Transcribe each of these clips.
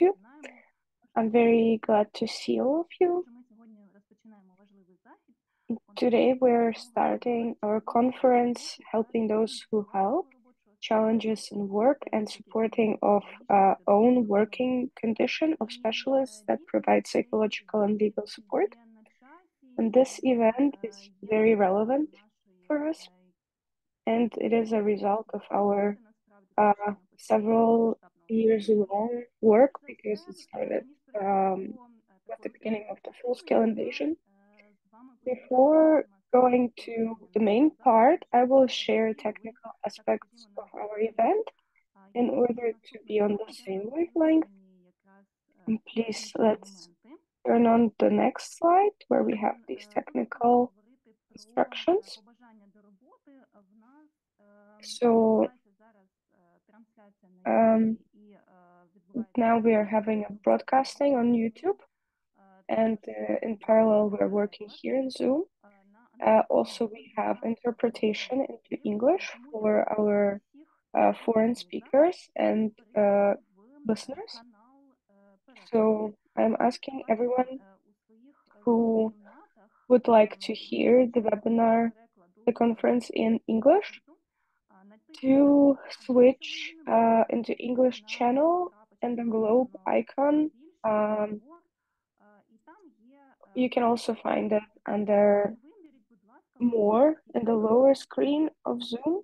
you. I'm very glad to see all of you. Today we're starting our conference, Helping Those Who Help, Challenges in Work and Supporting of Own Working Condition of Specialists that Provide Psychological and Legal Support. And this event is very relevant for us, and it is a result of our several years long work, because it started with the beginning of the full-scale invasion. Before going to the main part, I will share technical aspects of our event in order to be on the same wavelength. And please, let's turn on the next slide where we have these technical instructions. So now we are having a broadcasting on YouTube, and in parallel we're working here in Zoom. Also, we have interpretation into English for our foreign speakers and listeners. So I'm asking everyone who would like to hear the webinar, the conference in English, to switch into English channel and the globe icon. You can also find it under more in the lower screen of Zoom.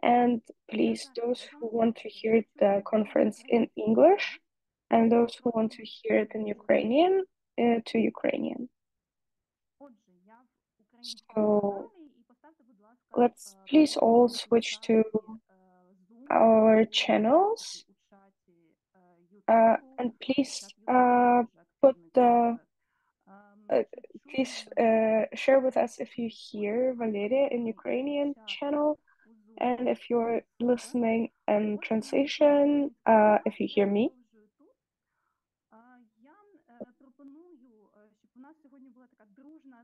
And please, those who want to hear the conference in English and those who want to hear it in Ukrainian, to Ukrainian. So let's please all switch to our channels, and please put the please share with us if you hear Valeria in Ukrainian channel, and if you're listening in translation, if you hear me.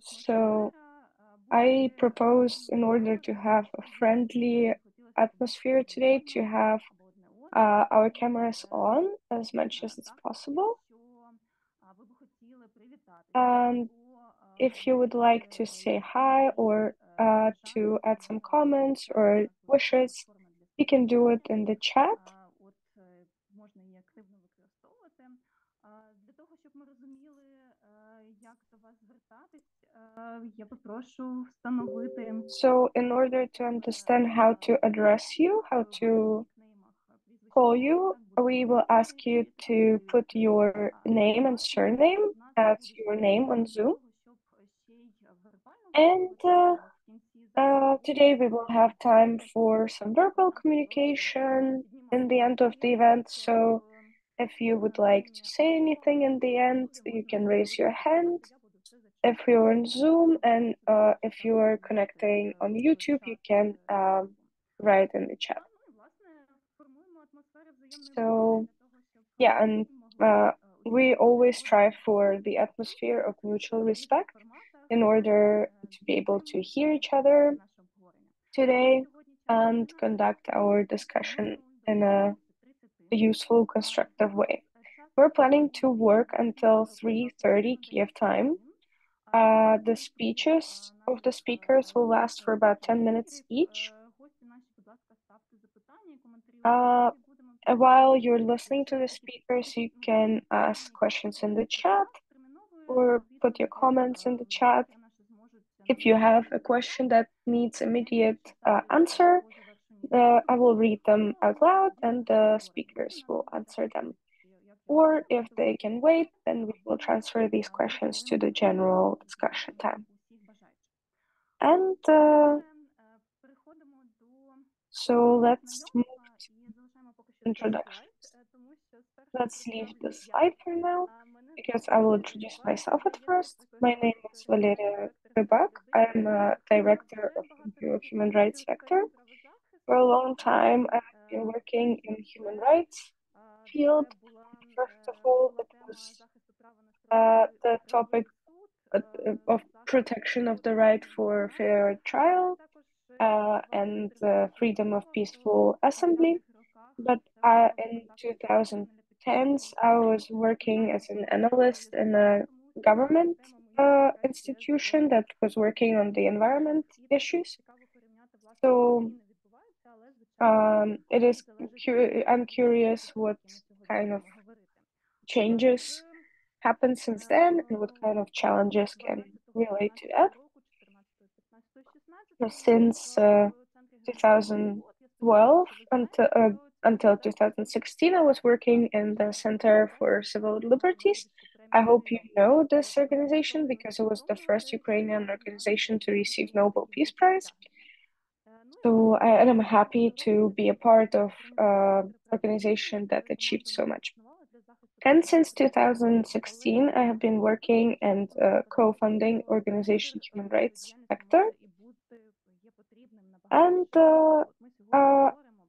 So I propose, in order to have a friendly atmosphere today, to have our cameras on as much as it's possible. And if you would like to say hi or to add some comments or wishes, you can do it in the chat. So in order to understand how to address you, how to call you, we will ask you to put your name and surname as your name on Zoom. And today we will have time for some verbal communication in the end of the event. So if you would like to say anything in the end, you can raise your hand. If you're on Zoom and if you are connecting on YouTube, you can write in the chat. So yeah, and we always strive for the atmosphere of mutual respect in order to be able to hear each other today and conduct our discussion in a useful, constructive way. We're planning to work until 3:30 Kiev time. The speeches of the speakers will last for about 10 minutes each. While you're listening to the speakers, you can ask questions in the chat or put your comments in the chat. If you have a question that needs immediate answer, I will read them out loud and the speakers will answer them. Or if they can wait, then we will transfer these questions to the general discussion time. And so let's move to introductions. Let's leave the slide for now, because I will introduce myself at first. My name is Valeria Rybak. I'm a director of NGO Human Rights Vector. For a long time, I've been working in human rights field. First of all, it was the topic of protection of the right for fair trial and freedom of peaceful assembly. But in 2000 10s, I was working as an analyst in a government institution that was working on the environment issues. So I'm curious what kind of changes happened since then and what kind of challenges can relate to that. Since 2012 until 2016, I was working in the Center for Civil Liberties. I hope you know this organization because it was the first Ukrainian organization to receive Nobel Peace Prize. And I'm happy to be a part of an organization that achieved so much. And since 2016, I have been working and co-funding organization Human Rights Vector. And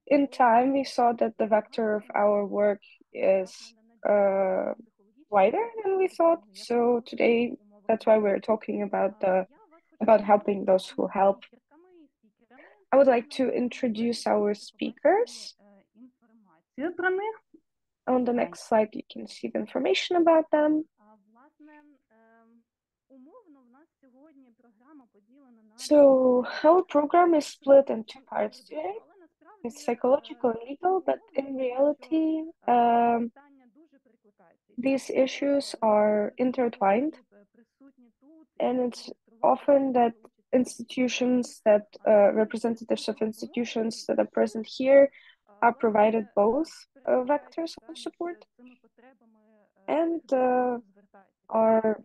in time, we saw that the vector of our work is wider than we thought. So today, that's why we're talking about helping those who help. I would like to introduce our speakers. On the next slide, you can see the information about them. So our program is split in two parts today. It's psychological and legal, but in reality, these issues are intertwined, and it's often that representatives of institutions that are present here are provided both vectors of support and are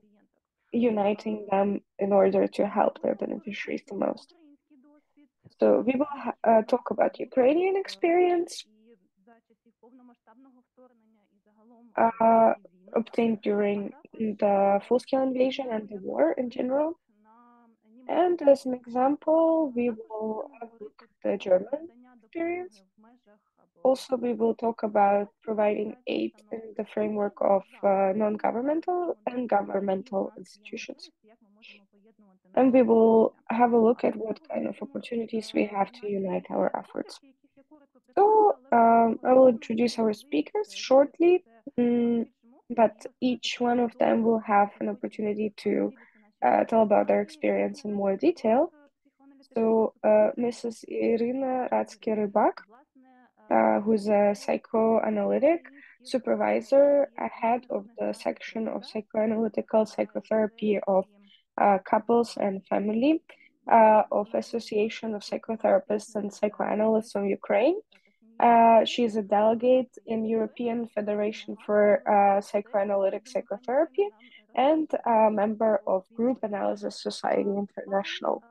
uniting them in order to help their beneficiaries the most. So we will talk about Ukrainian experience obtained during the full-scale invasion and the war in general. And as an example, we will have a look at the German experience. Also, we will talk about providing aid in the framework of non-governmental and governmental institutions. And we will have a look at what kind of opportunities we have to unite our efforts. So I will introduce our speakers shortly, but each one of them will have an opportunity to tell about their experience in more detail. So Mrs. Irina Ratsky-Rybak, who's a psychoanalytic supervisor, head of the section of psychoanalytical psychotherapy of couples and family of Association of Psychotherapists and Psychoanalysts of Ukraine. She is a delegate in European Federation for Psychoanalytic Psychotherapy and a member of Group Analysis Society International.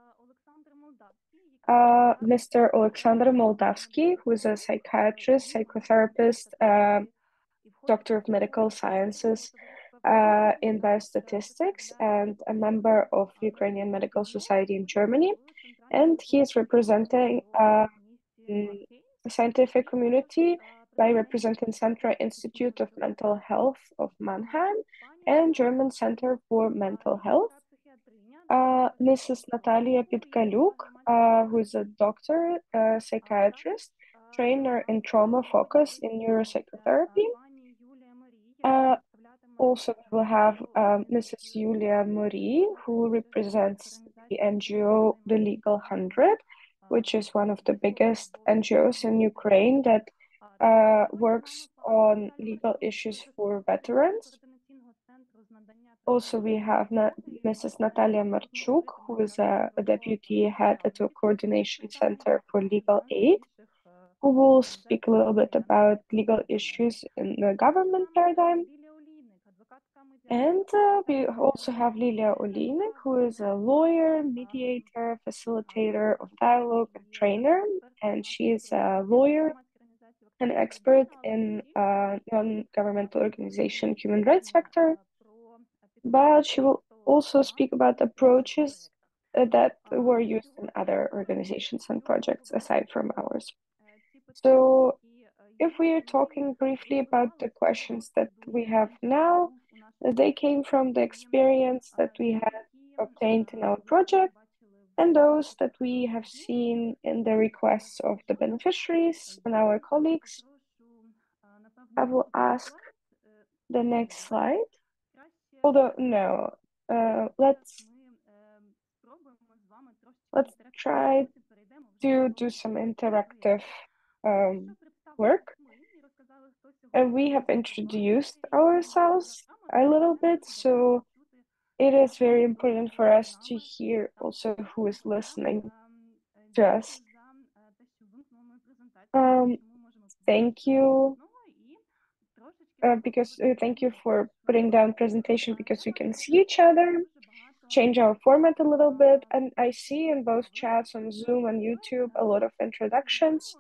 Mr. Alexander Moldavsky, who is a psychiatrist, psychotherapist, doctor of medical sciences in biostatistics, and a member of Ukrainian Medical Society in Germany. And he is representing the scientific community by representing Central Institute of Mental Health of Mannheim and German Center for Mental Health. Mrs. Natalia Pitkaluk, who is a doctor, psychiatrist, trainer in trauma focus in neuropsychotherapy. Also, we will have Mrs. Yulia Mori, who represents the NGO The Legal 100, which is one of the biggest NGOs in Ukraine that works on legal issues for veterans. Also, we have Mrs. Natalia Marchuk, who is a deputy head at a coordination center for legal aid, who will speak a little bit about legal issues in the government paradigm. And we also have Lilia Olinik, who is a lawyer, mediator, facilitator of dialogue, and trainer. And she is a lawyer, an expert in non-governmental organization Human Rights Vector. But she will also speak about approaches that were used in other organizations and projects aside from ours. So if we are talking briefly about the questions that we have now, they came from the experience that we have obtained in our project and those that we have seen in the requests of the beneficiaries and our colleagues. I will ask the next slide. Although, no, let's try to do some interactive work. And we have introduced ourselves a little bit, so it is very important for us to hear also who is listening to us. Thank you, thank you for putting down presentation because we can see each other, change our format a little bit. And I see in both chats on Zoom and YouTube a lot of introductions.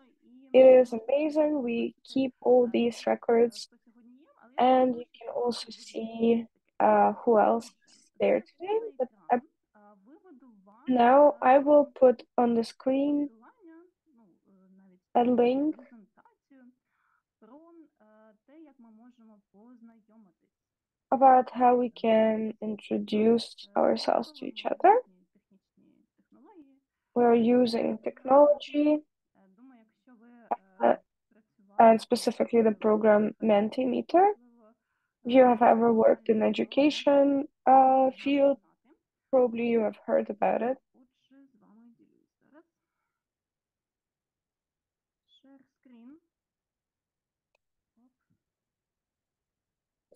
It is amazing. We keep all these records, and you can also see who else is there today. But now I will put on the screen a link about how we can introduce ourselves to each other. We're using technology and specifically the program Mentimeter. If you have ever worked in education field, probably you have heard about it.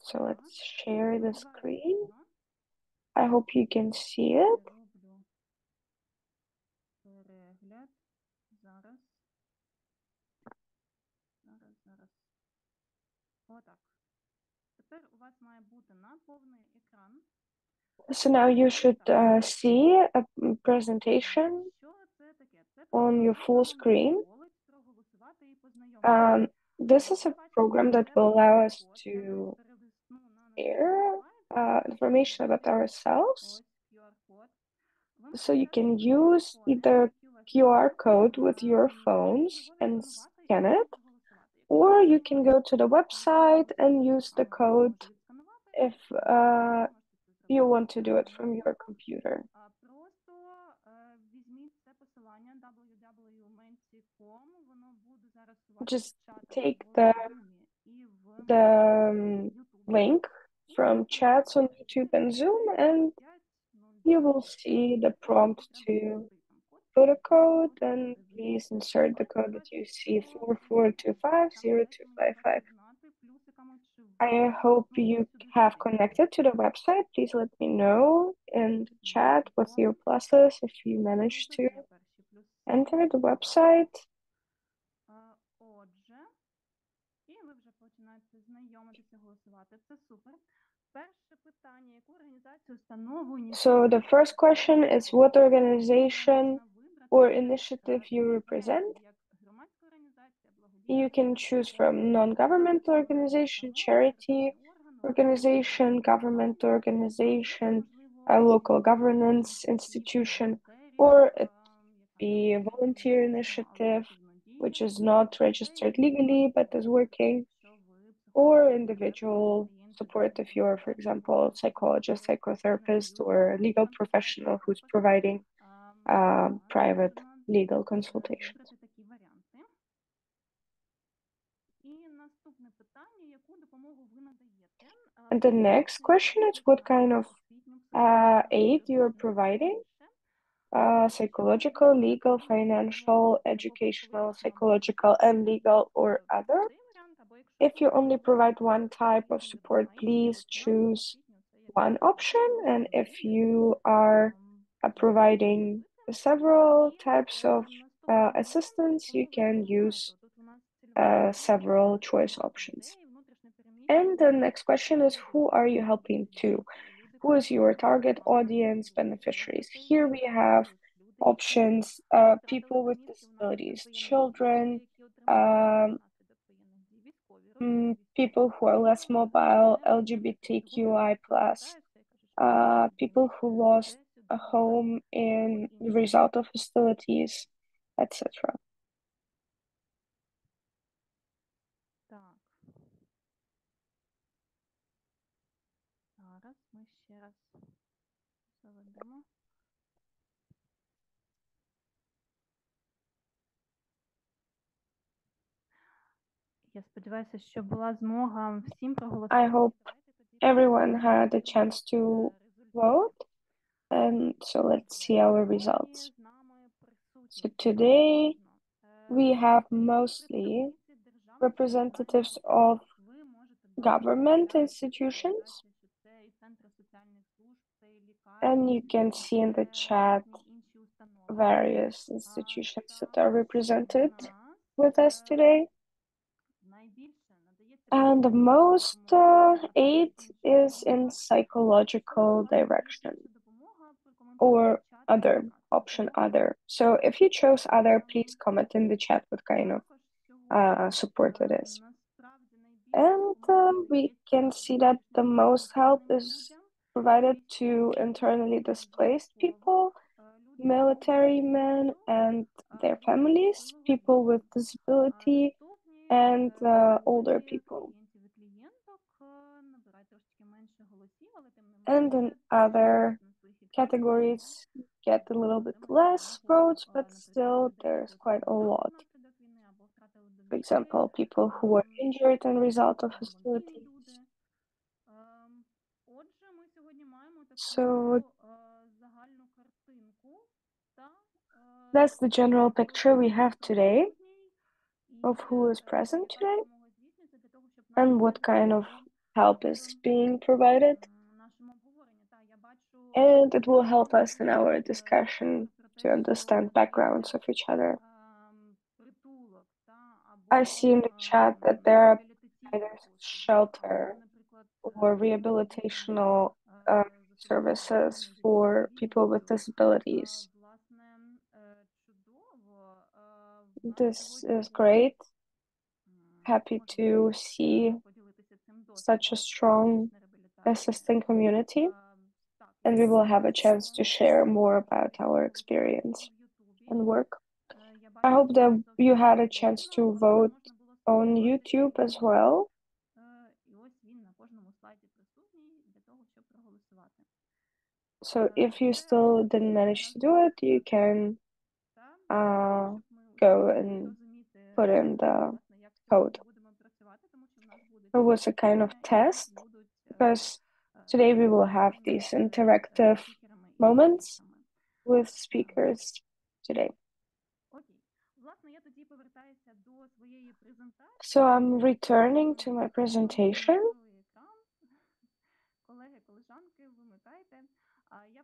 So let's share the screen. I hope you can see it. So now you should see a presentation on your full screen. This is a program that will allow us to share information about ourselves. So you can use either QR code with your phones and scan it, or you can go to the website and use the code if you want to do it from your computer. Just take the link from chats on YouTube and Zoom, and you will see the prompt to put a code, and please insert the code that you see 44250255. I hope you have connected to the website. Please let me know in the chat with your pluses if you managed to enter the website. So the first question is what organization or initiative you represent. You can choose from non-governmental organization, charity organization, government organization, a local governance institution, or it be a volunteer initiative, which is not registered legally but is working, or individual support if you're, for example, psychologist, psychotherapist, or a legal professional who's providing private legal consultations. And the next question is what kind of aid you're providing. Psychological, legal, financial, educational, psychological, and legal, or other. If you only provide one type of support, please choose one option. And if you are providing several types of assistance, you can use several choice options. And the next question is, who are you helping to? Who is your target audience, beneficiaries? Here we have options, people with disabilities, children, people who are less mobile, LGBTQI+, people who lost a home in the result of hostilities, etc. Я сподіваюся, що була змога всім I проголосувати. hope Давайте тоді everyone подивимося had a chance to результати. vote. And so let's see our Сьогодні results. з нами So присутні today переважно we have представники, mostly представниці державних representatives органів. of Ви можете бачити government зараз institutions, трансляцію, що це і центри соціальних служб, це і and лікарні, you can see in the це chat різні інші установи. various institutions that are Також в represented нас with us today. найбільше надається And the психологічної most допомоги, aid is in якщо, psychological власне, direction найбільша допомога, прокоментуйте в or чаті, будь other, ласка, option чого other. So if you chose other, please ем, comment in the chat what kind of також сьогодні support it is. насправді найбільша And допомога we надається can see that внутрішньо the most help переміщеним is людям, provided to internally військовим, displaced people, людям з military men інвалідністю, and their людям з families, силовими people with відомствами. disability, Наступні and older категорії people. клієнтів і клієнток набирають трошки менше голосів, але тим не And then менше, те, що ви other бачите на своїх екранах, це categories get a little bit саме less допомогу, votes, but наприклад, still людей, які there's quite a постраждали lot. внаслідок війни або втратили For домівки, example, people who were injured in result of мобільні hostilities. люди. Отже, ми сьогодні маємо So таку загальну картинку та that's the general хто picture we have today присутній of і who is present яка today допомога здійснюється для того, щоб нам and what kind of допомогло help is being provided. нашому обговоренню. Та я бачу And it will help us in our коментарі, які discussion говорять про to те, що understand backgrounds надається of each other. притулок та I see або in the chat that there are реабілітаційні either послуги, або, shelter наприклад, or відповідні rehabilitational засоби services психологічної допомоги for people with відгуку. disabilities. Власне, чудово. В нас This сьогодні is буде great. Happy to можливість see поділитися цим such a досвідом strong психологічної реабілітації. assisting community, Так, and we will have a chance to share more about our можливо experience в Ютубі. and work. Я I бачу, hope що не that you зовсім had добре a chance видно, to але vote можна було on спробувати. YouTube as well. І ось він на кожному слайді присутній для того, щоб проголосувати. So if you Це still didn't manage зараз to do it, you can щоб ми go усі могли and зрозуміти, put in the власне, як code. сьогодні будемо працювати, тому що в нас будуть It was a kind of опитування і в нас test будуть because today we will have розмови these з interactive спікерами і moments спікерками. with speakers today. Окей. Власне, я тоді повертаюся до своєї So презентації. I'm returning to my presentation. Колеги, колежанки, вимикайте. А я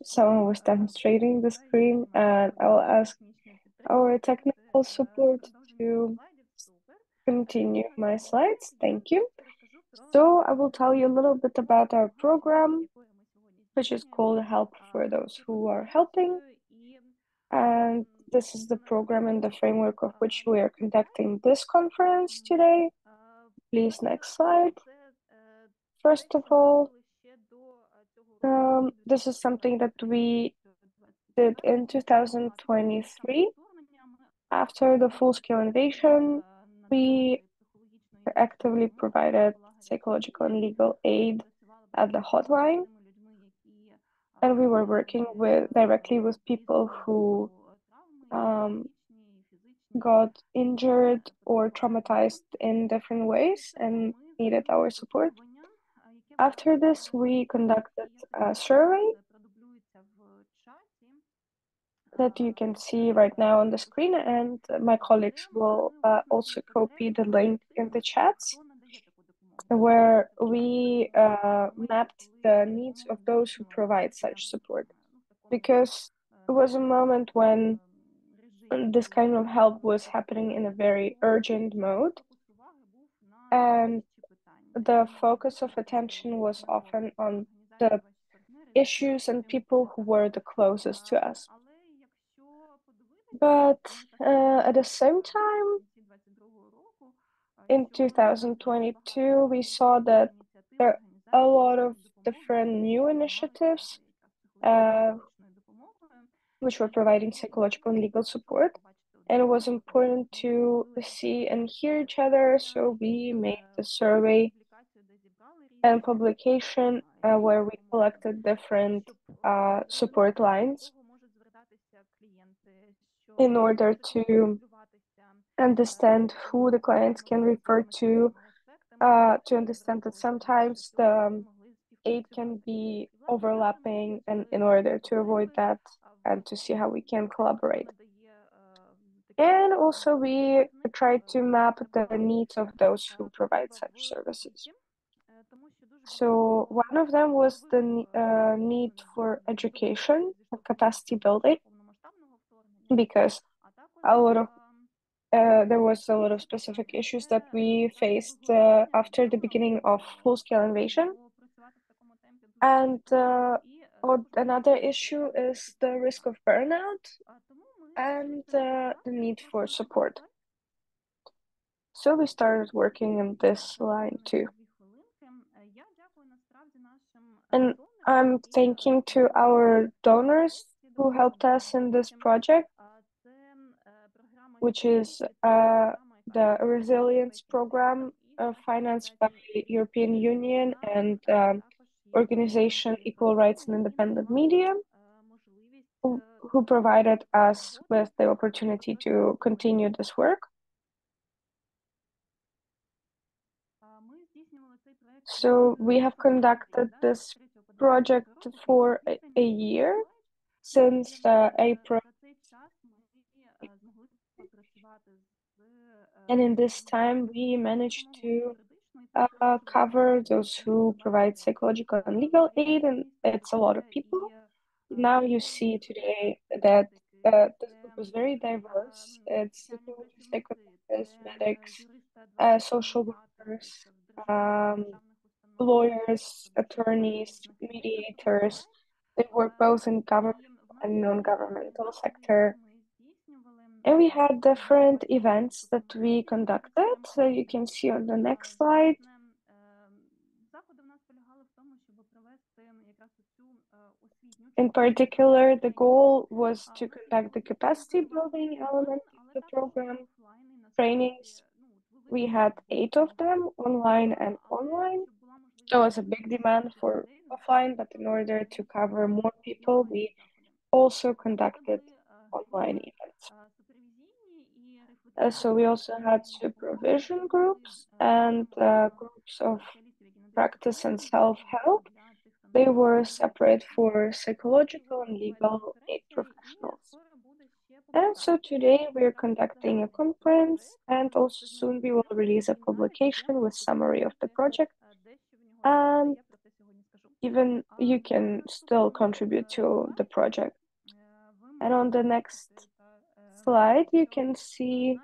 Someone попрошу was demonstrating the Віктора і screen, and Марію I'll з ask технічної підтримки our зробити technical support продовження моїх to слайдів. Супер. continue Відповідно, my тоді slides. я Thank you. трошки розкажу про So нашу I will tell you a little bit допомогу, about our допомогу, program, якою ми сьогодні which is здійснюємо. called Help for Ми those є who are helping. презентацією і And this is the program in the framework of which we are наступний слайд. conducting this conference today. Please, Перш за next все, slide. це те, First of що ми all, робили ще до цього року, this is something that we did in 2023. Саме до 2023. вторгнення ми After the full-scale invasion, we надавали психологічну і actively юридичну provided полагодять psychological and дії, legal aid працювали at the безпосередньо з hotline, тими людьми, які and we were working отримали with directly with people різного who роду травми, і психологічні, і фізичні, got injured or потребували допомоги. traumatized in different ways Після того and ми needed провели our support. опитування, яке After бачите this, зараз на we екрані, conducted і я a сподіваюся, survey це продублюється в чаті. that you can see right now on the screen, and my colleagues Де will ми власне also copy the безпосередньо link in the описуємо, chats, хто надає таку допомогу. where Тобто це we допомога в моменті, mapped коли the цю needs of допомогу those who здійснювали provide вже such support. в такому Because it was a moment when режимі, this коли kind of help потрібно was було happening in a допомогти, very то urgent mode, фокус уваги був на and найближчі питання. the І focus of дійсно attention was often ваші on організації, the ваші партнери issues and підтримують people це who так. were the closest to us. Але якщо подивитися, But ми так само at the same бачили time, наприкінці 22-го року, in що є дуже багато 2022, we різних saw that ініціатив, there are a організацій, lot of які допомоги, different які new займалися initiatives якраз психологічною і юридичною допомогою which were providing людям з psychological and legal інвалідністю. Тут ви support. побачите And один it з was прикладів. important Ми to подивилися see and спільне hear each other, опитування so we і made the survey публікацію, де зібрали and різні publication різну where we допомогу, collected different щоб support розуміти, до lines кого можуть звертатися клієнти, щоб in order ефективно to консультуватися understand who the clients can refer to understand that sometimes the aid can be overlapping, and in order to avoid that and to see how we can collaborate. And also we try to map the needs of those who provide such services. So one of them was the need for education and capacity building, because a lot of there was a lot of specific issues that we faced after the beginning of full-scale invasion. And another issue is the risk of burnout and the need for support. So we started working in this line too. And I'm thanking to our donors who helped us in this project, which is the resilience program financed by European Union and organization Equal Rights and Independent Media, who provided us with the opportunity to continue this work. So we have conducted this project for a year, since April. And in this time, we managed to cover those who provide psychological and legal aid, and it's a lot of people. Now you see today that this group is very diverse. It's psychologists, psychotherapists, medics, social workers, lawyers, attorneys, mediators. They work both in government and non-governmental sector. And we had different events that we conducted. So you can see on the next slide. In particular, the goal was to conduct the capacity building element of the program, trainings. We had 8 of them, online and online. There was a big demand for offline, but in order to cover more people, we also conducted online events. So we also had supervision groups and groups of practice and self-help. They were separate for psychological and legal aid professionals. And so today we're conducting a conference, and also soon we will release a publication with summary of the project. And even you can still contribute to the project. And on the next slide, you can see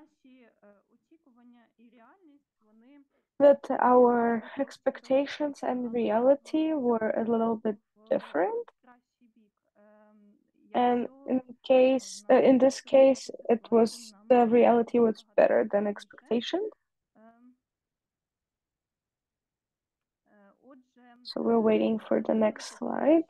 that our expectations and reality were a little bit different. And in this case, the reality was better than expectation. So we're waiting for the next slide.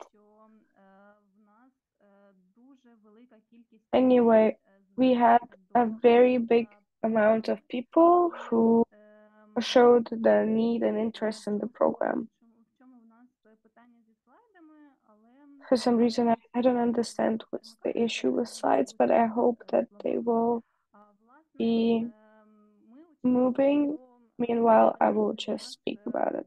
Anyway, we had a very big amount of people who showed the need and interest in the program. For some reason, I don't understand what's the issue with slides, but I hope that they will be moving. Meanwhile, I will just speak about it.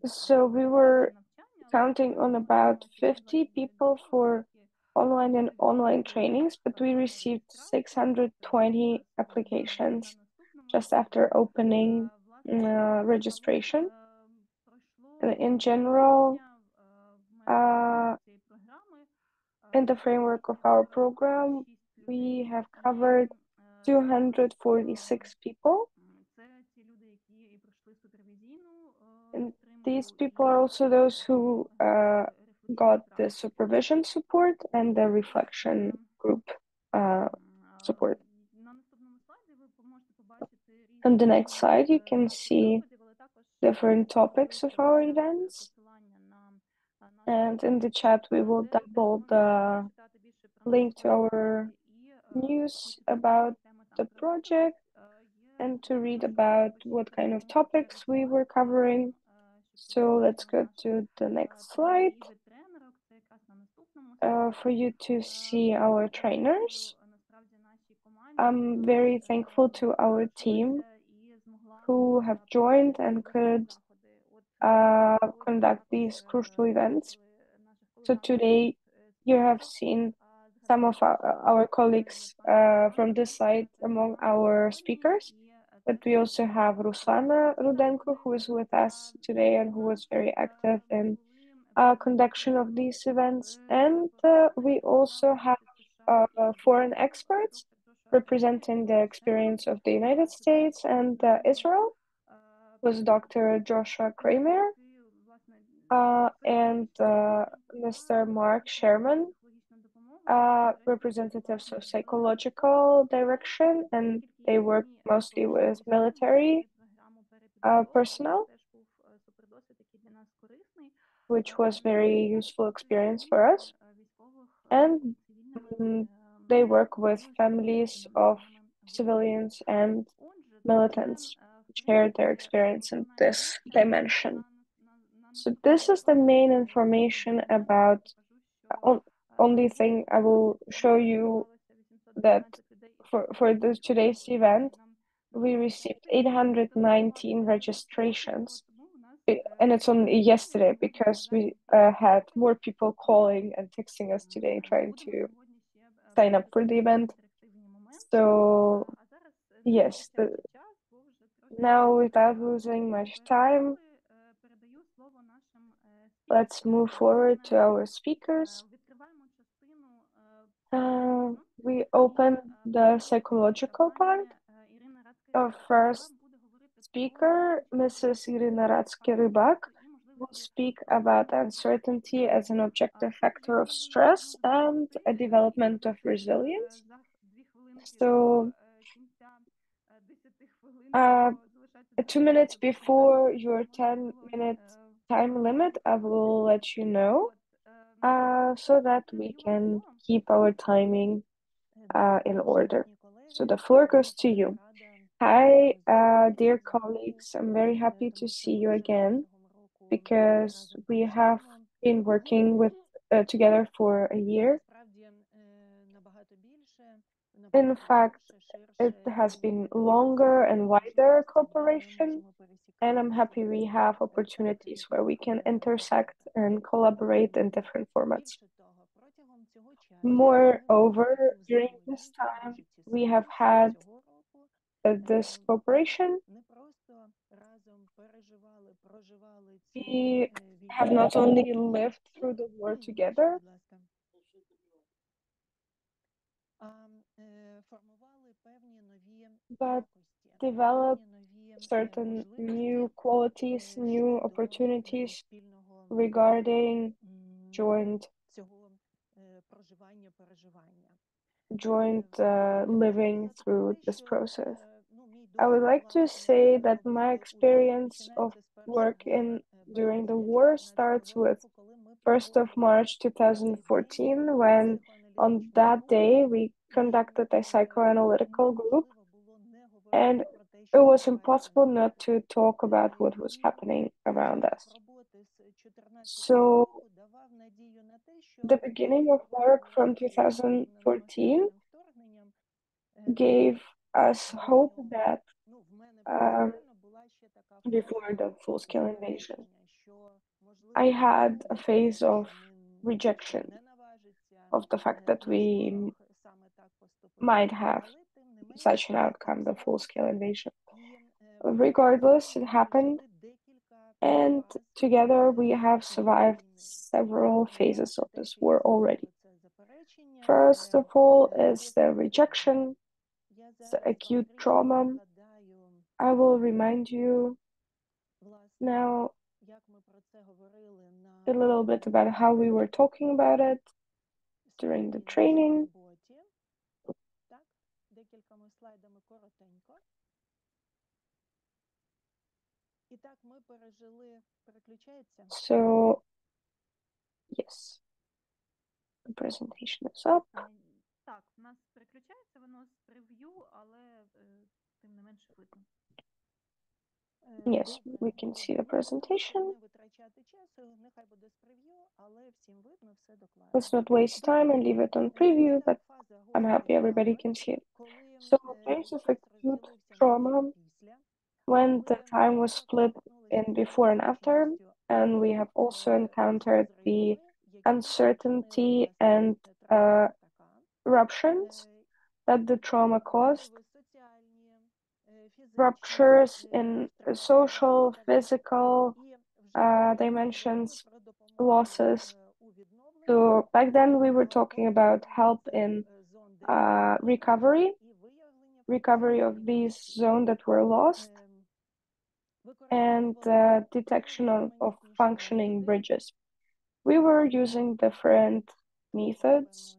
So we were counting on about 50 people for online and online trainings, but we received 620 applications just after opening registration. In general, in the framework of our program, we have covered 246 people. And these people are also those who got the supervision support and the reflection group support. On the next slide, you can see different topics of our events. And in the chat, we will double the link to our news about the project and to read about what kind of topics we were covering. So let's go to the next slide for you to see our trainers. I'm very thankful to our team who have joined and could conduct these crucial events. So today you have seen some of our colleagues from this side among our speakers, but we also have Ruslana Rudenko, who is with us today and who was very active in conduction of these events. And we also have foreign experts representing the experience of the United States and Israel, was Dr. Joshua Kramer and Mr. Mark Sherman, representatives of psychological direction, and they work mostly with military personnel, which was very useful experience for us. And they work with families of civilians and militants, share their experience in this dimension. So this is the main information about. Only thing I will show you that for this today's event, we received 819 registrations, and it's only yesterday because we had more people calling and texting us today trying to sign up for the event. So yes, now without losing much time, let's move forward to our speakers. We open the psychological part. Our first speaker, Mrs. Irina Ratsky-Rybak, will speak about uncertainty as an objective factor of stress and a development of resilience. So, 2 minutes before your 10-minute time limit, I will let you know so that we can keep our timing in order. So the floor goes to you. Hi, dear colleagues. I'm very happy to see you again because we have been working together for a year. In fact, it has been longer and wider cooperation, and I'm happy we have opportunities where we can intersect and collaborate in different formats. Moreover, during this time, we have had this cooperation. We have not only lived through the war together, but developed certain new qualities, new opportunities regarding joint living through this process. I would like to say that my experience of work during the war starts with 1st of March 2014, when on that day we conducted a psychoanalytical group, and it was impossible not to talk about what was happening around us. So the beginning of work from 2014 gave us hope that before the full-scale invasion, I had a phase of rejection of the fact that we might have such an outcome, the full-scale invasion. Regardless, it happened, and together we have survived several phases of this war already. First of all is the rejection, the acute trauma. I will remind you now a little bit about how we were talking about it during the training. So, yes, the presentation is up. Так, у нас переключається воно з прев'ю, але тим не менше видно. Yes, Добре, we can see добре. the Ну, щоб presentation. не витрачати час, нехай буде з прев'ю, але всім видно, все Let's докладно. not waste time Добре. and leave it on preview, Після but фази I'm гострої happy everybody травми, can see it. коли So, there's of час acute розділився на до і trauma після, when the коли time was також split стикнулися in з before and after, небезпечністю and we і have also encountered the розриви, які спричинили uncertainty and наслідки травми така, ruptures that the trauma caused, прояви соціальні, фізичні, ruptures in страждання social, і так далі. physical І вже тоді ми говорили dimensions, про допомогу losses. у відновленні, So back then we were talking about обстеження help цих in зон, де є руйнування, і виявлення recovery of потенційних these ризиків. zones that were lost, and Використовували detection of найрізноманітніші functioning методи. bridges. We were using different methods.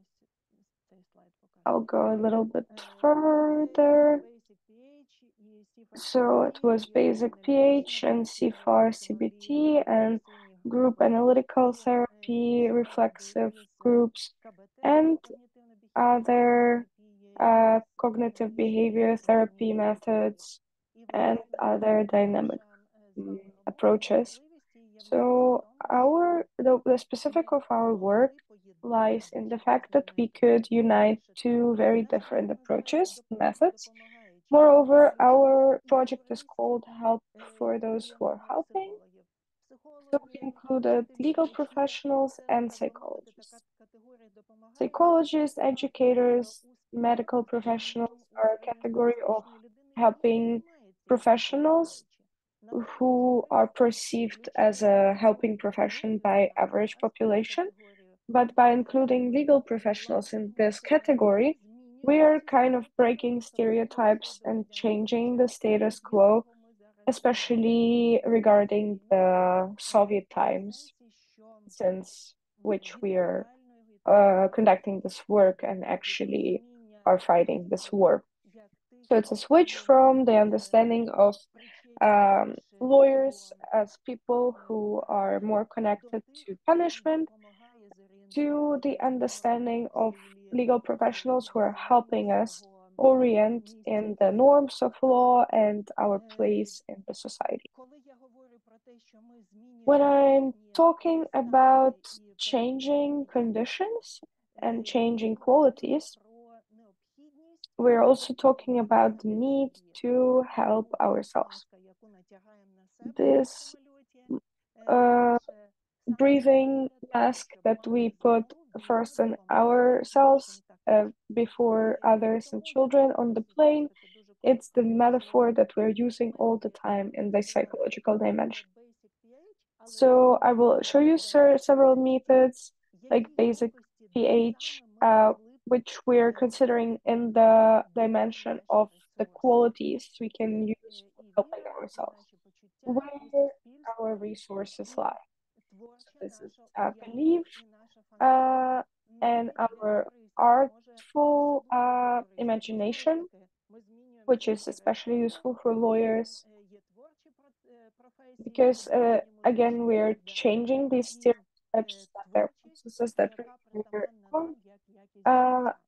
Цей слайд I'll покажете. go a little bit Це і further. Basic PH, і CFAR So it CBT, was і basic аналітична pH and терапія, CFAR категорії CBT and рефлексивні group групи, analytical і therapy, методи reflexive із groups, КБТ, and когнітивно-біхевіоральної other терапії, із cognitive behavior когнітивної therapy програмістики. methods І and виявляється, other dynamic наша з вами робота і approaches. важливість її являється в So тому, що the specific ми of our work могли lies поєднати in the ці fact that we інструменти. could unite По-перше, two very наш different проект називається approaches, «Допомога methods. допомагаючим». Moreover, Включає our і project is юристів, called Help for those і who are helping. психологів. So we Психологи, included legal вчителі– professionals це, and так би мовити, така psychologists. категорія допомагаючих, Psychologists, яка educators, у medical справжньому, professionals are a у category of успішної людини і helping займається як professionals допомагаючи. Наприклад, who are юристи perceived as включають a у helping profession категорію by саме average якраз цю population. категорію But by including допомагаючих. legal professionals Власне, in this методологія category, we are змінюється kind of breaking особливо stereotypes щодо and радянського changing the часу, status з quo, якого ми зараз живемо. especially regarding the В Soviet тому times, сенсі, що since which we are відповідальної conducting this work and від actually розуміння are fighting this юристів war. як тих, So it's a switch які from the understanding of причетніші lawyers до as people who are more до connected тих, to хто їм punishment допомагає to the зорієнтуватись understanding в of силі legal professionals who are розуміння helping us свого orient місця in в the світі. norms of law and our Е, place in the society. Коли я говорю про те, що ми When змінюємо I'm певні talking about стани і певні changing якості, conditions and ми changing говоримо qualities, про необхідність we're also talking about the допомагати need собі. to help Тому ourselves. маска, яку натягаємо на себе в This самольоті, uh, наше самостійство breathing для того, mask щоб that we мати put змогу вільно first in допомагати іншим ourselves також. before І others and тому я children on the повторюсь все ж plane. таки дуже It's the коротко про metaphor that we're using all the методи time in the говорити. psychological Це dimension. Basic PH, але So I є will show you several якості, methods like які basic якості, де pH, саме ми могли б which we're considering in the додати dimension наші of the ресурси. qualities we can use for І helping віру, і ourselves, наші почуття, і where our суспільство, resources і lie. So творча this is наша belief уява і наша фантазія. and Навіть для our юристів може artful особливо для юристів. Знову ж imagination, таки, ми змінюємо which ці is especially стереотипи, useful for є, lawyers є творчі професії, because художні, again музичні і we're так далі. changing these І stereotypes that they're творчість, processes that яка we're притаманна on, нам як якість uh, життя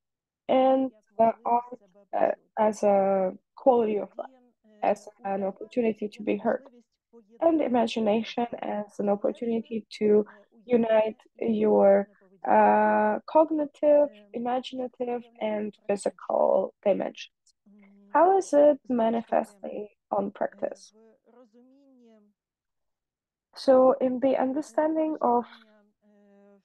і and як the можливість art себе почути. as a quality of life, І as an уява opportunity to як be heard, можливість and поєднати imagination оце as an інтелектне, opportunity to уявне unite і your фізичне поведінкове. cognitive, Як це imaginative, виявляється and практично? physical dimensions. How is it Знову ж таки, manifesting on practice? в розумінні So, in the understanding of переживання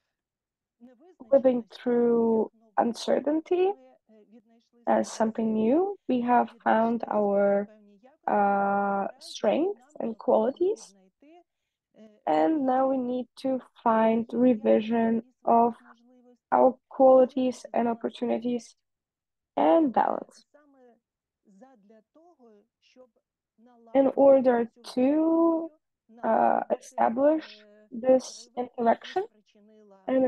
living невизначеності through як нового, uncertainty ми віднайшли as собі something цілі, new, we have found віднайшли собі our певні якості, і наразі strengths нам and необхідно qualities, віднайти and now we ревізію need to find своїх якостей revision і of своїх можливостей, our qualities and opportunities збалансованість. and balance. Саме задля того, щоб In налагодити order цю to взаємодію, налагодити establish this розриви, які interaction спричинила and війна,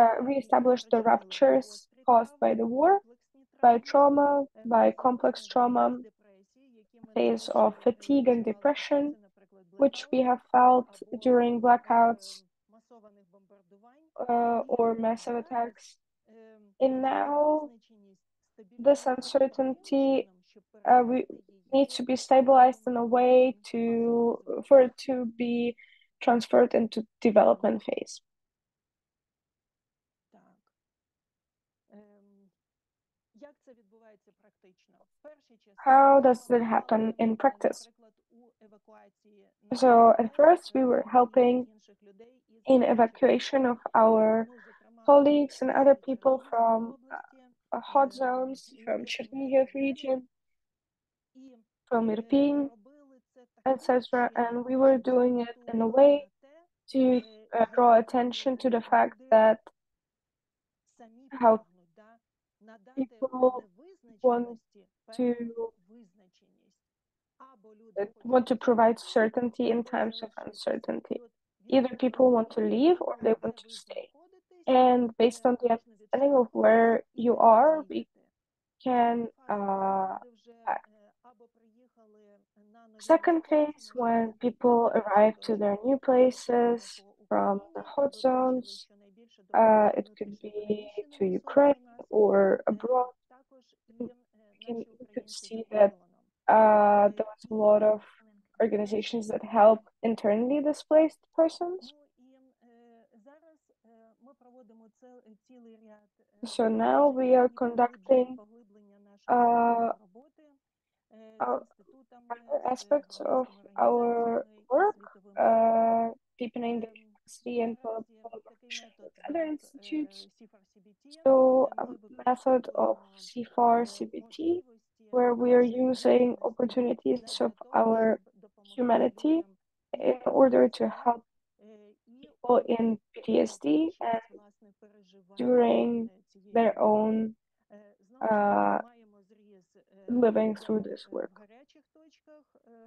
які reestablish the спричинили ruptures гострі caused by травми, the war, комплексні by травми, trauma, by complex фатігу і trauma, депресії, які ми phase також of fatigue and відчували під час, depression, наприклад, which we блекаутів have felt або during blackouts масованих бомбардувань. І or massive зараз attacks. And ця now невизначеність this стабілізується таким uncertainty, чином, що перенести we її needs to be stabilized in a way for it to be transferred into development phase. Так. Як це відбувається практично? В першій частині How ми does it happen допомагали, in practice? наприклад, у евакуації So наших at колег first we were і helping інших людей із in гарячих evacuation of точок. our Ну, зокрема, colleagues and other з people Чернігівської from області, hot zones, ми from допомагали Chernihiv в ЕРИМ region, і from Irpin, робили це таким etc. And чином, we were щоб doing it звернути in a увагу way на те, to draw як attention to the fact люди that самі how прагнуть надати people want невизначеності певну to визначеність. Або люди хочуть want to provide залишитися, certainty in або times of залишитися. І uncertainty. от Either people want to відповідно, leave or they want де to ви stay. знаходитесь, And based on the можна understanding of відштовхуватись where і you are, we діяти. can Друга фаза, коли люди вже act. або приїхали на нові Second місця, це phase, може when бути із people гарячих arrive to their точок new places по from the Україні, і hot ви бачили, zones, що найбільше допомога it could внутрішньо be to переміщеним особам Ukraine у нас, or abroad. також і наші We could українці за see that кордоном. there was a І lot of зараз organizations that help internally displaced persons. ну і зараз ми проводимо цілий ряд So now we заходів are і conducting поглиблення нашої спільної uh, роботи з інститутами, other з aspects of громадськими our організаціями і work, світовими фондами. deepening the capacity and Наразі такий collaboration метод, with other як institutes. CFR-CBT, So a ми method of використовуємо CFAR CBT, можливості where we are нашої using гуманності opportunities of задля того, our щоб допомогти humanity людям in із order to ПТСР help і people у in PTSD під час, and власне, переживання during цієї their війни. own Знову ж таки, маємо зріз living through людей this в work. гарячих точках,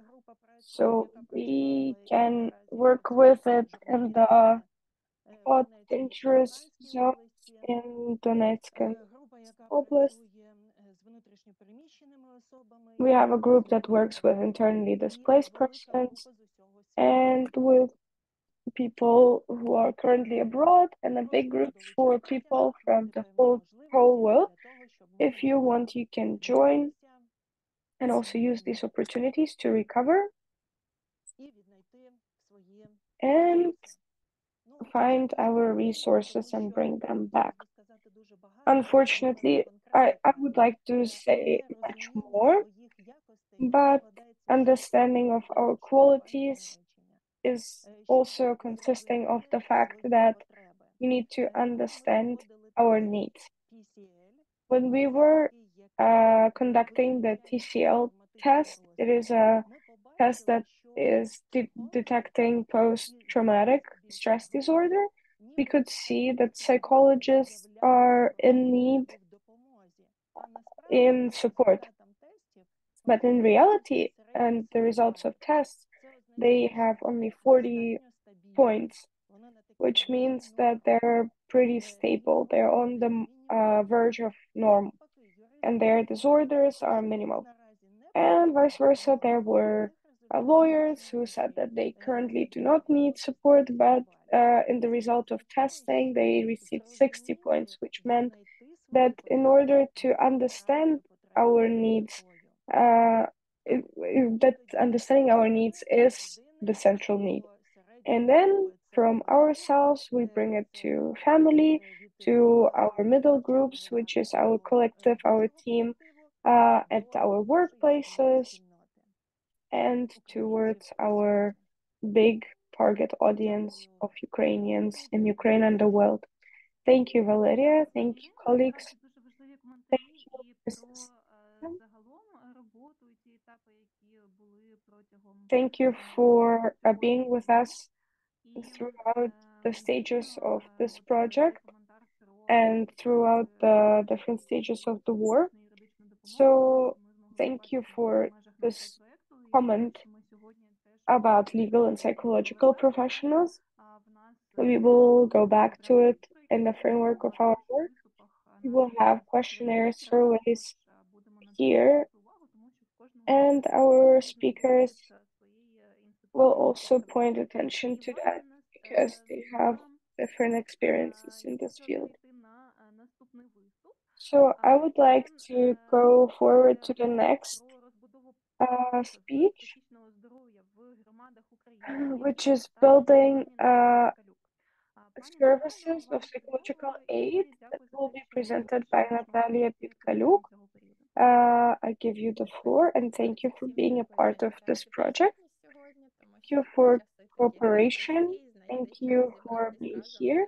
група праці, So яка we працювала і can наразі work працює with в it in the Жовтоводську, в hot, Донецькій та dangerous Луганській zones області, in Donetsk and група, яка Oblast. працює з внутрішньопереміщеними особами We і have a group that вимушеними works with переселенцями, internally і displaced велика persons група з усього світу. and with people who are currently abroad, and a big Просимо group for долучатися, people from мати the певні whole можливості world. задля того, щоб ми If you могли want, you can join відбутися and also use these opportunities to recover і віднайти свої and ресурси. Ну, find чому our віднайти? resources Тому and що bring them back. хотілося б сказати дуже багато, багато Unfortunately, I конкретики, would like to say але much розуміння more, своїх якостей but складається understanding of з our виключно два qualities речення. is Щоб also consisting of задовольнити the fact свої that потреби. we need to Коли ми understand проходили our тест needs. PCL, When we це were такий, який conducting the визначає TCL посттравматичний test, it розлад, is a ми test побачили, that що is психологи, detecting які post-traumatic зараз більше stress в групі, disorder. We ніби could see that psychologists заявляють are про in need потребу в допомозі. А насправді, in по support. результатам тестів, But вони in мають reality, середній and the results of самооцінок. tests, Це they означає, що have only вони 40 достатньо стабільні. points, Вони на таких which means базових that нормах. they're pretty Їх stable. They're on розлади the мінімальні. verge of norm, Навпаки, and юристи their стверджують, disorders are що їх minimal. наразі не And потрібна vice versa, допомога. there В were них результати lawyers значно who said нижчі. that they currently do Іноді not need support, і but тривалі. in the Це result of означає, testing, що they received 60 зрозуміти, points, which meant віднайти свої that in потреби order to є understand насправді our потребою needs, нелегкою. uh, І that тоді understanding our needs всередині is the родини central need. або And середньої then групи це from колектив, ourselves, we bring it це to family, від to our middle groups, творчого which is напрямку our до collective, our робочого team, колективу at до our нашої цілої workplaces, спільноти and українців towards у our світі. big target audience Дякую of за Ukrainians увагу, in дякую Ukraine за and the час. world. Thank you, Valeria. Пані Thank you, Ірино, colleagues. якраз дуже важливі коментарі Thank you, і про Mrs. загалом роботу і ті етапи, які були протягом Thank you for цього being with цикла. us І throughout the stages дійсно, of this от цей project коментар про and throughout the different stages of the war. медичну юридичну допомогу, те, So, що ми змогли thank you побачити в for межах нашого this проєкту, і те, comment що ми сьогодні теж about legal and можемо psychological повертатися. professionals. В нас We є will go back to драйв, it про який in the ми будемо framework of говорити our в інших work. виступах We will наших have слухачів. questionnaires, Також surveys будемо на це here, звертати увагу, тому що в кожного and з our них знаходяться speakers свої will інституційні also складові. point attention І, to власне, that because they have нам different experiences in є this час field. перейти на наступний виступ. So I would like Він to go forward буде to the next про розбудову speech, психічного здоров'я в громадах України від which is пані building Наталії Ткалюк. Пані Наталю, services of вам psychological слово aid і that дякую за will те, be що presented by долучилися Natalia бути Pitkaluk. учасником цього періоду. I give you the floor and thank you for being a part of this project. Thank you for cooperation. Thank you for being here.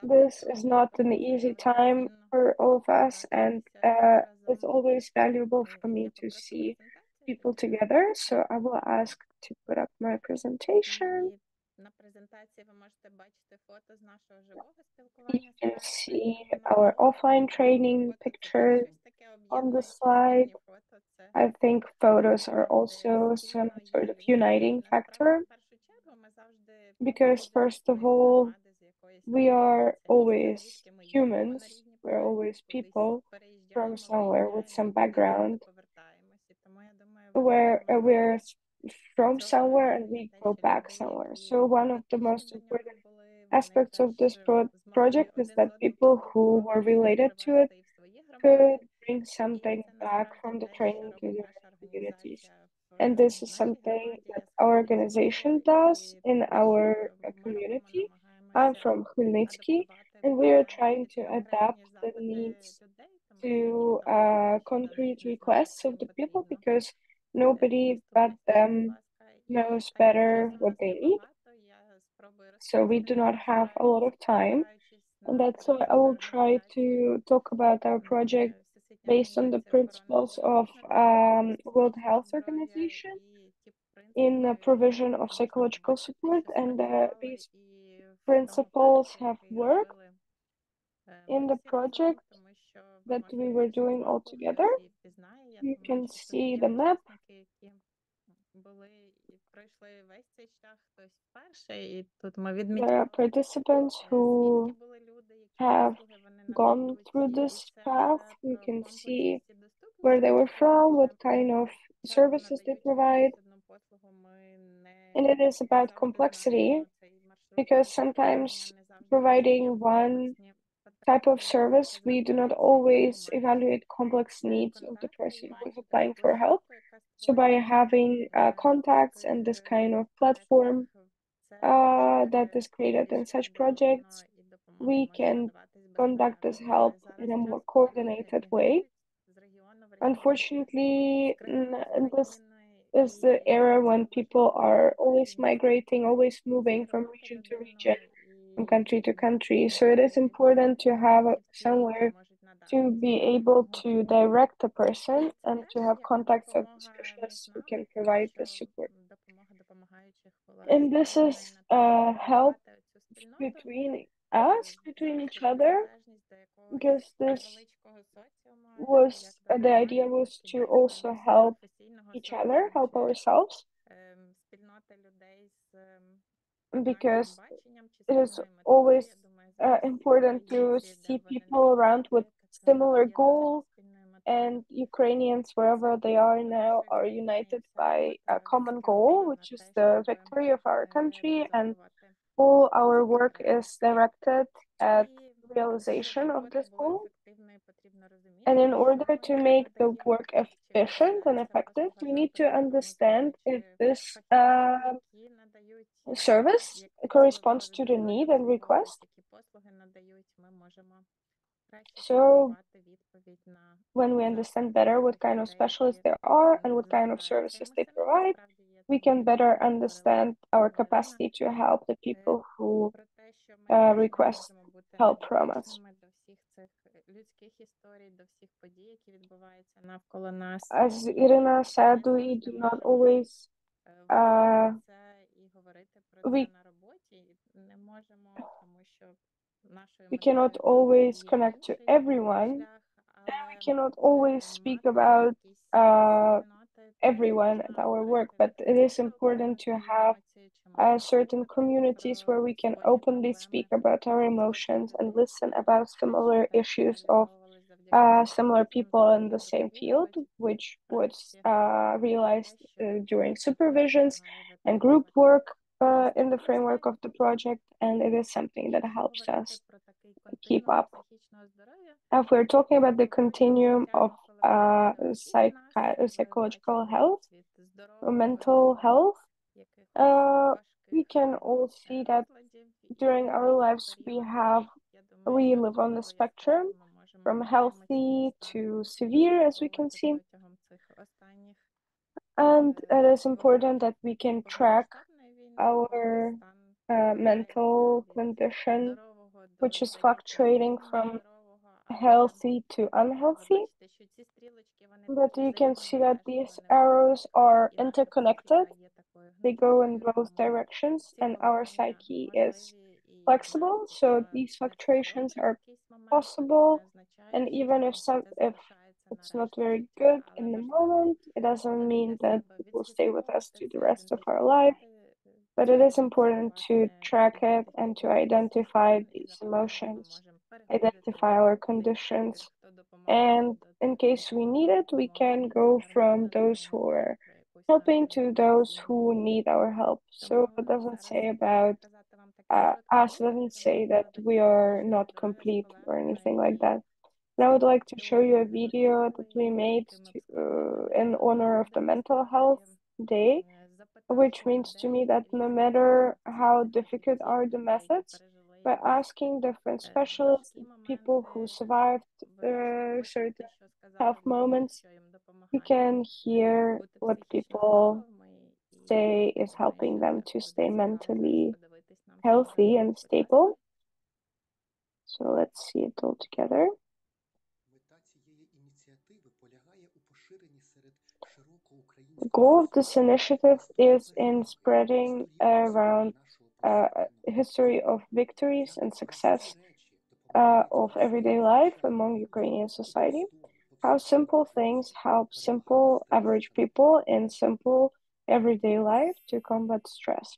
This is not an easy time for all of us, and it's always valuable for me to see people together. So I will ask to put up my presentation. На презентації ви можете бачити фото з нашого живого You спілкування з can проекту see «Іменно our Наталія». offline training Фото – це теж pictures щось таке on the об'єднуюче, slide. спільні фото – це I think photos are там, also де some спільно sort є of люди. uniting Насправді, factor в першу чергу, ми завжди because, походимо first з of якоїсь all, громади, з якоїсь we are країни. Це місце, always звідки ми їдемо на humans, різні we're проекти, always кудись people from переїжджаємо, somewhere with some виїжджаємо і background, назавжди повертаємось. І тому, я думаю, важливо we're from цього somewhere and we розуміння те, go що back люди, somewhere. які So one of the most прикінчені до нього important були, вони aspects of теж this project змогли is один that з одним people who were поспілкуватися і related to it привести і в свої could громади. bring І something це back насправді from the те, що training to робить their наша communities. організація And this is в нашій something громаді that our яскравим organization прикладом. does І in те, our що ми робимо, community. I'm намагаємося from Khmelnytsky, адаптувати and we are під trying to такі adapt конкретні the запити needs людей, тому to що ніхто поки що concrete навіть не знає, requests що of їм the people потрібно. because nobody but Наступний слайд, будь them ласка. І knows так як better часу в what нас they need. небагато, я спробую So we do not розповісти, have a lot of time, спираючись and на that's why I принципи will try to організації talk about our project Всесвітньої based on the організації охорони principles здоров'я, of Міжнародної World організації Health здоров'я Organization і ті in the принципи, provision of можна psychological побачити, support, що and спрацювали these і в тому principles проєкті, have який worked робили in ми the всі разом, project тому що ви that можете we were побачити doing all мапу, together. хтось її впізнає. Я You думаю, can що тут see є the map. учасники, які були і пройшли весь цей шлях, хтось вперше, і тут ми There are відмічали, participants who звідки були люди, які have послуги вони gone надають, through і this це path. все You про can see комплексність і where доступність, they were тому що from, what дуже kind of часто services they надаючи provide. якусь одну послугу, ми And it is не about завжди complexity знаємо цей маршрут because проходження, sometimes не завжди providing розуміємо one комплексні type of потреби людей, service, які we do not звертаються, і always тому маючи evaluate complex needs of the контакти і person who is маючи таку applying for help. площадку, яка So by створюється having в contacts and this таких kind of проектах, platform це that дуже is created in більш such продумано projects, і допомога we може can надаватись conduct this безперервно. help Але in зараз a more часто люди coordinated way. мігрують з регіону в регіон, з Unfortunately, країни в this країну, is the і era це when people важливо are на always рівні migrating, always moving from скерувати region to людину region, from і country to country. So it is знайти important to have фахівців, які somewhere можуть надати to цю be able допомогу. to direct a person І це and to теж have як contacts of допомога specialists між who нами, can тому provide the що support. допомога допомагаючих була And this спрямована is і на те, щоб help побудувати цю спільноту, between us, between завжди each other, приналежність до because якогось this невеличкого соціуму, was як до the idea нормального was to also щоденного help професійного each other, соціуму help чи ourselves, спільноти людей з однаківим because баченням чи it is спільною метою. always Я думаю, зараз в important to країні, де see вони people around знаходяться, with якась similar об'єднана goal. спільною метою. And Ukrainians, wherever Це they are now, нашої are країни, і united вся by робота a common goal, скерована на which is те, the щоб victory of our country, and розвивати all our цей work проект. is directed at І щоб realization of робота this була goal. ефективною, потрібно And розуміти, in що order to make the надає work чи efficient and ця effective, послуга we need to запиту, understand if замовляючи this фахівців, які надають service corresponds to the need and request. які послуги надають, ми можемо краще So сформувати відповідь на when we understand better what kind of specialists there are and what kind of services they provide, we can better understand our capacity to help the people who про те, що ми теж не request можемо бути help from us. недотичними до всіх цих людських історій, до всіх подій, які відбуваються навколо нас. As Irina said, we завжди do not можемо always визнати це і говорити про це we на роботі. Не можемо, тому що нашою we cannot метою always є connect to інший everyone. шлях, We але cannot always speak мати about якісь спільноти, де everyone можна at our work, говорити but it is відкрито important про to свої have емоції, чи можна certain слухати communities про where we can спільні openly speak проблеми about our emotions and людей, listen about similar що issues of реалізовували завдяки similar цим people in заходам the same field, допомоги which was проекті. Те, realized що during supervisions допомагає and group витримувати. work in the Наступний framework слайд. of the project, and it is something that Якщо helps говорити us про такий keep континуум up. психічного здоров'я, If we're talking about the говоримо про continuum життя of навколо psychological health or mental health, we can all see that during our lives we live on the spectrum from healthy to severe, as we can see. And it is important that we can track our mental condition, which is fluctuating from healthy to unhealthy. But you can see that these arrows are interconnected. They go in both directions, and our psyche is flexible, so these fluctuations are possible. And even if it's not very good in the moment, it doesn't mean that it will stay with us to the rest of our life. But it is important to track it and to identify these emotions, identify our conditions. And in case we need it, we can go from those who are helping to those who need our help. So it doesn't say about us, doesn't say that we are not complete or anything like that. And I would like to show you a video that we made in honor of the Mental Health Day, which means to me that no matter how difficult are the methods, by asking different specialists, people who survived certain tough moments, you can hear what people say is helping them to stay mentally healthy and stable. So let's see it all together. The goal of this initiative is in spreading around a history of victories and success of everyday life among Ukrainian society. How simple things help simple average people in simple everyday life to combat stress.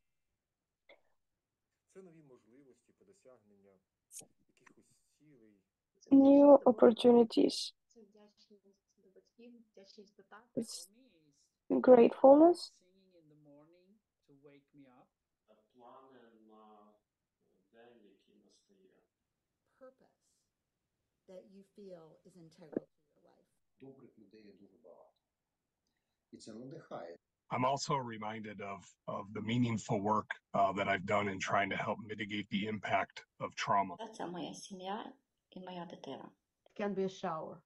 New opportunities. It's gratefulness. Purpose that you feel is integral to your life. I'm also reminded of the meaningful work that I've done in trying to help mitigate the impact of trauma. Це моя сім'я і моя дитина. It can be a shower.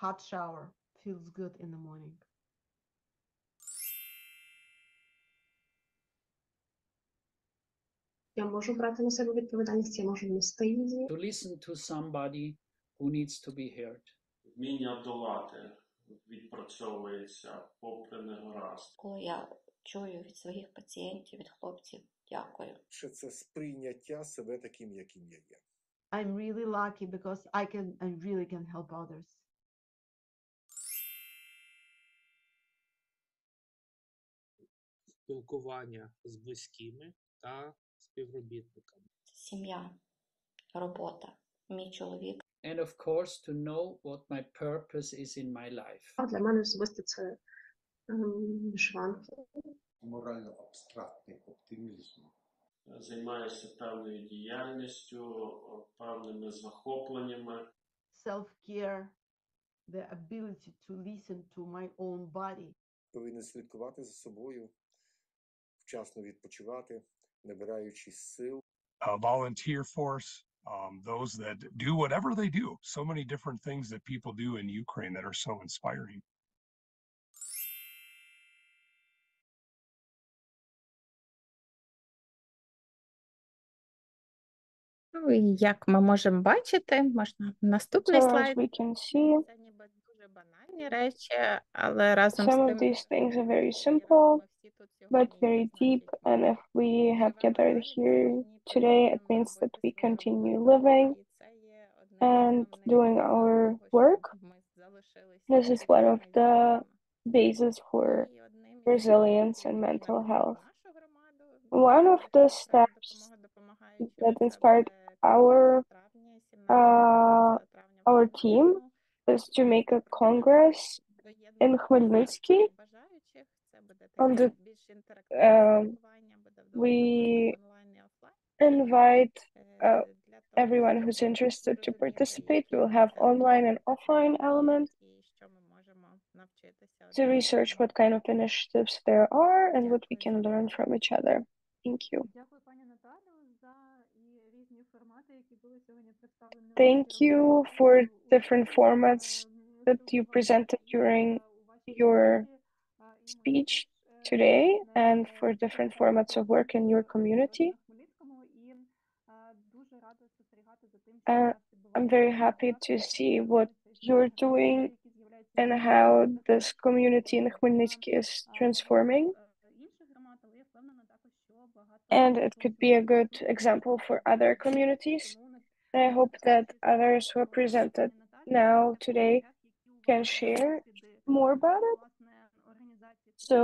Hot shower feels good in the morning. Я можу брати на себе відповідальність, я можу нести її. To listen to somebody who needs to be heard. Вміння долати відпрацьовується попри негаразд. Коли я чую від своїх пацієнтів, від хлопців, дякую. Що це сприйняття себе таким, яким я є. I'm really lucky because I really can help others. Спілкування з близькими та співробітниками. Сім'я, робота, мій чоловік. And of course to know what my purpose is in my life. Для мене особисто це вишиванки. Морально-абстрактний оптимізм. Займаюся певною діяльністю, певними захопленнями. Self-care, the ability to listen to my own body. Повинен слідкувати за собою, вчасно відпочивати, набираючись сил. A volunteer force, those that do whatever they do. So many different things that people do in Ukraine that are so inspiring. Ну, і як ми можемо бачити, можна наступний So as слайд. we can see, Це ніби дуже банальні речі, але разом з some of тим these things are very важливі, simple, ми всі тут but сьогодні very є, deep. значить, And if we have живемо gathered далі в цій here війні, today, it продовжуємо means that робити we свою continue роботу, living і це є одним з and основних doing підстав our того, work. щоб ми залишилися This is one of ефективними the лідерами. bases for І одним із resilience способів, and який mental надихнув health. нашу громаду, One of the Stiykist Program steps допомога допомагаючим, that це inspired буде our з травня, 17-18 травня в our team Хмельницькому. is to make a congress in Khmelnytsky. Бажаючих. Це буде On таке the більш інтерактивне спілкування, буде в двох we форматах: онлайн і офлайн. invite Для того, everyone щоб who's interested to зрозуміти, participate. які We'll have методи online and offline працюють elements. і що ми to research what kind of initiatives there are and what we can learn from each other. Thank you. Дякую, пані Наталю, за і різні формати, які були сьогодні представлені у Thank вашій you роботі. for Дякую different усім formats that you спілкувачам presented і during у вашій your роботі. І ми speech теж, today власне, and for different formats of work in your community. на Хмельницькому і дуже рада спостерігати за тим, що у нас I'm відбувається very на happy to практиці, see що what формуються you're історичні doing границі, які з'являються and нові how форми this захисту community in на Khmelnytskyi is transforming. інших громад, але я впевнена також, що багато And it could be a good example for other communities. And I hope that others who are presented now today can share more about it. So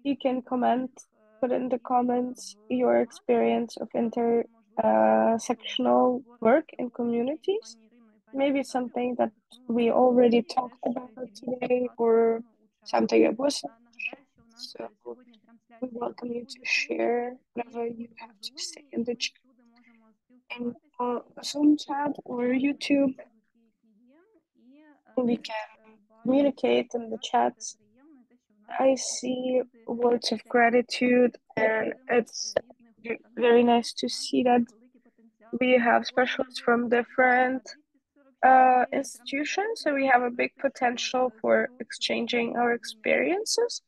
you can comment, put in the comments your experience of intersectional work in communities. Maybe something that we already talked about today or something that wasn't shared. So we welcome you to share whatever you have to say in the chat, in Zoom chat or YouTube. We can communicate in the chats. I see words of gratitude, and it's very nice to see that we have specialists from different institutions, so we have a big potential for exchanging our experiences.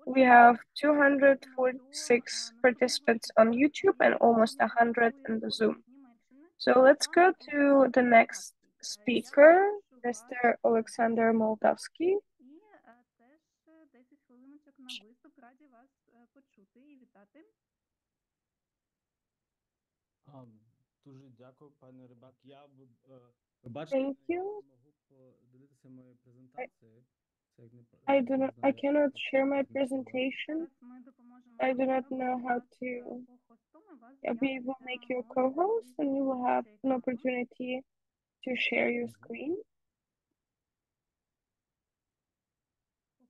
We have 246 participants on YouTube and almost 100 in the Zoom. So let's go to the next speaker, Mr. Alexander Moldavsky. І теж 10 хвилиночок на виступ. Раді вас почути і вітати. Дуже дякую, пане Рибак. Ви бачите, Thank я you. не можу поділитися моєю презентацією. Це як I cannot share my presentation. I do not know how to. We will make you a co-host and you will have an opportunity to share your screen.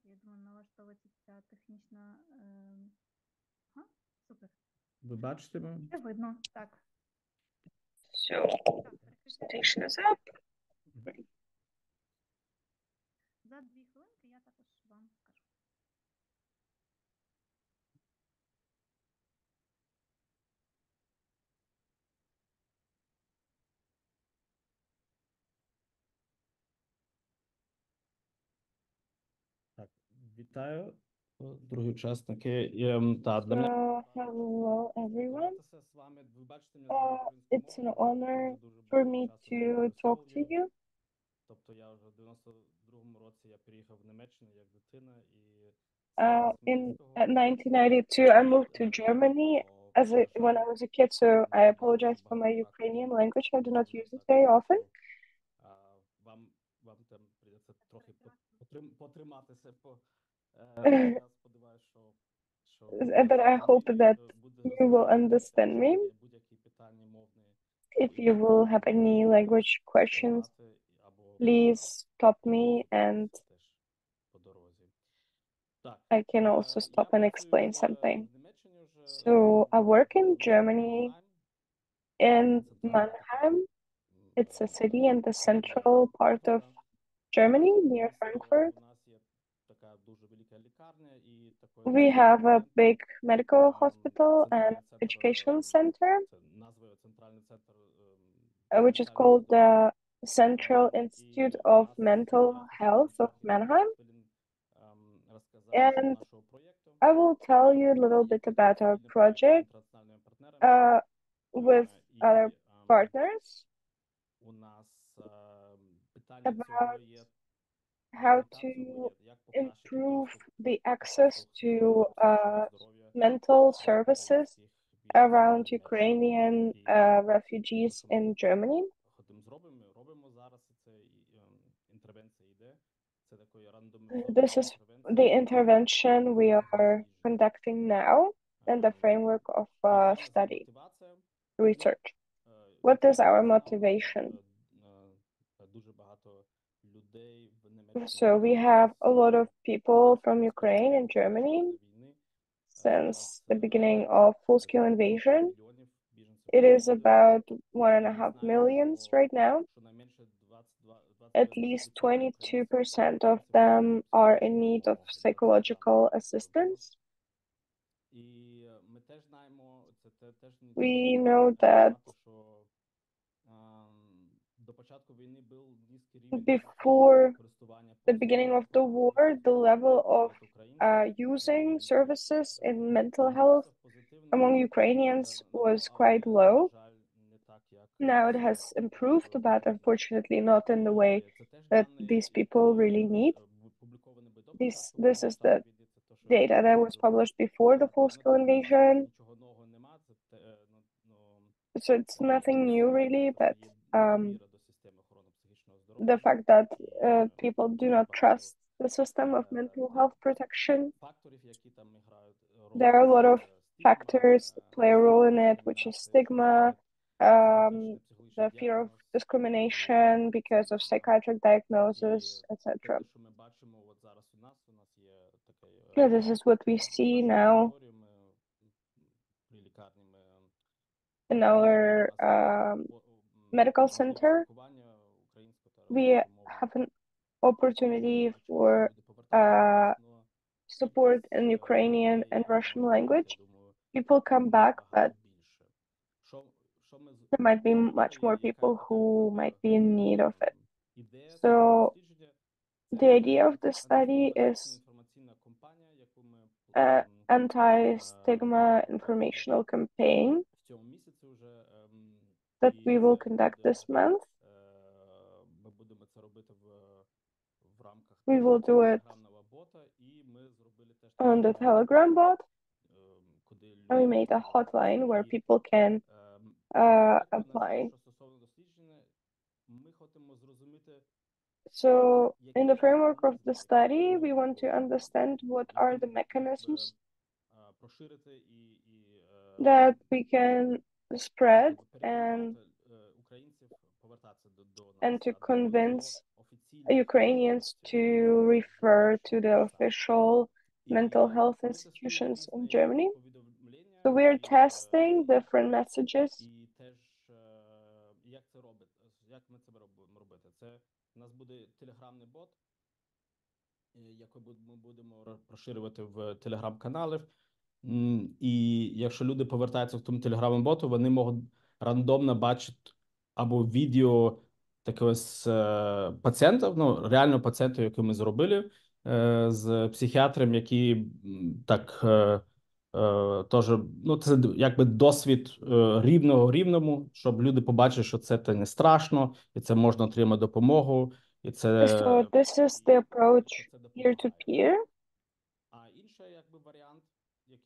Я думаю, налаштовується ця технічна... Ага, супер. Ви бачите мене? Це видно, так. So, presentation is up. За 2 хвилинки я також вам скажу. Так, вітаю, дорогі учасники. Для мене Hello everyone. спілкуватися з вами. Ви бачите мене зараз It's an honor for me to talk to you. Тобто я вже в 92-му році я переїхав в Німеччину як дитина і In 1992, I moved to Germany when I was a kid, so I apologize for my Ukrainian language. I do not use it very often. Вам там прийдеться трохи потриматися. Я сподіваюся, що But I hope that you will understand me. будь-які питання мовні. If you will have any language questions, please stop me and I can also stop and explain something. So I work in Germany, in Mannheim. It's a city in the central part of Germany, near Frankfurt. We have a big medical hospital and education center, which is called the Central Institute of Mental Health of Mannheim. And I will tell you a little bit about our project with other partners, about how to improve the access to mental services around Ukrainian refugees in Germany. This is the intervention we are conducting now in the framework of study, research. What is our motivation? So we have a lot of people from Ukraine and Germany since the beginning of full-scale invasion. It is about 1.5 million right now. at least 22% of them are in need of psychological assistance. We know that before the beginning of the war, the level of using services in mental health among Ukrainians was quite low. Now it has improved, but unfortunately not in the way that these people really need. This is the data that was published before the full-scale invasion. So it's nothing new really, but the fact that people do not trust the system of mental health protection. There are a lot of factors that play a role in it, which is stigma, the fear of discrimination because of psychiatric diagnosis, etc. Yeah, this is what we see now in our medical center. We have an opportunity for support in Ukrainian and Russian language. People come back, but there might be much more people who might be in need of it. So the idea of the study is an anti-stigma informational campaign that we will conduct this month. We will do it on the Telegram bot, and we made a hotline where people can apply. So in the framework of the study, we want to understand what are the mechanisms that we can spread and to convince Ukrainians to refer to the official mental health institutions in Germany. So we're testing different messages. У нас буде телеграмний бот, який ми будемо розширювати в телеграм-каналах. І якщо люди повертаються в тому телеграм-боту, вони можуть рандомно бачити або відео такого з пацієнта, ну, реального пацієнта, який ми зробили, з психіатром, який так теж, ну, це якби досвід рівному, щоб люди побачили, що це не страшно, і це можна отримати допомогу, і це... So this is the approach peer-to-peer.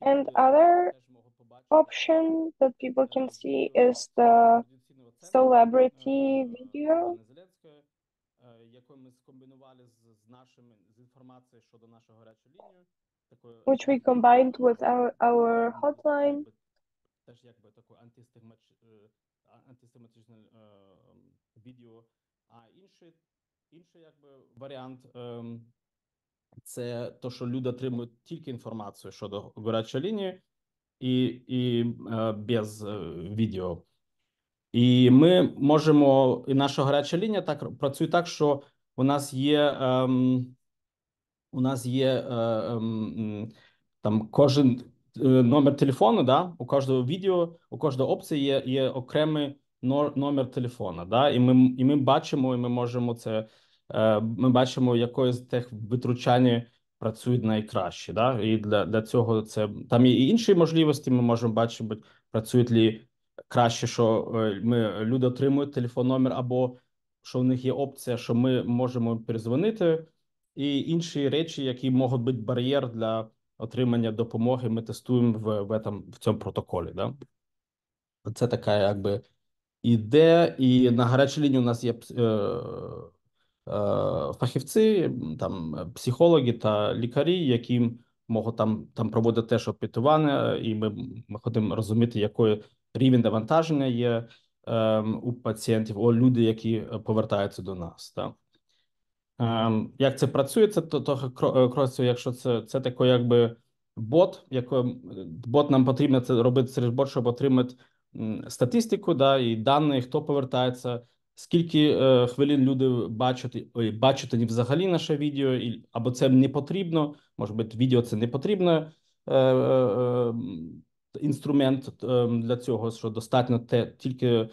And other option that people can see is the celebrity video, which we combined with our hotline. Інший варіант – це те, що люди отримують тільки інформацію щодо гарячої лінії і без відео. І ми можемо, і наша гаряча лінія так працює так, що у нас є там кожен номер телефону, да, у кожного відео, у кожної опції є окремий номер телефона, да, і ми бачимо, і ми можемо це, ми бачимо, якої з тих витручань працюють найкраще, да, і для цього це, там є і інші можливості, ми можемо бачити, працюють ли краще, що люди отримують телефон номер, або що в них є опція, що ми можемо перезвонити, і інші речі, які можуть бути бар'єр для отримання допомоги, ми тестуємо в цьому протоколі. Да? Це така якби ідея, і на гарячій лінії у нас є фахівці, там психологи та лікарі, які можуть там проводити теж опитування, і ми хочемо розуміти, який рівень навантаження є у пацієнтів, у людей, які повертаються до нас. Так? Як це працює, це трохи, якщо це такий якби бот, бот нам потрібно це робити через бот, щоб отримати статистику, да, і дані, хто повертається, скільки хвилин люди бачать взагалі наше відео, або це не потрібно, може бути, відео це не потрібно, інструмент для цього, що достатньо тільки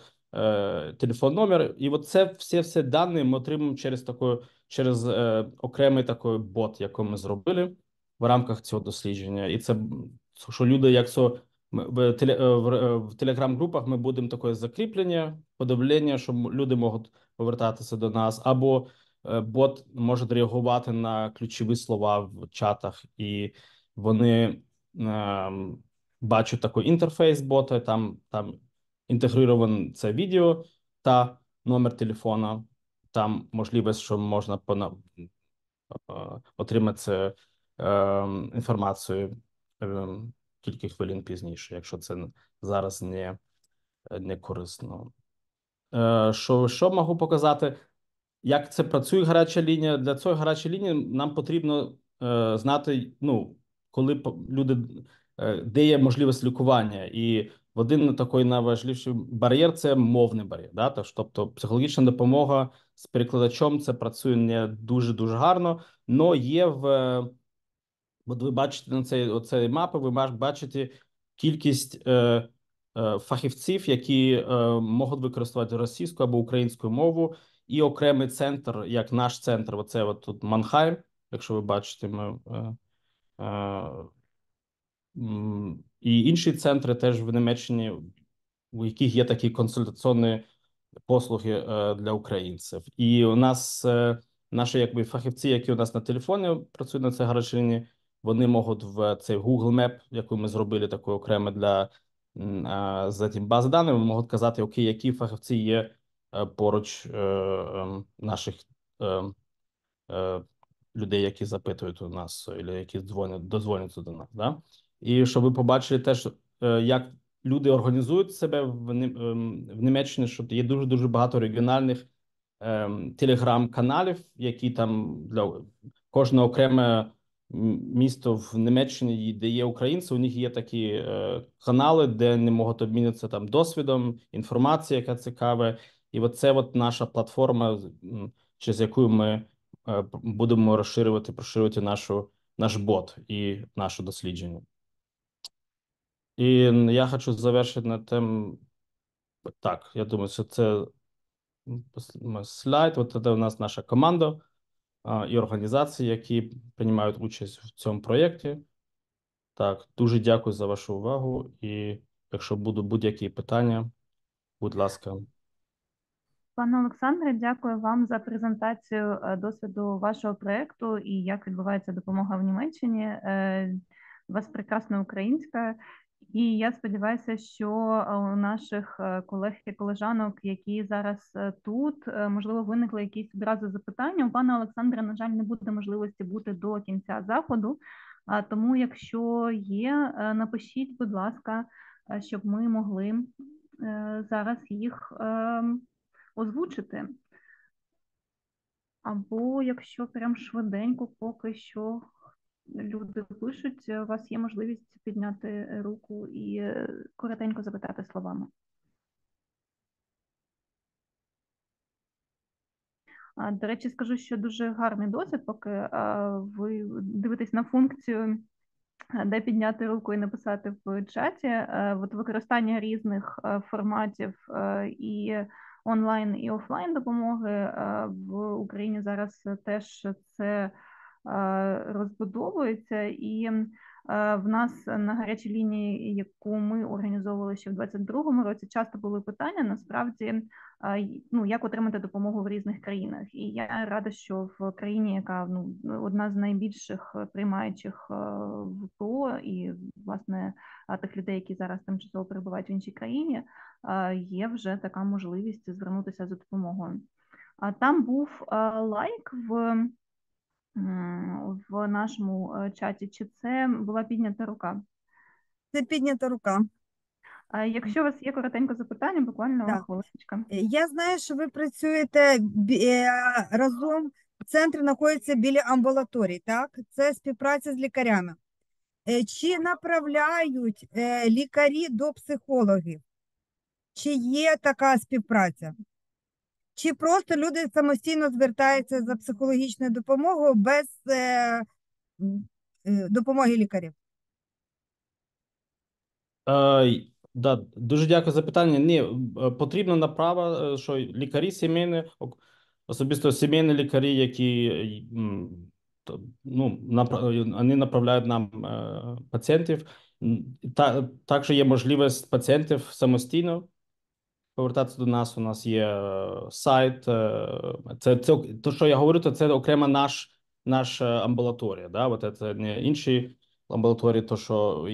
телефон номер. І от це все дані ми отримуємо через окремий такий бот, який ми зробили в рамках цього дослідження. І це, що люди, якщо в телеграм-групах ми будемо таке закріплення, подавлення, що люди можуть повертатися до нас, або бот може реагувати на ключові слова в чатах, і вони бачать такий інтерфейс бота, там інтегроване це відео та номер телефона, там можливість, що можна отримати інформацію кілька хвилин пізніше, якщо це зараз не корисно. Що можу показати? Як це працює гаряча лінія? Для цього гаряча лінія нам потрібно знати, коли люди, де є можливість лікування. І один такий найважливіший бар'єр – це мовний бар'єр. Да? Тобто психологічна допомога з перекладачем це працює не дуже-дуже гарно, але є от ви бачите на цій мапі, ви бачите кількість фахівців, які можуть використовувати російську або українську мову, і окремий центр, як наш центр, оце от тут Манхайм, якщо ви бачите, і інші центри теж в Німеччині, у яких є такі консультаційні послуги для українців. І у нас наші фахівці, які у нас на телефоні працюють на цій гарячій лінії, вони можуть в цей Google Map, яку ми зробили таку окремо для за тим бази даних, можуть казати, окей, які фахівці є поруч наших людей, які запитують у нас, або які дозвоняться до нас. Да? І щоб ви побачили теж, як люди організують себе в Німеччині, що є дуже-дуже багато регіональних телеграм-каналів, які там для кожного окреме місто в Німеччині, де є українці, у них є такі канали, де вони можуть обмінятися там досвідом, інформацією, яка цікава. І оце наша платформа, через яку ми будемо поширювати наш бот і наше дослідження. І я хочу завершити на тему. Так, я думаю, що це слайд. От це у нас наша команда і організації, які приймають участь в цьому проєкті. Так, дуже дякую за вашу увагу. І якщо будуть будь-які питання, будь ласка. Пане Олександре, дякую вам за презентацію досвіду вашого проєкту і як відбувається допомога в Німеччині. У вас прекрасна українська, і я сподіваюся, що у наших колег і колежанок, які зараз тут, можливо, виникли якісь одразу запитання. У пана Олександра, на жаль, не буде можливості бути до кінця заходу, тому якщо є, напишіть, будь ласка, щоб ми могли зараз їх озвучити. Або якщо прям швиденько поки що люди пишуть, у вас є можливість підняти руку і коротенько запитати словами. До речі, скажу, що дуже гарний досвід, поки ви дивитесь на функцію, де підняти руку і написати в чаті. От використання різних форматів і онлайн і офлайн допомоги в Україні зараз теж це розбудовується, і в нас на гарячій лінії, яку ми організовували ще в 2022 році, часто були питання, насправді, як отримати допомогу в різних країнах. І я рада, що в країні, яка одна з найбільших приймаючих ВПО і, власне, тих людей, які зараз тимчасово перебувають в іншій країні, є вже така можливість звернутися за допомогою. Там був лайк в нашому чаті, чи це була піднята рука? Це піднята рука. Якщо у вас є коротеньке запитання, буквально хвилиночка. Я знаю, що ви працюєте разом, центр знаходиться біля амбулаторій, так? Це співпраця з лікарями. Чи направляють лікарі до психологів? Чи є така співпраця? чи просто люди самостійно звертаються за психологічною допомогою без допомоги лікарів? Да, дуже дякую за питання. Ні, потрібна направа, що лікарі сімейні, особисто сімейні лікарі, які вони направляють нам пацієнтів. Також є можливість пацієнтів самостійно повертатися до нас. У нас є сайт. Це то, що я говорю, то це окремо наш амбулаторія. Да? От це не інші амбулаторії, то що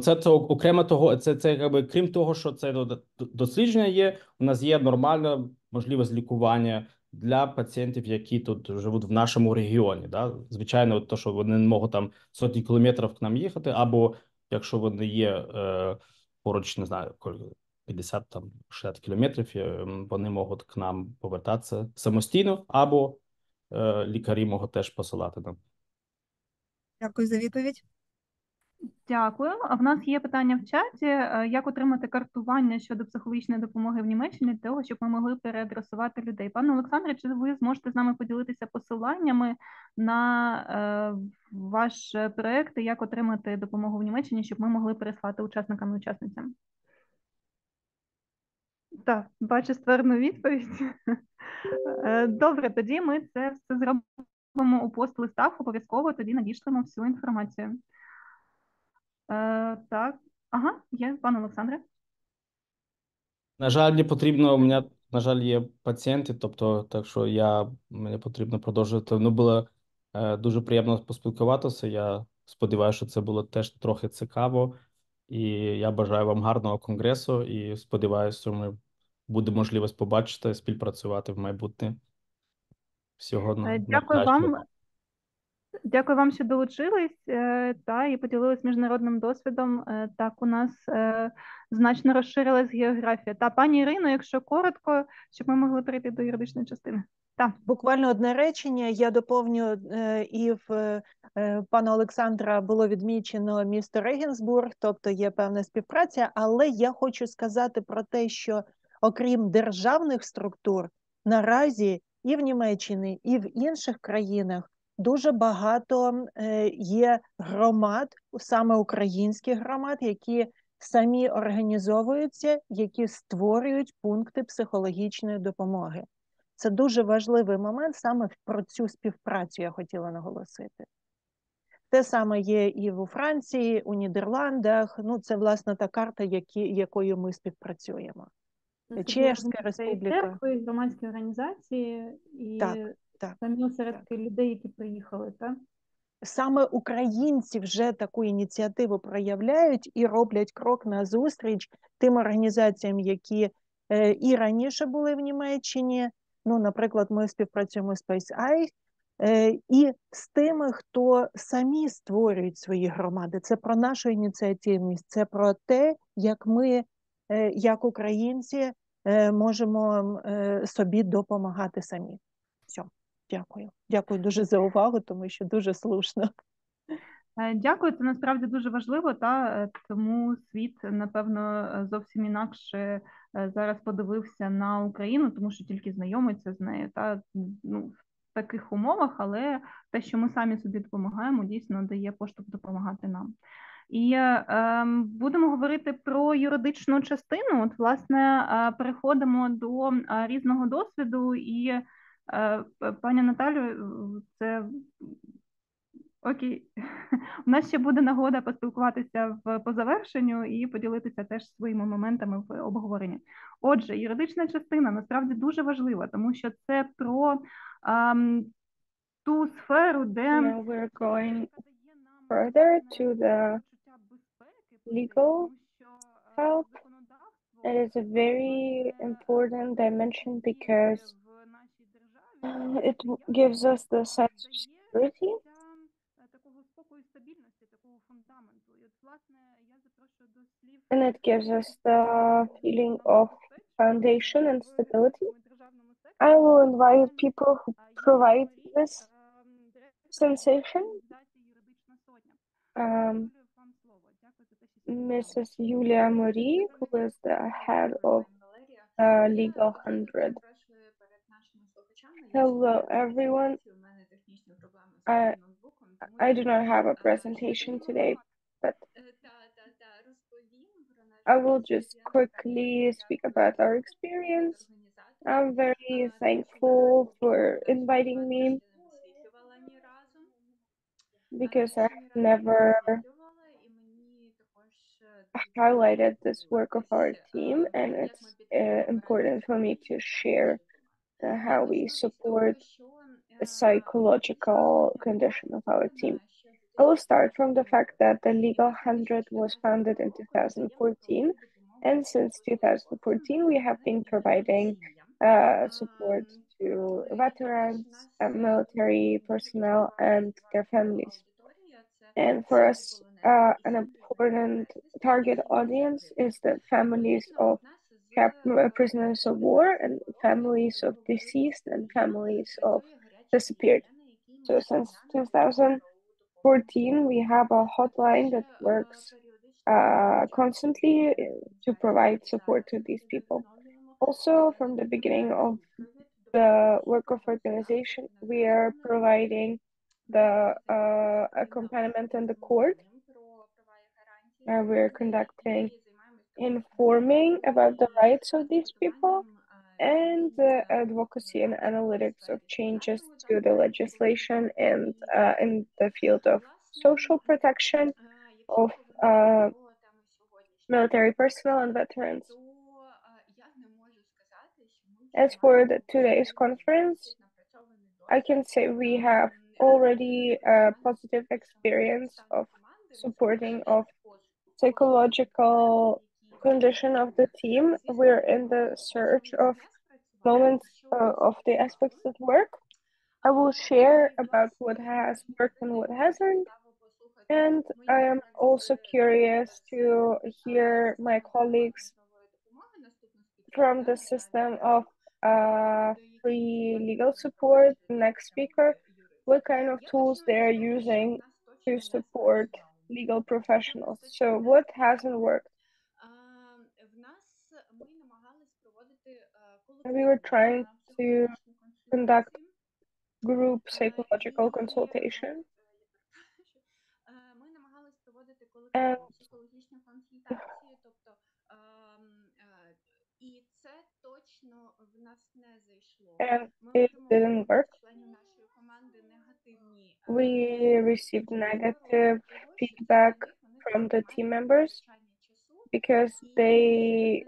це окремо того, це якби крім того, що це дослідження є. У нас є нормальна можливість лікування для пацієнтів, які тут живуть в нашому регіоні. Да? Звичайно, то, що вони не можуть там сотні кілометрів к нам їхати, або якщо вони є поруч, не знаю, 50 там 60 кілометрів, вони можуть к нам повертатися самостійно, або лікарі можуть теж посилати нам. Дякую за відповідь. Дякую. А в нас є питання в чаті. Як отримати картування щодо психологічної допомоги в Німеччині для того, щоб ми могли переадресувати людей? Пане Олександре, чи ви зможете з нами поділитися посиланнями на ваш проєкт і як отримати допомогу в Німеччині, щоб ми могли переслати учасникам і учасницям? Так, бачу ствердну відповідь. Добре, тоді ми це все зробимо у пост-листах, обов'язково тоді надішлемо всю інформацію. Так, ага, є, пане Олександре. На жаль, не потрібно, у мене, на жаль, є пацієнти, тобто, так що мені потрібно продовжувати. Було дуже приємно поспілкуватися, я сподіваюся, що це було теж трохи цікаво, і я бажаю вам гарного конгресу, і сподіваюся, що ми буде можливість побачити, співпрацювати в майбутнє. Всього Дякую вам. Дякую вам, що долучились і поділились міжнародним досвідом. Так, у нас значно розширилась географія. Та, пані Ірино, якщо коротко, щоб ми могли перейти до юридичної частини. Так. Буквально одне речення. Я доповню, і в пана Олександра було відмічено місто Регенсбург, тобто є певна співпраця, але я хочу сказати про те, що окрім державних структур, наразі і в Німеччині, і в інших країнах дуже багато є громад, саме українських громад, які самі організовуються, які створюють пункти психологічної допомоги. Це дуже важливий момент, саме про цю співпрацю я хотіла наголосити. Те саме є і у Франції, у Нідерландах, це, власне, та карта, якою ми співпрацюємо. Чеська Республіка. Церкви, громадські організації і самі осередки людей, які приїхали, так? Саме українці вже таку ініціативу проявляють і роблять крок назустріч тим організаціям, які і раніше були в Німеччині. Наприклад, ми співпрацюємо з Space і з тими, хто самі створюють свої громади. Це про нашу ініціативність, це про те, як ми, як українці, можемо собі допомагати самі. Все. Дякую. Дякую дуже за увагу, тому що дуже слушно. Дякую, це насправді дуже важливо, тому світ, напевно, зовсім інакше зараз подивився на Україну, тому що тільки знайомиться з нею, в таких умовах, але те, що ми самі собі допомагаємо, дійсно дає поштовх допомагати нам. І будемо говорити про юридичну частину. От, власне, переходимо до різного досвіду, і пані Наталю, це окей. У нас ще буде нагода поспілкуватися по завершенню і поділитися теж своїми моментами в обговоренні. Отже, юридична частина насправді дуже важлива, тому що це про ту сферу, де Now we're going further to the legal help. It is a very important dimension because it gives us the sense of security. And it gives us the feeling of foundation and stability. I will invite people who provide this sensation. Mrs. Julia Mori, who is the head of Legal 100 Hello, everyone. I do not have a presentation today, but I will just quickly speak about our experience. I'm very thankful for inviting me because I've never highlighted this work of our team, and it's important for me to share how we support the psychological condition of our team. I will start from the fact that the Legal 100 was founded in 2014, and since 2014 we have been providing support to veterans, military personnel, and their families. And for us, an important target audience is the families of prisoners of war and families of deceased and families of disappeared. So since 2014, we have a hotline that works constantly to provide support to these people. Also, from the beginning of the work of organization, we are providing the accompaniment in the court. We're conducting informing about the rights of these people and advocacy and analytics of changes to the legislation and in the field of social protection of military personnel and veterans. As for today's conference, I can say we have already a positive experience of supporting of psychological condition of the team. We're in the search of moments of the aspects that work. I will share about what has worked and what hasn't. And I am also curious to hear my colleagues from the system of free legal support, next speaker, what kind of tools they're using to support legal professionals. So what hasn't worked? We were trying to conduct group psychological consultation. And it didn't work. We received negative feedback from the team members because they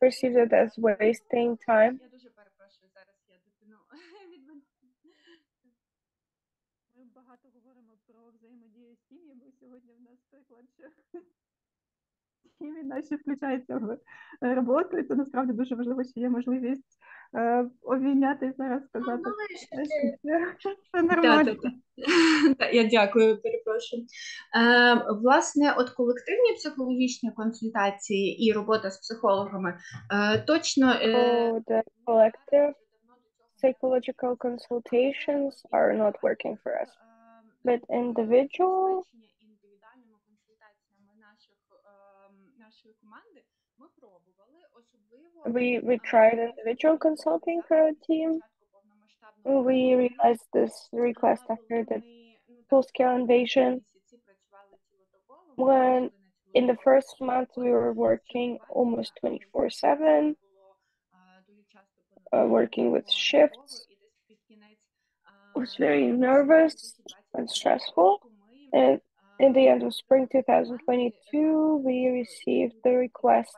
perceived it as wasting time. Ми багато говоримо про взаємодію з сім'ями. Сьогодні в нас приклад, що сім'ї наші включаються в роботу, і це насправді дуже важливо, що є можливість обійняти зараз, сказати, що це нормально. Я дякую, перепрошую. Власне, от колективні психологічні консультації і робота з психологами точно... The collective psychological consultations are not working for us, but individual we tried individual consulting for our team. We realized this request after the full-scale invasion. When in the first month we were working almost 24/7, working with shifts. I was very nervous and stressful. And in the end of spring 2022, we received the request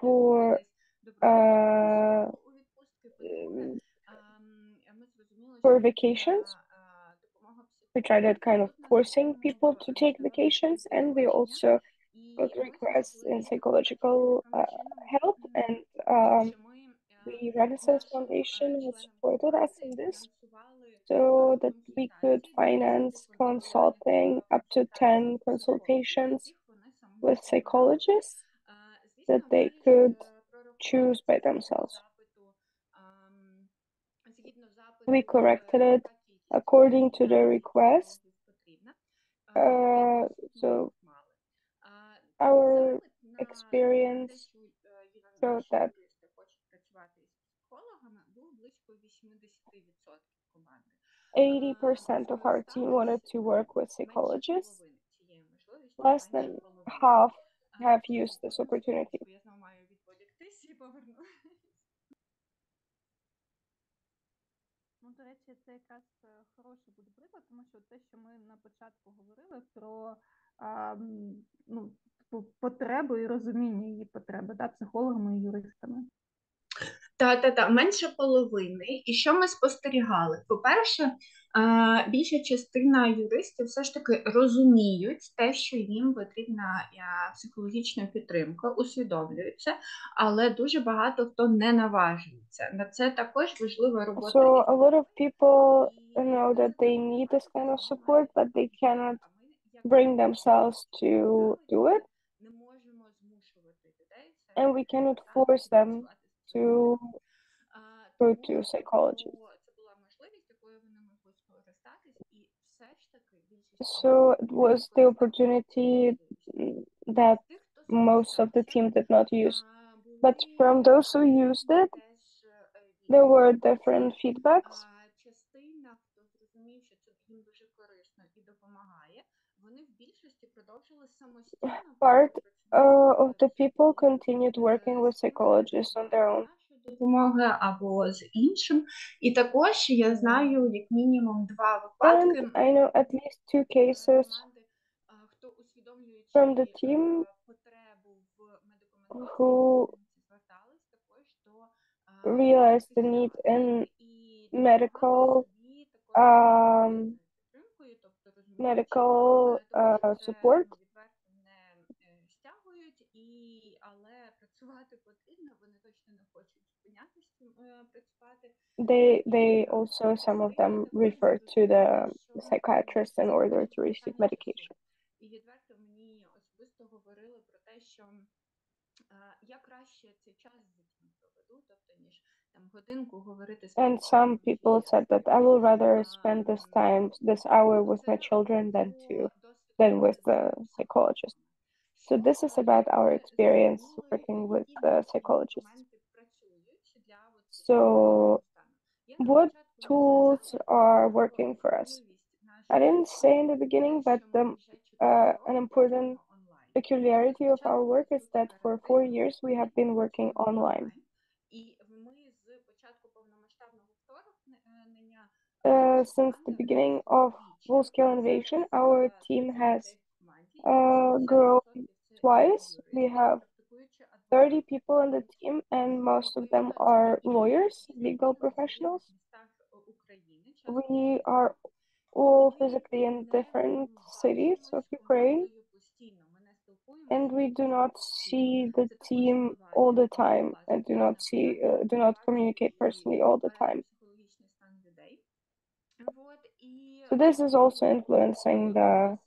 for vacations. We tried kind of forcing people to take vacations, and we also got requests in psychological help, and the Renaissance Foundation has supported us in this so that we could finance consulting up to 10 consultations with psychologists that they could choose by themselves. We corrected it according to the request. So our experience showed that 80% of our team wanted to work with psychologists. Less than half have used this opportunity. Ну, до речі, це якраз хороший буде приклад, тому що те, що ми на початку говорили про ну, потребу і розуміння її потреби, да, психологами і юристами. Та, менше половини. І що ми спостерігали? По-перше, більша частина юристів все ж таки розуміють те, що їм потрібна психологічна підтримка, усвідомлюються, але дуже багато хто не наважується. На це також важлива робота. So a lot of people know that they need this kind of support, but they cannot bring themselves to do it. And we cannot force them to go to psychologists. So it was the opportunity that most of the team did not use. But from those who used it, there were different feedbacks. Part of the people continued working with psychologists on their own. Допомоги або з іншим. І також я знаю як мінімум 2 випадки. And I know at least 2 cases from the team who realized the need in medical support. They also, some of them refer to the psychiatrist in order to receive medication. І відверто мені особисто говорили про те, що я краще цей час з дітьми проведу, тобто ніж там годинку говорити з And some people said that I will rather spend this hour with my children than with the psychologist. So this is about our experience working with the psychologists. So what tools are working for us? I didn't say in the beginning, but an important peculiarity of our work is that for 4 years we have been working online. Since the beginning of full-scale invasion, our team has grown twice. We have 30 people in the team, and most of them are lawyers, legal professionals. We are all physically in different cities of Ukraine, and we do not see the team all the time and do not communicate personally all the time. So this is also influencing the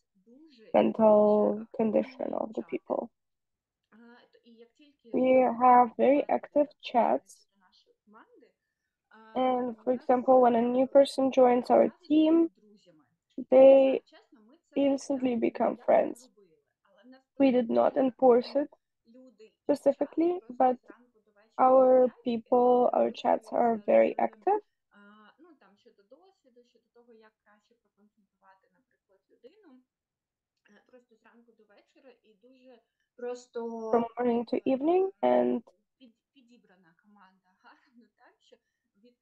mental condition of the people. We have very active chats, and for example, when a new person joins our team, they instantly become friends. We did not enforce it specifically, but our people, our chats are very active. From morning to evening, and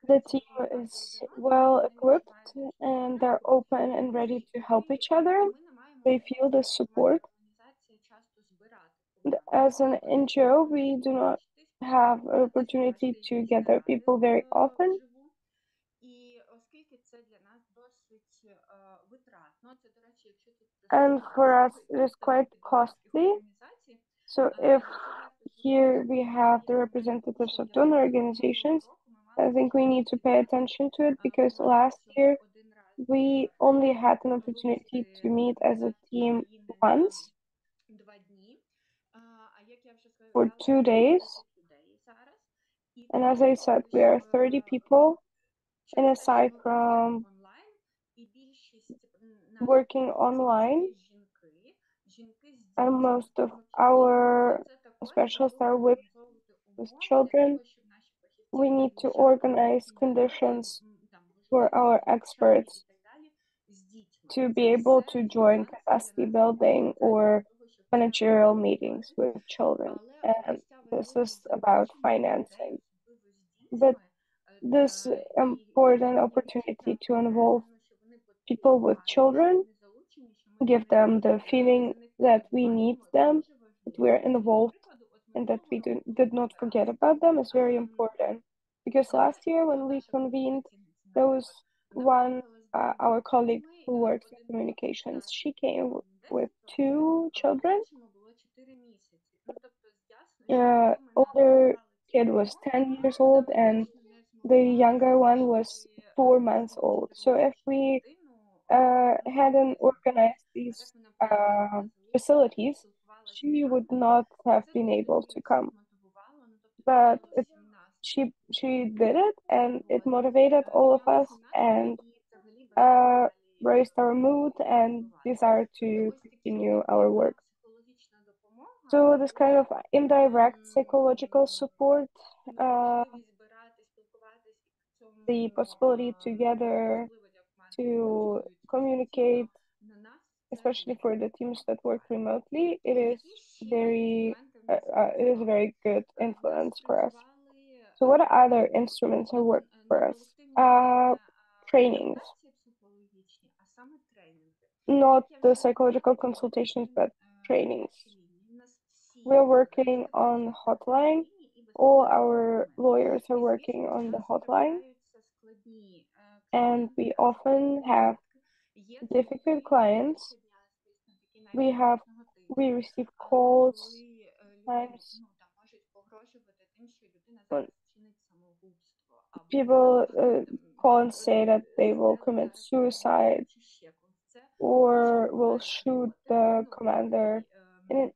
the team is well equipped and they're open and ready to help each other. They feel the support. And as an NGO, we do not have an opportunity to gather people very often. And for us, it is quite costly. So if here we have the representatives of donor organizations, I think we need to pay attention to it, because last year we only had an opportunity to meet as a team once for 2 days. And as I said, we are 30 people, and aside from working online, and most of our specialists are with children, we need to organize conditions for our experts to be able to join capacity building or managerial meetings with children. And this is about financing. But this important opportunity to involve people with children, give them the feeling that we need them, that we're involved, and that we did not forget about them is very important. Because last year when we convened, there was our colleague who works in communications, she came with 2 children. Older kid was 10 years old and the younger one was 4 months old. So if we hadn't organized these facilities, she would not have been able to come. But she did it, and it motivated all of us and raised our mood and desire to continue our work. So this kind of indirect psychological support, the possibility to gather, to communicate, especially for the teams that work remotely, it is a very good influence for us. So what other instruments are working for us? Trainings. Not the psychological consultations, but trainings. We're working on hotline. All our lawyers are working on the hotline. And we often have difficult clients. We receive calls sometimes when people call and say that they will commit suicide or will shoot the commander, and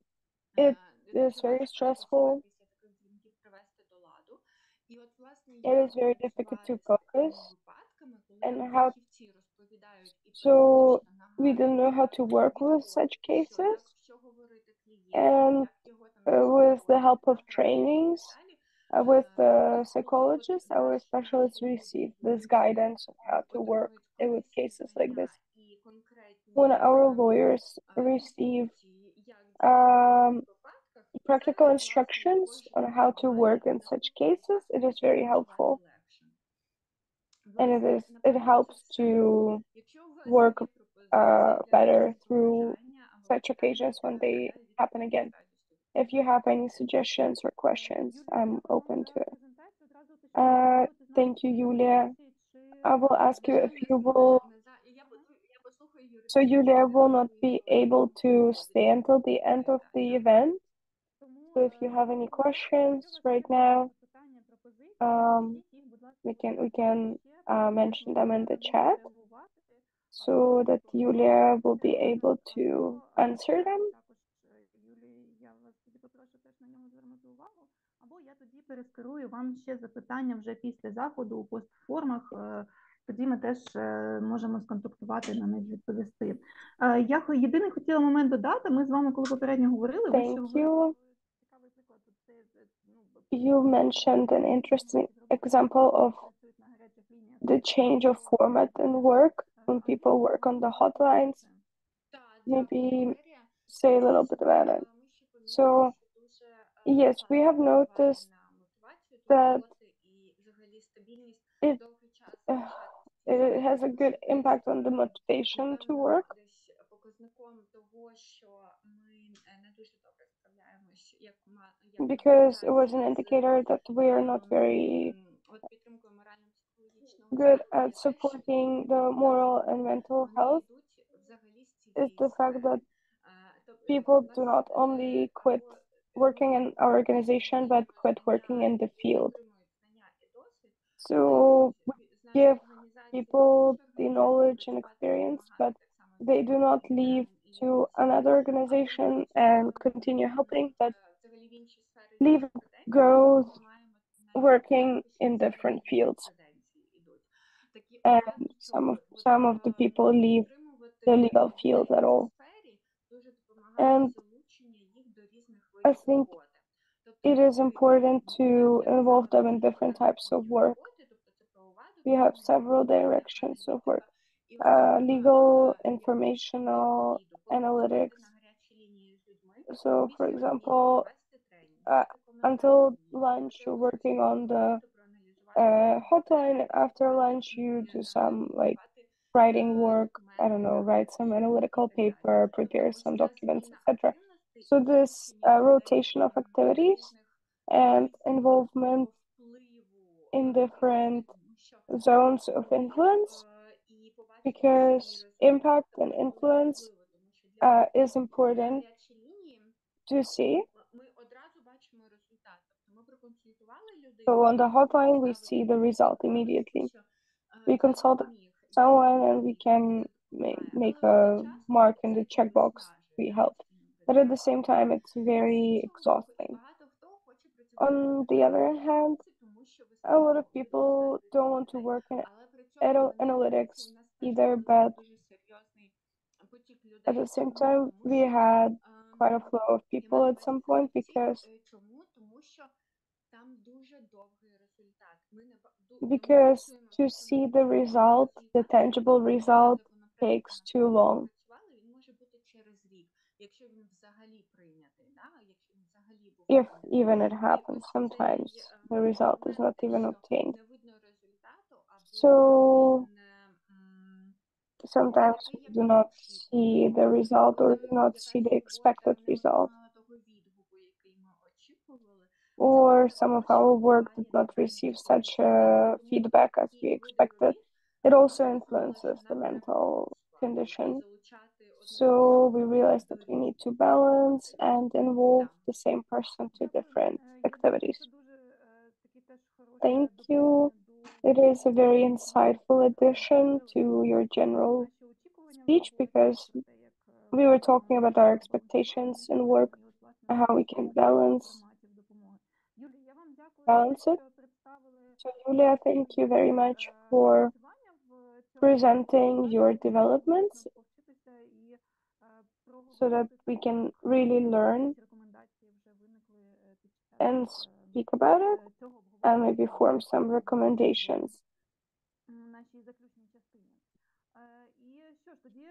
it is very stressful. It is very difficult to focus and so we don't know how to work with such cases, and with the help of trainings with the psychologists, our specialists receive this guidance on how to work with cases like this. When our lawyers receive practical instructions on how to work in such cases, it is very helpful. And it helps to work better through such occasions when they happen again. If you have any suggestions or questions, I'm open to it. Thank you, Yulia. I will ask you if you will. So Yulia will not be able to stay until the end of the event. So if you have any questions right now, we can mention them in the chat so that Yulia will be able to answer them. Або я тоді перескерую вам ще запитання вже після заходу у постформах. Тоді ми теж можемо сконтактувати на них відповісти. Я єдиний хотіла момент додати. Ми з вами, коли попередньо говорили, ви ще говорили. You mentioned an interesting example of the change of format in work when people work on the hotlines. Maybe say a little bit about it. So, yes, we have noticed that it has a good impact on the motivation to work. Because it was an indicator that we are not very good at supporting the moral and mental health is the fact that people do not only quit working in our organization, but quit working in the field. So we give people the knowledge and experience, but they do not leave to another organization and continue helping, but leave growth working in different fields. And some of the people leave the legal field at all. And I think it is important to involve them in different types of work. We have several directions of work. Legal, informational, analytics. So, for example, until lunch, you're working on the hotline. After lunch, you do some like writing work. I don't know, write some analytical paper, prepare some documents, etc. So this rotation of activities and involvement in different zones of influence, because impact and influence is important to see. So on the hotline, we see the result immediately. We consult someone and we can make a mark in the checkbox we helped. But at the same time, it's very exhausting. On the other hand, a lot of people don't want to work in analytics either, but at the same time, we had quite a flow of people at some point because to see the result, the tangible result, takes too long. If even it happens, sometimes the result is not even obtained. So sometimes we do not see the result or do not see the expected result. Or some of our work did not receive such feedback as we expected. It also influences the mental condition. So we realized that we need to balance and involve the same person to different activities. Thank you. It is a very insightful addition to your general speech, because we were talking about our expectations in work and how we can balance it. So Julia, thank you very much for presenting your developments so that we can really learn and speak about it and maybe form some recommendations. І що ж, тоді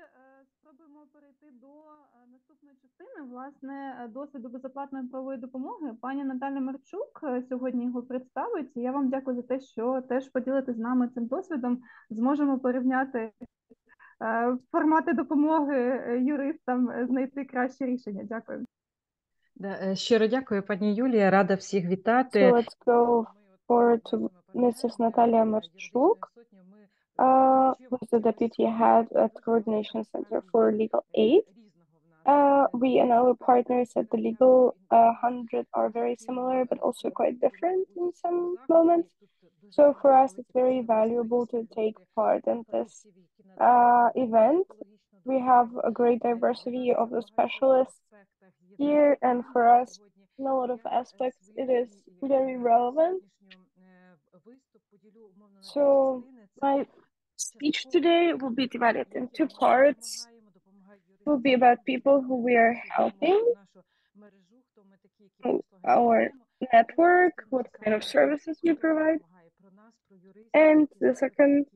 спробуємо перейти до наступної частини, власне, досвіду безоплатної правової допомоги. Пані Наталя Марчук сьогодні його представить. Я вам дякую за те, що теж поділитесь з нами цим досвідом. Зможемо порівняти формати допомоги юристам знайти краще рішення. Дякую. Щиро дякую, пані Юлія. Рада всіх вітати. So let's go forward to Mrs. Natalia Marchuk, who's the Deputy Head at Coordination Center for Legal Aid. We and our partners at the Legal 100 are very similar, but also quite different in some moments. So for us, it's very valuable to take part in this event. We have a great diversity of the specialists here, and for us, in a lot of aspects, it is very relevant. So my speech today will be divided in two parts. It will be about people who we are helping, our network, what kind of services we provide. And the second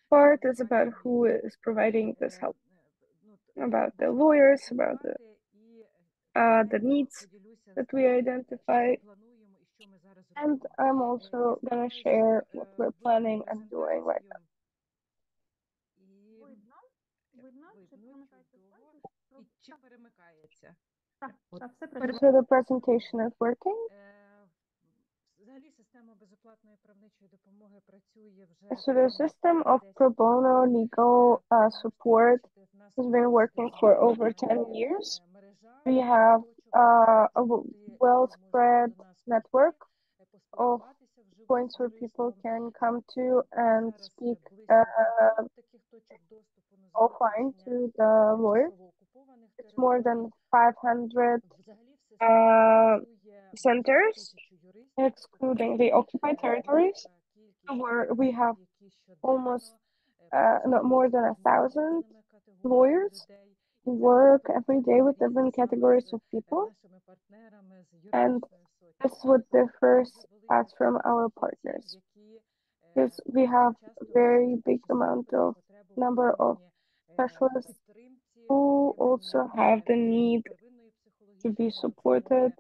part is about who is providing this help, about the lawyers, about the needs that we identify. And I'm also going to share what we're planning and doing right now. So the presentation is working. So the system of pro bono legal support has been working for over 10 years. We have a well-spread network of points where people can come to and speak offline to the lawyer. It's more than 500 centers, excluding the occupied territories, where we have almost not more than 1,000 lawyers who work every day with different categories of people. And This is what differs us from our partners, because we have a very big amount of number of specialists who also have the need to be supported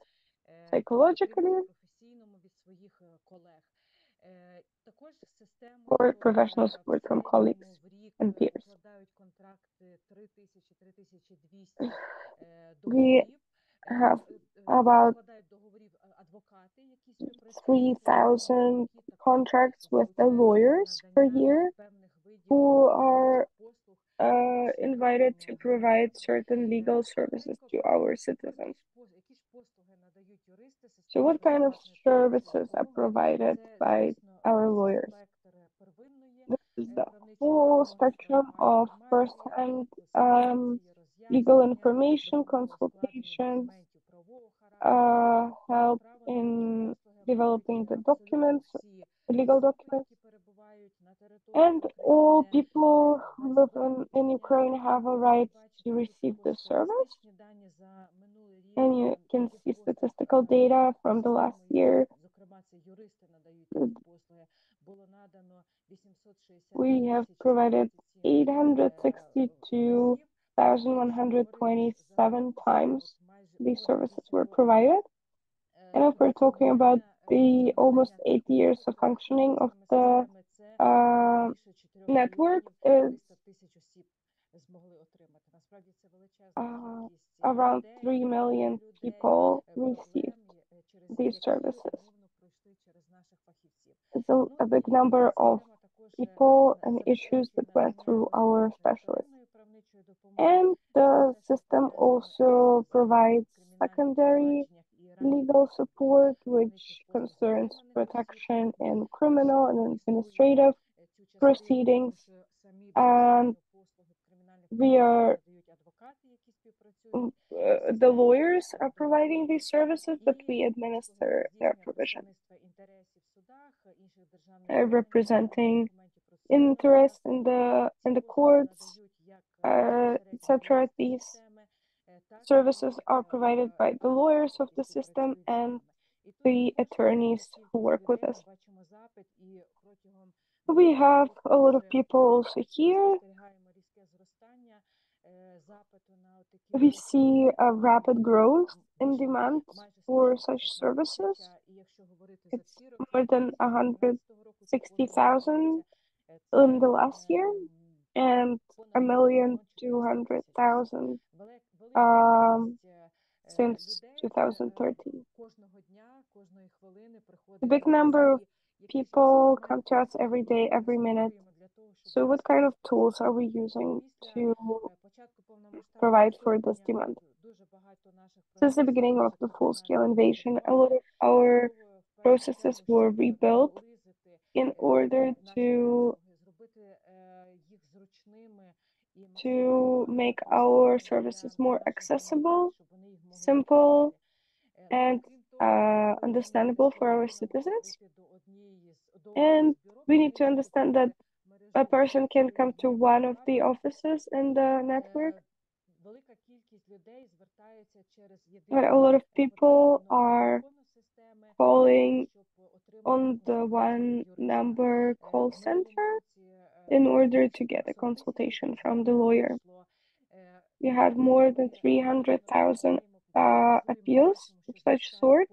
psychologically or professional support from colleagues and peers. We have about 3,000 contracts with the lawyers per year who are invited to provide certain legal services to our citizens. So what kind of services are provided by our lawyers? This is the full spectrum of first-hand legal information, consultations, help in developing the documents, legal documents, and all people who live in Ukraine have a right to receive the service. And you can see statistical data from the last year. We have provided 862,127 times these services were provided. And if we're talking about the almost 8 years of functioning of the network, is around 3 million people received these services. It's a big number of people and issues that went through our specialists. And the system also provides secondary legal support, which concerns protection in criminal and administrative proceedings. And we are the lawyers are providing these services, but we administer their provision, representing interest in the courts, etc. These services are provided by the lawyers of the system and the attorneys who work with us. We have a lot of people also here. We see a rapid growth in demand for such services. It's more than 160,000 in the last year and 1,200,000 since 2013. A big number of people come to us every day, every minute. So what kind of tools are we using to provide for this demand? Since the beginning of the full-scale invasion, a lot of our processes were rebuilt in order to make our services more accessible, simple, and understandable for our citizens. And we need to understand that a person can come to one of the offices in the network, but a lot of people are calling on the one number call center in order to get a consultation from the lawyer. We had more than 300,000 appeals of such sort.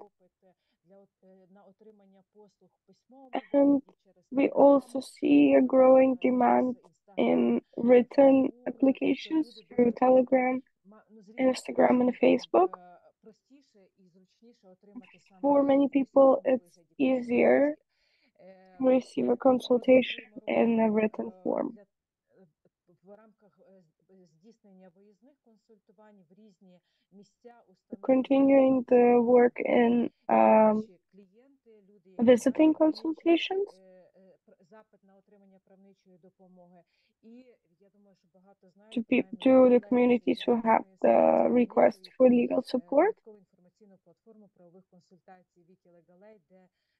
And we also see a growing demand in written applications through Telegram, Instagram, and Facebook. For many people, it's easier to receive a consultation in a written form. Continuing the work in visiting consultations, to the communities who have the request for legal support.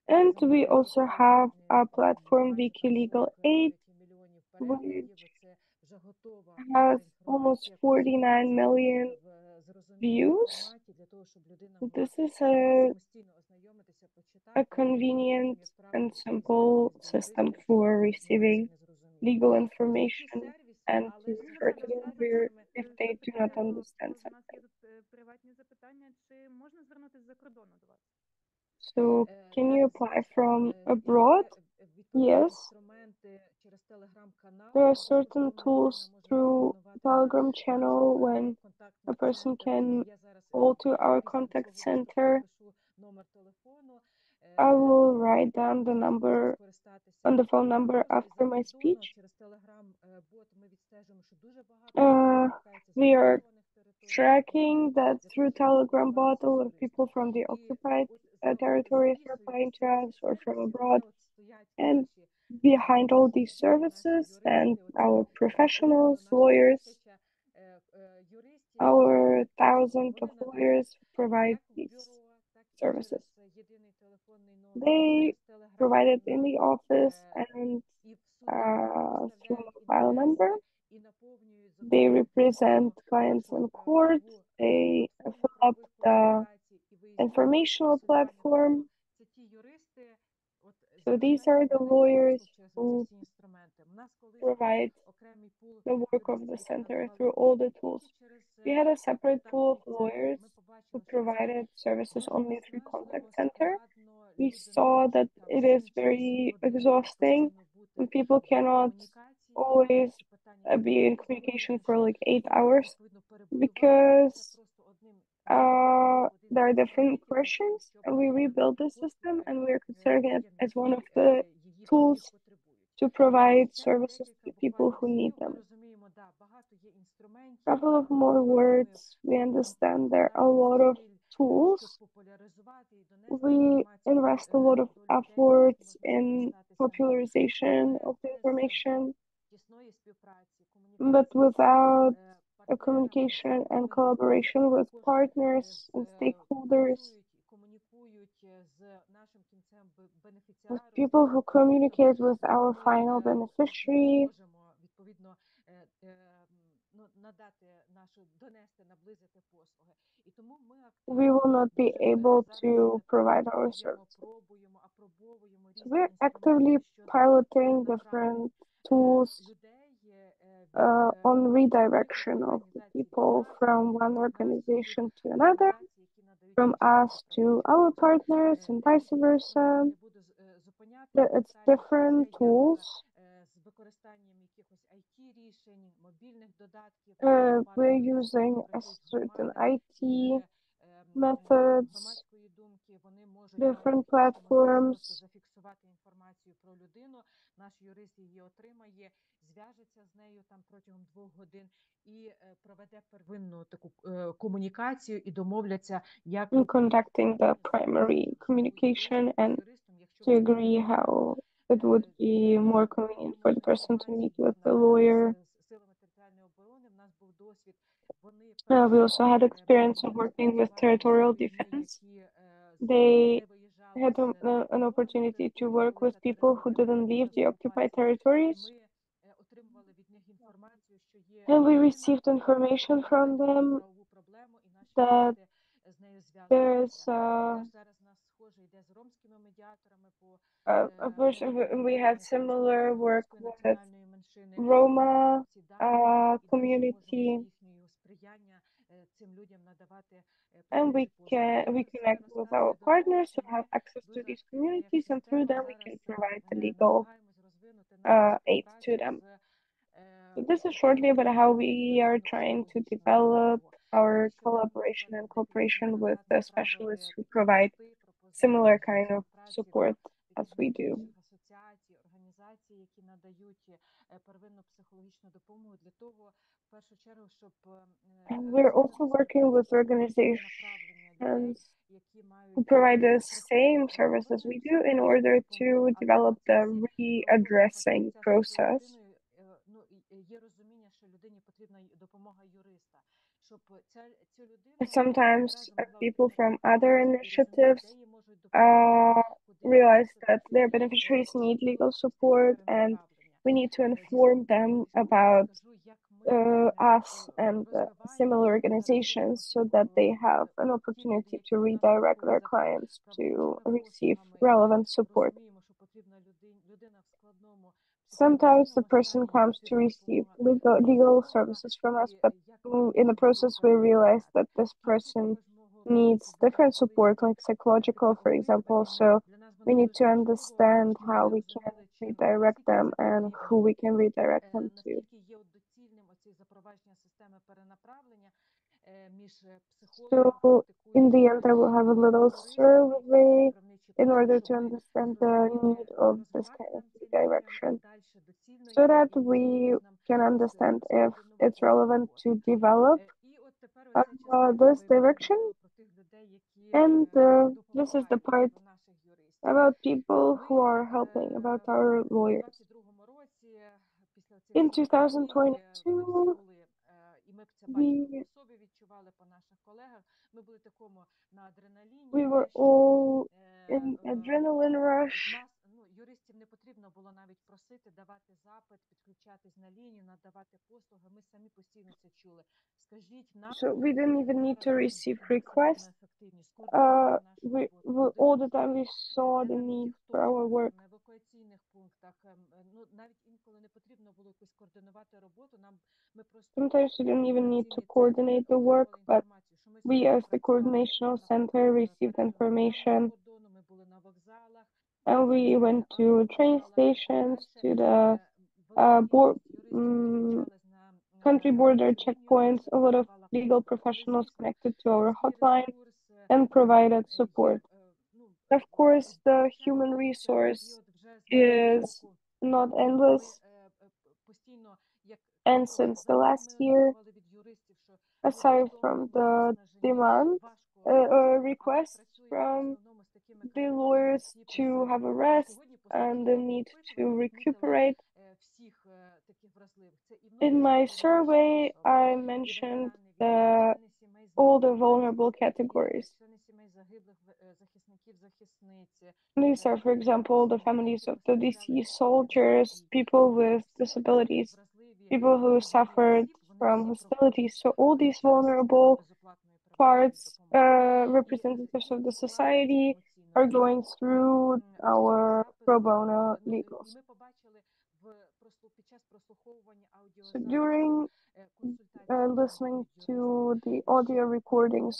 And we also have a platform, Wiki Legal Aid, which has almost 49 million views. This is a a convenient and simple system for receiving legal information and to refer to the lawyer if they do not understand something. So, can you apply from abroad? Yes. There are certain tools through Telegram channel when a person can call to our contact center. I will write down the number on the phone number after my speech. We are tracking that through Telegram bot, a lot of people from the occupied territories are applying to us or from abroad. And behind all these services and our professionals, lawyers, our thousands of lawyers who provide these services. They provide it in the office and through mobile number. They represent clients in court. They fill up the informational platform. So these are the lawyers who provide the work of the center through all the tools. We had a separate pool of lawyers who provided services only through contact center. We saw that it is very exhausting and people cannot always be in communication for like 8 hours because there are different questions, and we rebuilt the system and we're considering it as one of the tools to provide services to people who need them. A couple of more words. We understand there are a lot of tools. We invest a lot of efforts in popularization of the information, but without a communication and collaboration with partners and stakeholders, with people who communicate with our final beneficiary, we will not be able to provide our services. So we're actively piloting different tools on redirection of the people from one organization to another, from us to our partners and vice versa. It's different tools. We're using a certain IT methods, different platforms. In conducting the primary communication and to agree how it would be more convenient for the person to meet with the lawyer. We also had experience of working with territorial defense. They had an opportunity to work with people who didn't leave the occupied territories. And we received information from them that there's we had similar work with Roma community, and we connect with our partners who have access to these communities, and through them we can provide the legal aid to them. So this is shortly about how we are trying to develop our collaboration and cooperation with the specialists who provide similar kind of support as we do. And we're also working with organizations who provide the same services we do in order to develop the readdressing process. Sometimes people from other initiatives realize that their beneficiaries need legal support, and we need to inform them about us and similar organizations so that they have an opportunity to redirect their clients to receive relevant support. Sometimes the person comes to receive legal services from us, but in the process we realize that this person needs different support, like psychological, for example. So we need to understand how we can redirect them and who we can redirect them to. So in the end, I will have a little survey in order to understand the need of this kind of redirection, so that we can understand if it's relevant to develop this direction. And this is the part about people who are helping, about our lawyers. In 2022, we were all in adrenaline rush. Юристів не потрібно було навіть просити, давати запит, підключатись на лінію, надавати послуги. Ми самі постійно це чули. Скажіть нам, So we didn't even need to receive requests. All the time we saw the need for our work. На евакуаційних пунктах, ну навіть інколи не потрібно було якось координувати роботу. Ми просто Sometimes we didn't even need to coordinate the work, but we as the coordinational center received information. Ми були на вокзалах. And we went to train stations, to the country border checkpoints, a lot of legal professionals connected to our hotline and provided support. Of course, the human resource is not endless. And since the last year, aside from the demand requests from the lawyers to have a rest and the need to recuperate, in my survey, I mentioned all the vulnerable categories. These are, for example, the families of the deceased soldiers, people with disabilities, people who suffered from hostility. So all these vulnerable parts, representatives of the society, are going through our pro bono legals. So during listening to the audio recordings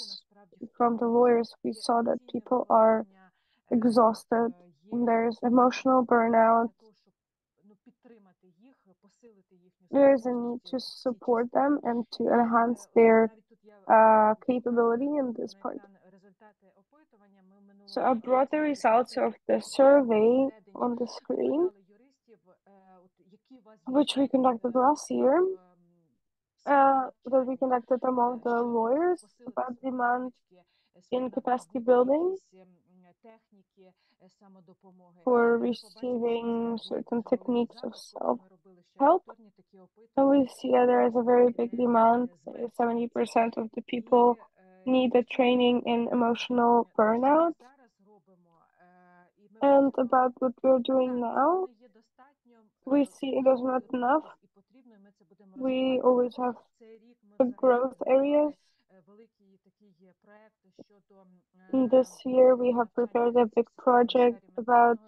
from the lawyers, we saw that people are exhausted. There's emotional burnout. There is a need to support them and to enhance their capability in this part. So I brought the results of the survey on the screen, which we conducted last year, that we conducted among the lawyers about demand in capacity building for receiving certain techniques of self-help. And we see that there is a very big demand. 70% of the people need a training in emotional burnout. And about what we're doing now, we see it is not enough. We always have the growth areas. This year we have prepared a big project about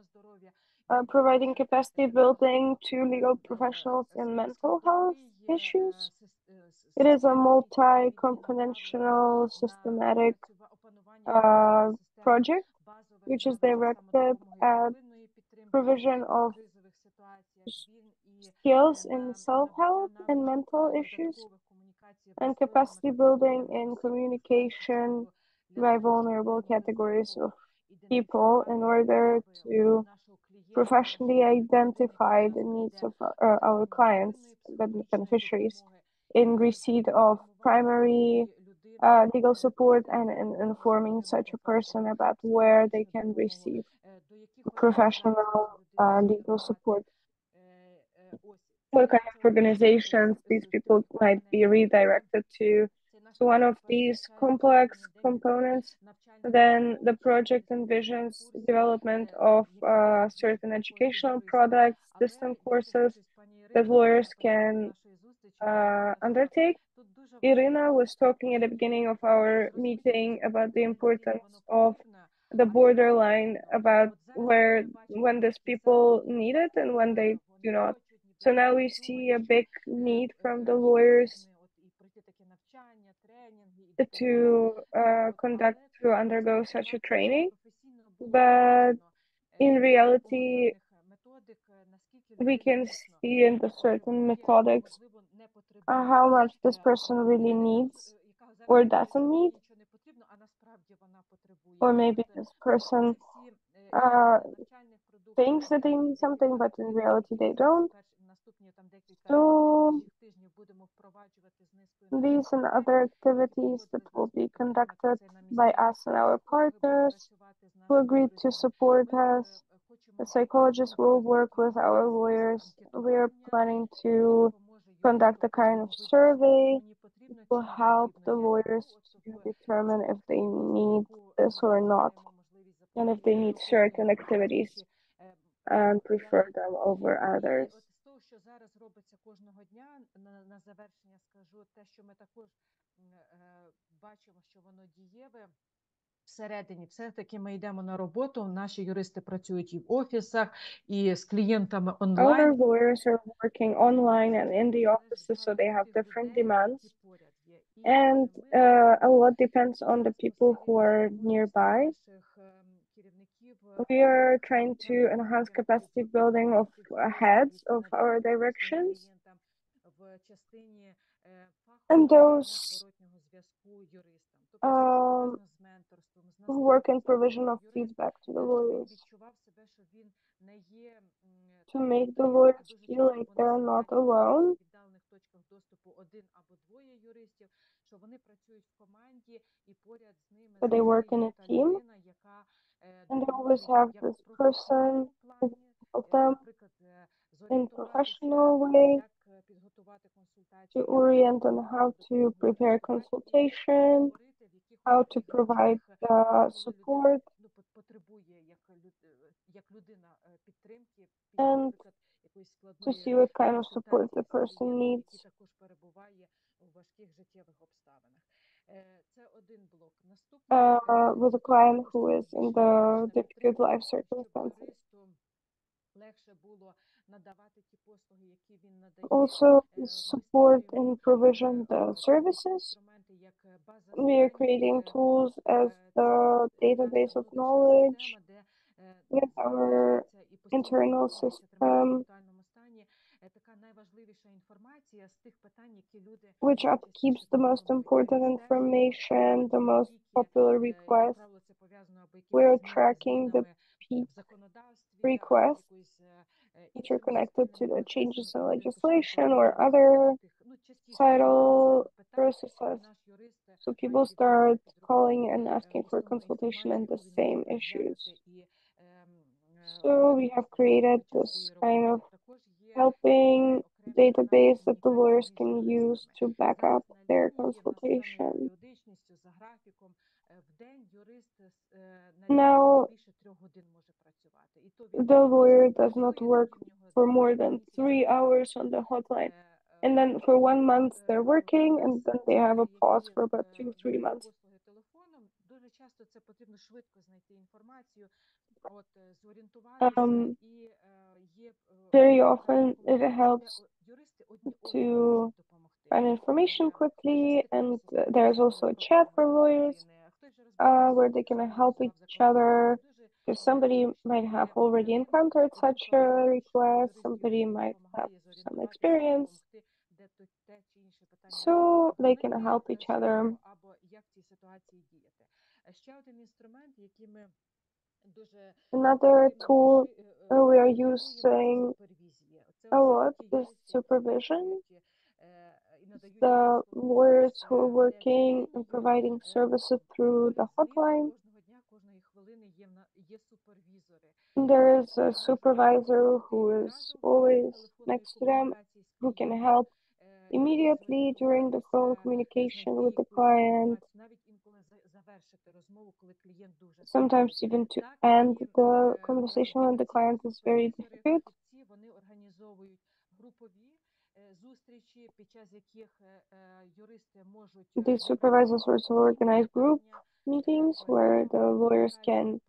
providing capacity building to legal professionals in mental health issues. It is a multi-componential, systematic project, which is directed at provision of skills in self-help and mental issues, and capacity building in communication by vulnerable categories of people in order to professionally identify the needs of our clients, the beneficiaries, in receipt of primary legal support and in informing such a person about where they can receive professional legal support. What kind of organizations these people might be redirected to. So one of these complex components, then the project envisions development of certain educational products, system courses that lawyers can undertake. Irina was talking at the beginning of our meeting about the importance of the borderline, about when these people need it and when they do not. So now we see a big need from the lawyers to undergo such a training, but in reality, we can see in the certain methodics how much this person really needs or doesn't need, or maybe this person thinks that they need something, but in reality they don't. So these and other activities that will be conducted by us and our partners who agreed to support us. The psychologists will work with our lawyers. We are planning to conduct a kind of survey that will help the lawyers to determine if they need this or not, and if they need certain activities and prefer them over others. Що зараз робиться кожного дня, на завершення скажу те, що ми також бачимо, що воно дієве. Всередині все-таки ми йдемо на роботу, наші юристи працюють і в офісах, і з клієнтами онлайн. Our lawyers are working online and in the offices, so they have different demands. And a lot depends on the people who are nearby. We are trying to enhance capacity building of heads of our directions. And those who work in provision of feedback to the lawyers, to make the lawyers feel like they're not alone, that they work in a team, and they always have this person who will help them in professional way to orient on how to prepare consultation, how to provide support, and to see what kind of support the person needs with a client who is in the difficult life circumstances. Also, support in provision the services. We are creating tools as the database of knowledge with our internal system, which upkeeps the most important information, the most popular requests. We are tracking the peak requests, which are connected to the changes in legislation or other societal processes. So people start calling and asking for consultation on the same issues. So we have created this kind of helping database that the lawyers can use to back up their consultation. Now, the lawyer does not work for more than 3 hours on the hotline. And then for 1 month they're working, and then they have a pause for about 2-3 months. Very often it helps to find information quickly, and there's also a chat for lawyers where they can help each other, because somebody might have already encountered such a request, somebody might have some experience, so they can help each other. Another tool we are using a lot is supervision. The lawyers who are working and providing services through the hotline, there is a supervisor who is always next to them, who can help immediately during the phone communication with the client, sometimes even to end the conversation when the client is very difficult. зустрічі, під час яких юристи можуть The supervisors also organize group meetings where the lawyers can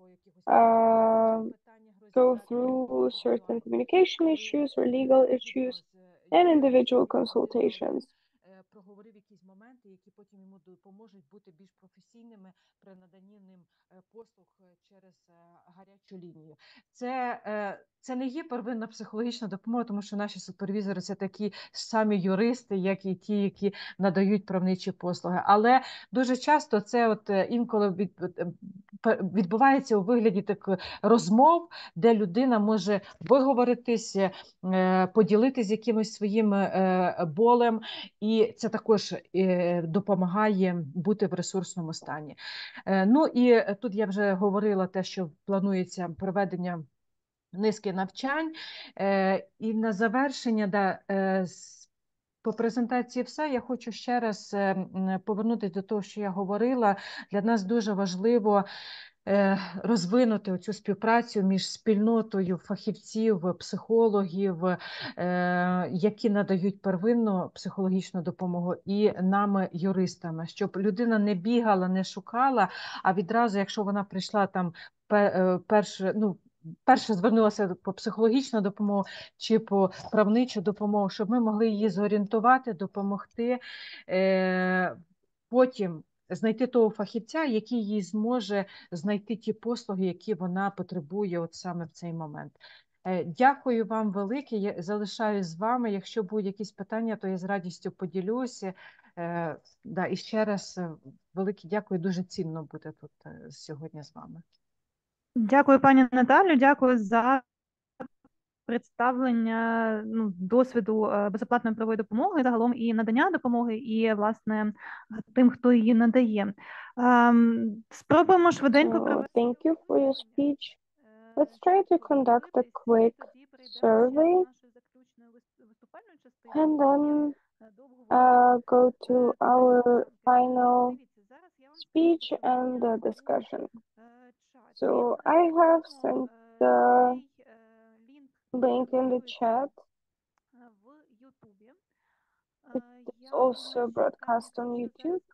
go through certain communication issues or legal issues and individual consultations. Проговорив якісь моменти, які потім йому допоможуть бути більш професійними при наданні ним послуг через гарячу лінію. Це не є первинна психологічна допомога, тому що наші супервізори – це такі самі юристи, як і ті, які надають правничі послуги. Але дуже часто це інколи відбувається у вигляді таких розмов, де людина може виговоритись, поділитися якимось своїм болем, і це також допомагає бути в ресурсному стані. Ну і тут я вже говорила те, що планується проведення низки навчань. І на завершення, по презентації все, я хочу ще раз повернутися до того, що я говорила. Для нас дуже важливо розвинути цю співпрацю між спільнотою фахівців, психологів, які надають первинну психологічну допомогу, і нами, юристами, щоб людина не бігала, не шукала, а відразу, якщо вона прийшла там перше звернулася по психологічну допомогу чи по правничу допомогу, щоб ми могли її зорієнтувати, допомогти, потім знайти того фахівця, який їй зможе знайти ті послуги, які вона потребує от саме в цей момент. Дякую вам велике, я залишаюсь з вами. Якщо будуть якісь питання, то я з радістю поділюся. І ще раз велике дякую, дуже цінно бути тут сьогодні з вами. Дякую, пані Наталю, дякую за представлення досвіду безоплатної правової допомоги, загалом і надання допомоги, і, власне, тим, хто її надає. Спробуємо швиденько провести. Thank you for your speech. Let's try to conduct a quick survey and then go to our final speech and the discussion. So I have sent the link in the chat. It's also broadcast on YouTube.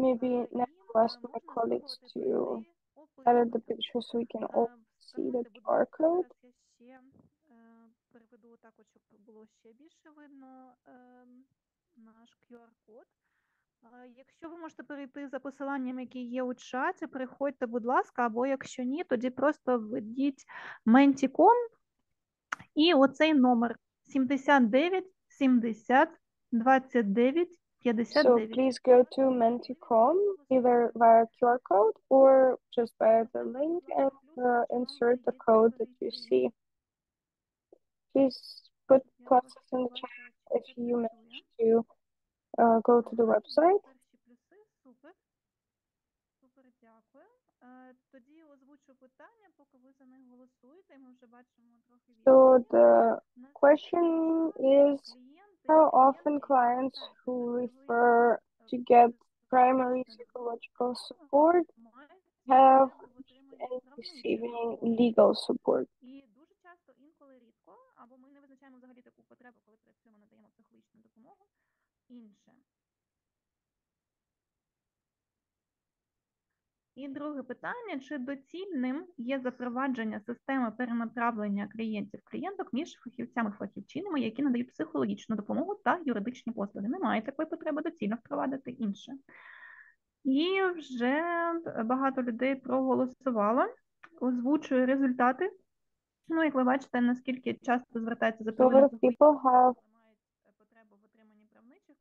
Maybe next I'll ask my colleagues to edit the picture so we can all see the QR code. Переведу так, щоб було ще більше видно наш QR-код. Якщо ви можете перейти за посиланням, яке є у чаті, переходьте, будь ласка, або якщо ні, тоді просто введіть Menti.com і оцей номер 79 70 29 59. So please go to Menti.com either via QR code or just via the link and insert the code that you see. Please put pluses in the chat if you manage to go to the website. Супер, дякую. Тоді озвучу питання, поки ви за них голосуєте, ми вже бачимо трохи So the question is, how often clients who refer to get primary psychological support have and receiving legal support? І дуже часто, інколи рідко, або ми не визначаємо взагалі таку потребу, коли працюємо, надаємо психологічну допомогу. Інше. І друге питання, чи доцільним є запровадження системи перенаправлення клієнтів-клієнток між фахівцями-фахівчинами, які надають психологічну допомогу та юридичні послуги? Немає такої потреби, доцільно впровадити інше. І вже багато людей проголосувало, озвучую результати. Ну, як ви бачите, наскільки часто звертається за So if people have потребу в отриманні правничих,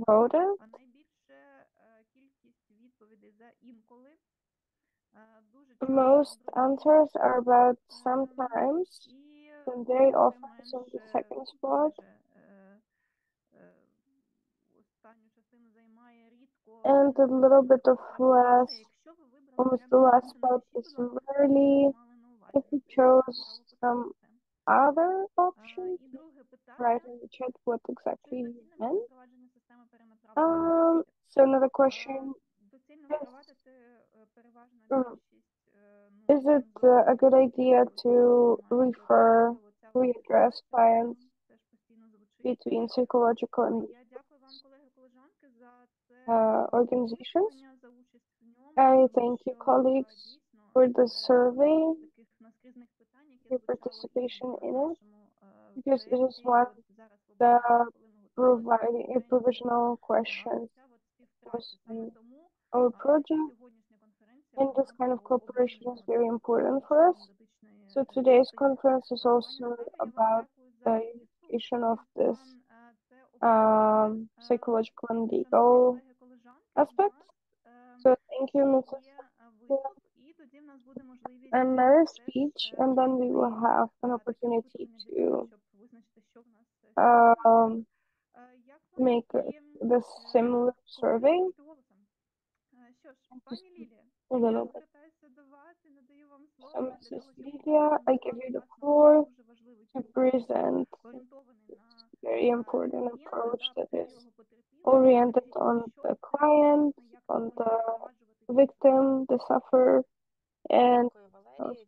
voted, а найбільше кількість відповідей за інколи. most answers are about sometimes and very often is on the second spot. And a little bit of less, almost the last spot is rarely. If you chose some other option, write in the chat what exactly you meant. So another question is, Is it a good idea to readdress clients between psychological and organizations? I thank you, colleagues, for the survey, your participation in it, because it is one of the provisional questions in our project, and this kind of cooperation is very important for us. So today's conference is also about the unification of this psychological and legal aspects. So thank you, Mrs. And my speech, and then we will have an opportunity to make the similar survey. A little bit. So, Mrs. Lilia, I give you the floor to present this very important approach that is oriented on the client, on the victim, the sufferer, and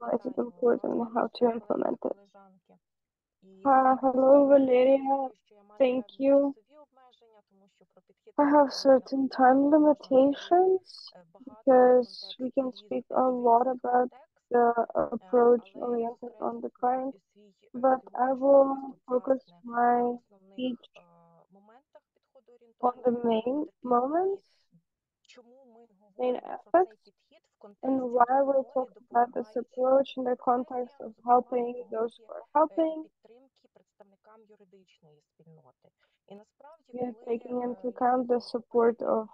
why is it important and how to implement it. Hello, Valeria. Thank you. I have certain time limitations because we can speak a lot about the approach oriented on the client, but I will focus my speech on the main moments, main aspects, and why we're talking about this approach in the context of helping those who are helping. We are taking into account the support of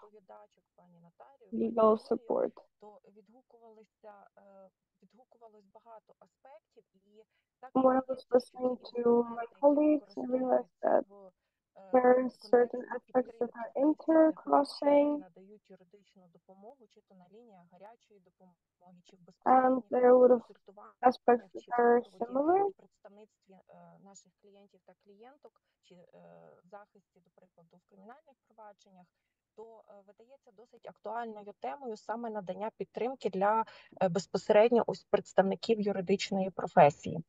legal support. When I was listening to my colleagues, I realized that there are certain aspects that are intercrossing, and there are a lot of aspects that are similar. То видається досить актуальною темою саме надання підтримки для безпосередньо ось представників юридичної професії.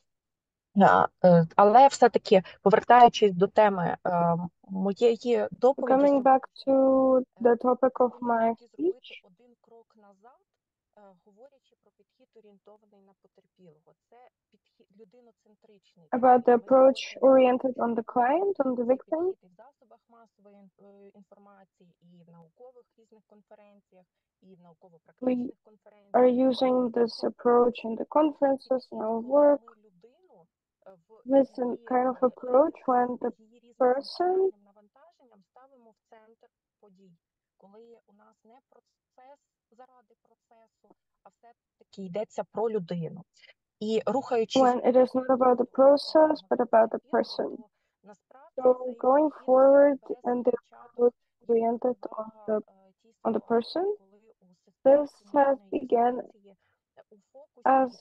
Але все-таки, повертаючись до теми моєї доповіді, coming back to the topic of my speech, один крок назад, говорячи про підхід орієнтований на потерпілого. Це підхід людиноцентричний. About the approach oriented on the client, on the victim. В засобах масової інформації і в наукових різних конференціях, і в науково-практичних конференціях. We are using this approach in the conferences, in our work. This kind of approach when the person ставимо в центр подій, коли у нас не процес заради процесу, а все-таки йдеться про людину. І рухаючись when it is not about the process but about the person. So going forward and the approach oriented on the person, this has begun as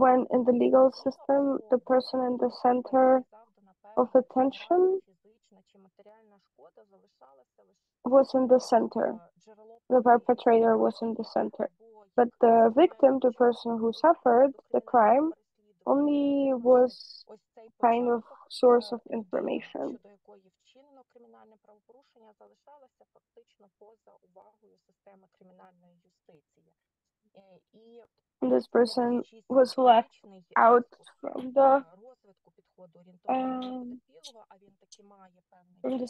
when in the legal system the person in the center of attention was in the center. The perpetrator was in the center. But the victim, the person who suffered the crime, only was kind of source of information. And this person was left out from the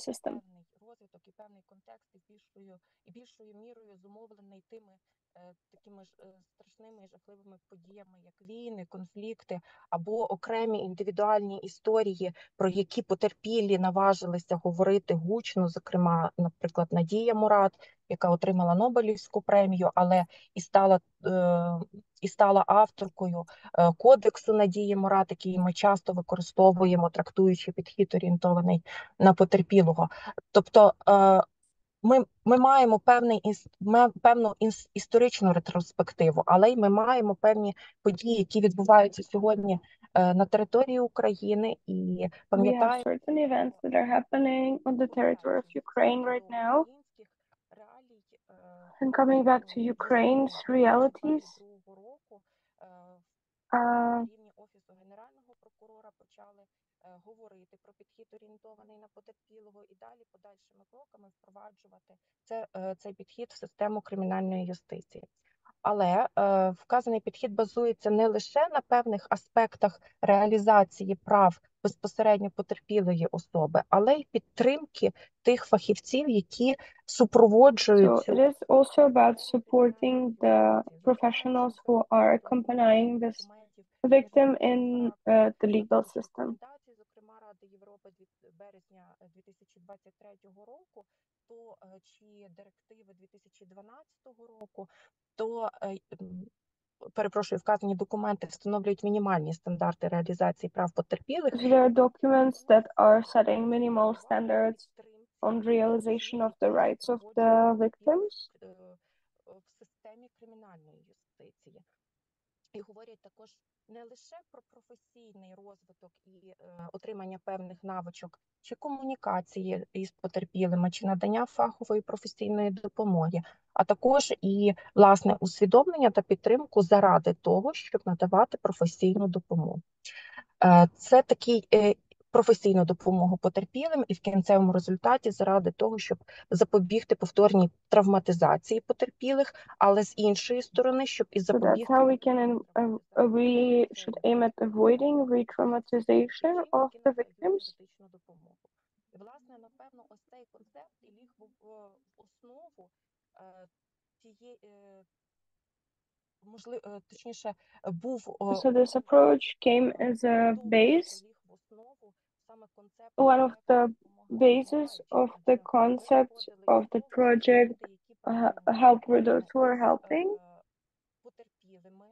system. Такими ж страшними і жахливими подіями, як війни, конфлікти або окремі індивідуальні історії, про які потерпілі наважилися говорити гучно, зокрема, наприклад, Надія Мурат, яка отримала Нобелівську премію, але і стала авторкою кодексу Надії Мурат, який ми часто використовуємо, трактуючи підхід орієнтований на потерпілого. Тобто ми маємо певну історичну ретроспективу, але й ми маємо певні події, які відбуваються сьогодні на території України, і пам'ятаємо certain events that are happening on the territory of Ukraine right now, And coming back to Ukraine's realities, на рівні Офісу Генерального прокурора почали говорити про підхід, орієнтований на потерпілого, і далі подальшими кроками впроваджувати цей підхід в систему кримінальної юстиції. Але вказаний підхід базується не лише на певних аспектах реалізації прав безпосередньо потерпілої особи, але й підтримки тих фахівців, які супроводжують so it is also about supporting the professionals who are accompanying this victim in the legal system. Зокрема, Ради Європи від березня 2023 року, то чи директиви 2012 року, то перепрошую, вказані документи встановлюють мінімальні стандарти реалізації прав потерпілих. There are documents that are setting minimal standards on realization of the rights of the victims. В системі кримінальної юстиції. І говорять також не лише про професійний розвиток і отримання певних навичок, чи комунікації із потерпілими, чи надання фахової професійної допомоги, а також і, власне, усвідомлення та підтримку заради того, щоб надавати професійну допомогу. Це такий професійну допомогу потерпілим і в кінцевому результаті заради того, щоб запобігти повторній травматизації потерпілих, але з іншої сторони, щоб і запобігти... So that's how we should aim at avoiding re-traumatization of the victims. І, власне, напевно, ось цей концепт і ліг в основу тієї, точніше, був... So this approach came as a base, one of the bases of the concept of the project, help for those who are helping. Потерпілими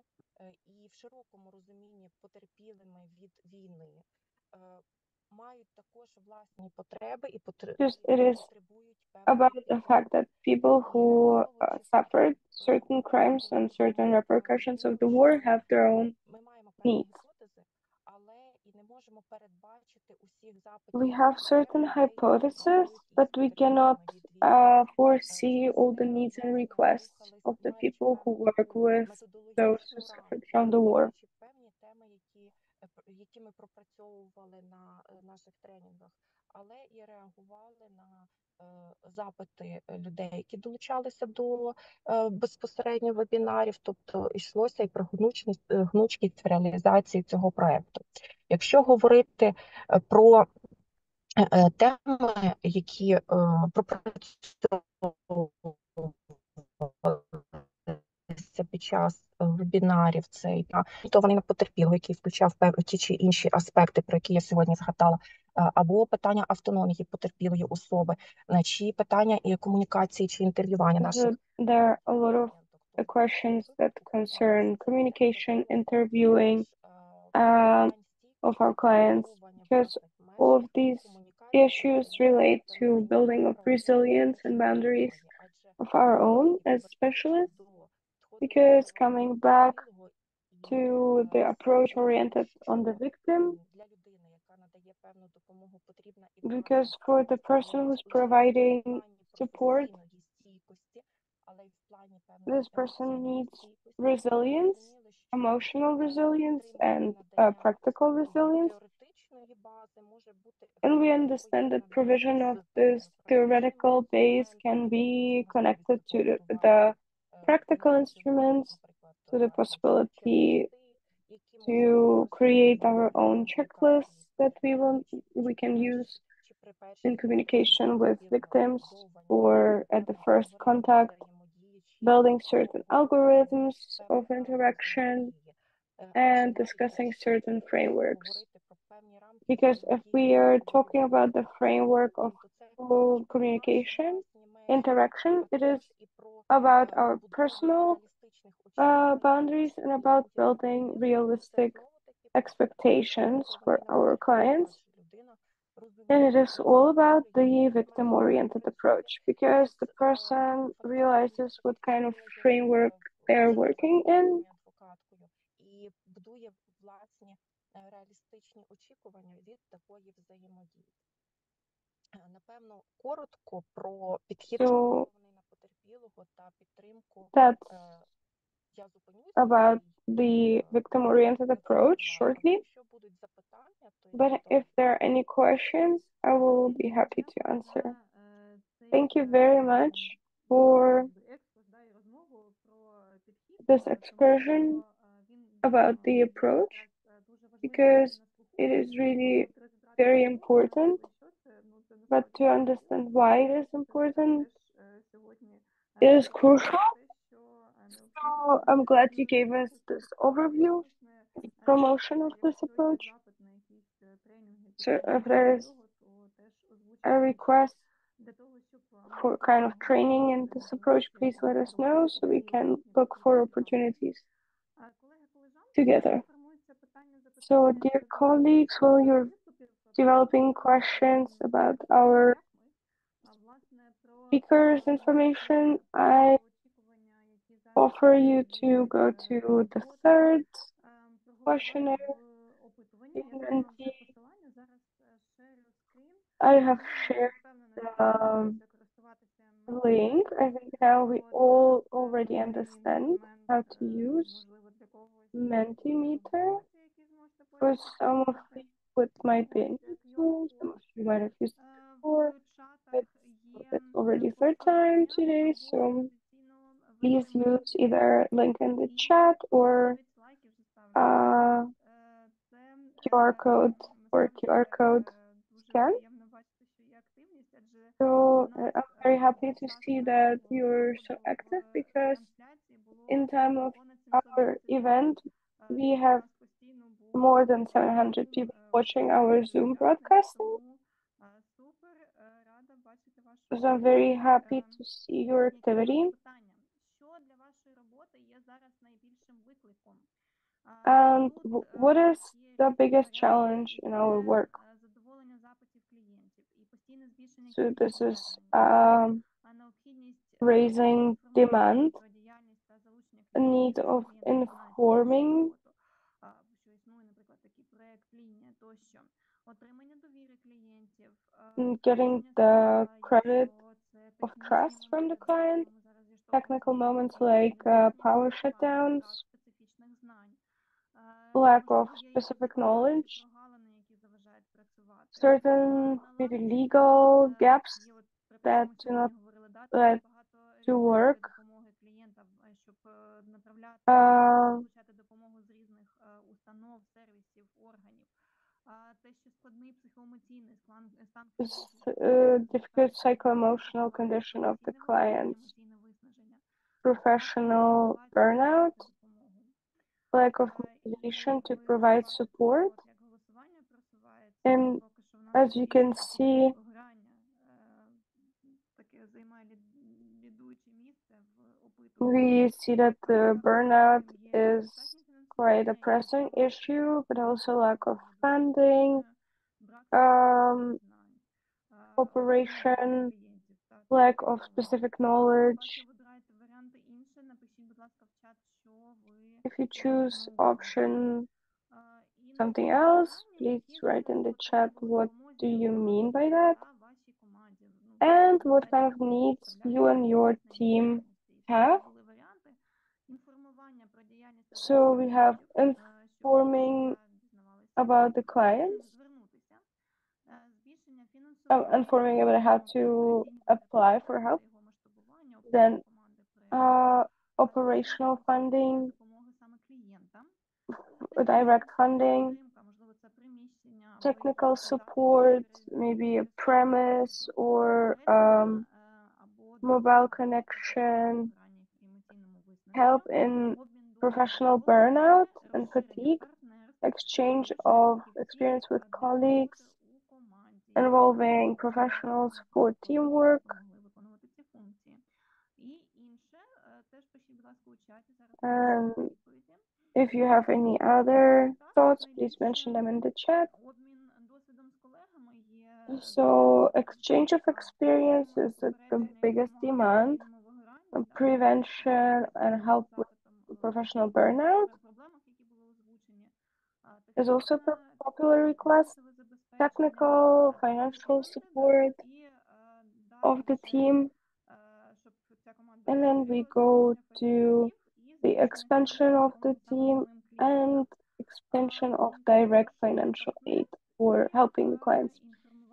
і в широкому розумінні потерпілими від війни мають також власні потреби і потребують about the fact that people who suffered certain crimes and certain repercussions of the war have their own needs. We have certain hypotheses, but we cannot foresee all the needs and requests of the people who work with those who suffered from the war. Які ми пропрацьовували на наших тренінгах, але і реагували на запити людей, які долучалися до безпосередньо вебінарів, тобто йшлося і про гнучкість в реалізації цього проєкту. Якщо говорити про теми, які пропрацьовували під час вебінарів, цей орієнтований на потерпілого, який включав ті чи інші аспекти, про які я сьогодні згадала, або питання автономії потерпілої особи, чи питання і комунікації, чи інтерв'ювання наших. There are a lot of questions that concern communication, interviewing of our clients, because all of these issues relate to building of resilience and boundaries of our own as specialists. Because coming back to the approach oriented on the victim, because for the person who's providing support, this person needs resilience, emotional resilience, and practical resilience. And we understand that provision of this theoretical base can be connected to the practical instruments, to the possibility to create our own checklists that we can use in communication with victims or at the first contact, building certain algorithms of interaction and discussing certain frameworks. Because if we are talking about the framework of communication, interaction, it is about our personal boundaries and about building realistic expectations for our clients. And it is all about the victim-oriented approach, because the person realizes what kind of framework they are working in. І будує власні реалістичні очікування від такої взаємодії. Напевно, коротко про підхід, орієнтований на потерпілих. That's about the victim-oriented approach shortly. But if there are any questions, I will be happy to answer. Thank you very much for this excursion about the approach, because it is really very important. But to understand why it is important, it is crucial. So I'm glad you gave us this overview, promotion of this approach. So if there is a request for kind of training in this approach, please let us know so we can look for opportunities together. So dear colleagues, while you're developing questions about our speakers' information, I offer you to go to the third questionnaire. I have shared the link. I think now we all already understand how to use Mentimeter. For some of you, it might be a new tool. Some of you might have used it before. It's already third time today, so please use either link in the chat or QR code or QR code scan. So I'm very happy to see that you're so active, because in time of our event, we have more than 700 people watching our Zoom broadcasting. So I'm very happy to see your activity. And what is the biggest challenge in our work? So this is raising demand, a need of informing, getting the credit of trust from the client, technical moments like power shutdowns, lack of specific knowledge, certain maybe legal gaps that do not let to work, difficult psycho-emotional condition of the clients, professional burnout, lack of motivation to provide support. And as you can see, we see that the burnout is quite a pressing issue, but also lack of funding, cooperation, lack of specific knowledge. If you choose option something else, please write in the chat what do you mean by that, and what kind of needs you and your team have. So we have informing about the clients, informing about how to apply for help, then operational funding, direct funding, technical support, maybe a premise or mobile connection, help in professional burnout and fatigue, exchange of experience with colleagues, involving professionals for teamwork, and if you have any other thoughts, please mention them in the chat. So exchange of experience is the biggest demand, prevention and help with professional burnout is also a popular request, technical, financial support of the team, And then we go to the expansion of the team and expansion of direct financial aid for helping the clients,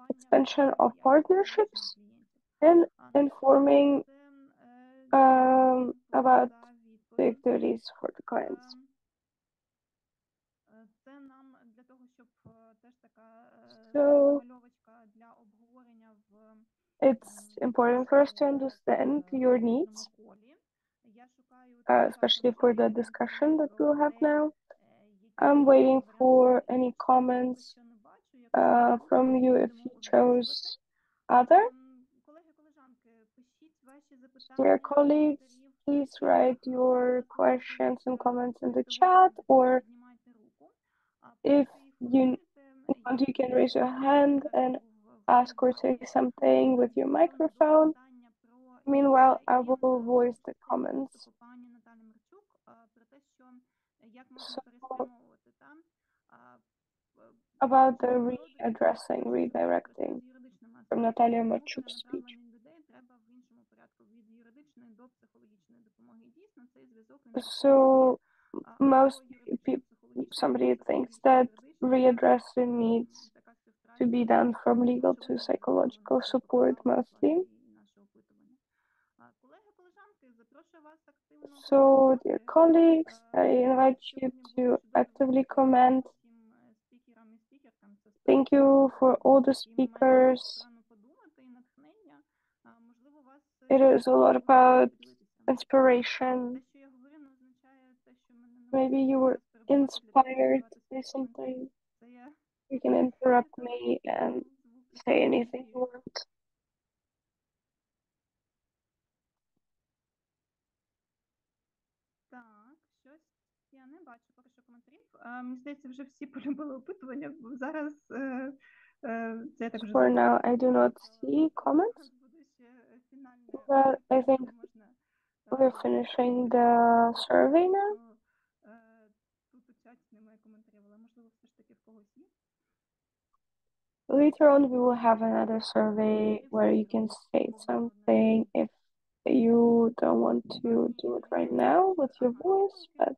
expansion of partnerships, and informing about the activities for the clients. So it's important for us to understand your needs, especially for the discussion that we'll have now. I'm waiting for any comments from you if you chose other. Dear colleagues, please write your questions and comments in the chat, or if you want, you can raise your hand and ask or say something with your microphone. Meanwhile, I will voice the comments. So, about the readdressing, redirecting from Natalia Marchuk's speech. So most people, somebody thinks that readdressing needs to be done from legal to psychological support mostly. So, dear colleagues, I invite you to actively comment. Thank you for all the speakers. It is a lot about inspiration. Maybe you were inspired by something. You can interrupt me and say anything you want. Я не бачу поки що коментарів. Мені здається, вже всі полюбили опитування. Зараз це я так вже For now, I do not see comments, but I think we're finishing the survey now. Тут у чаті немає коментарів, але можливо все ж таки в когось є. Later on, we will have another survey where you can say something if you don't want to do it right now with your voice, but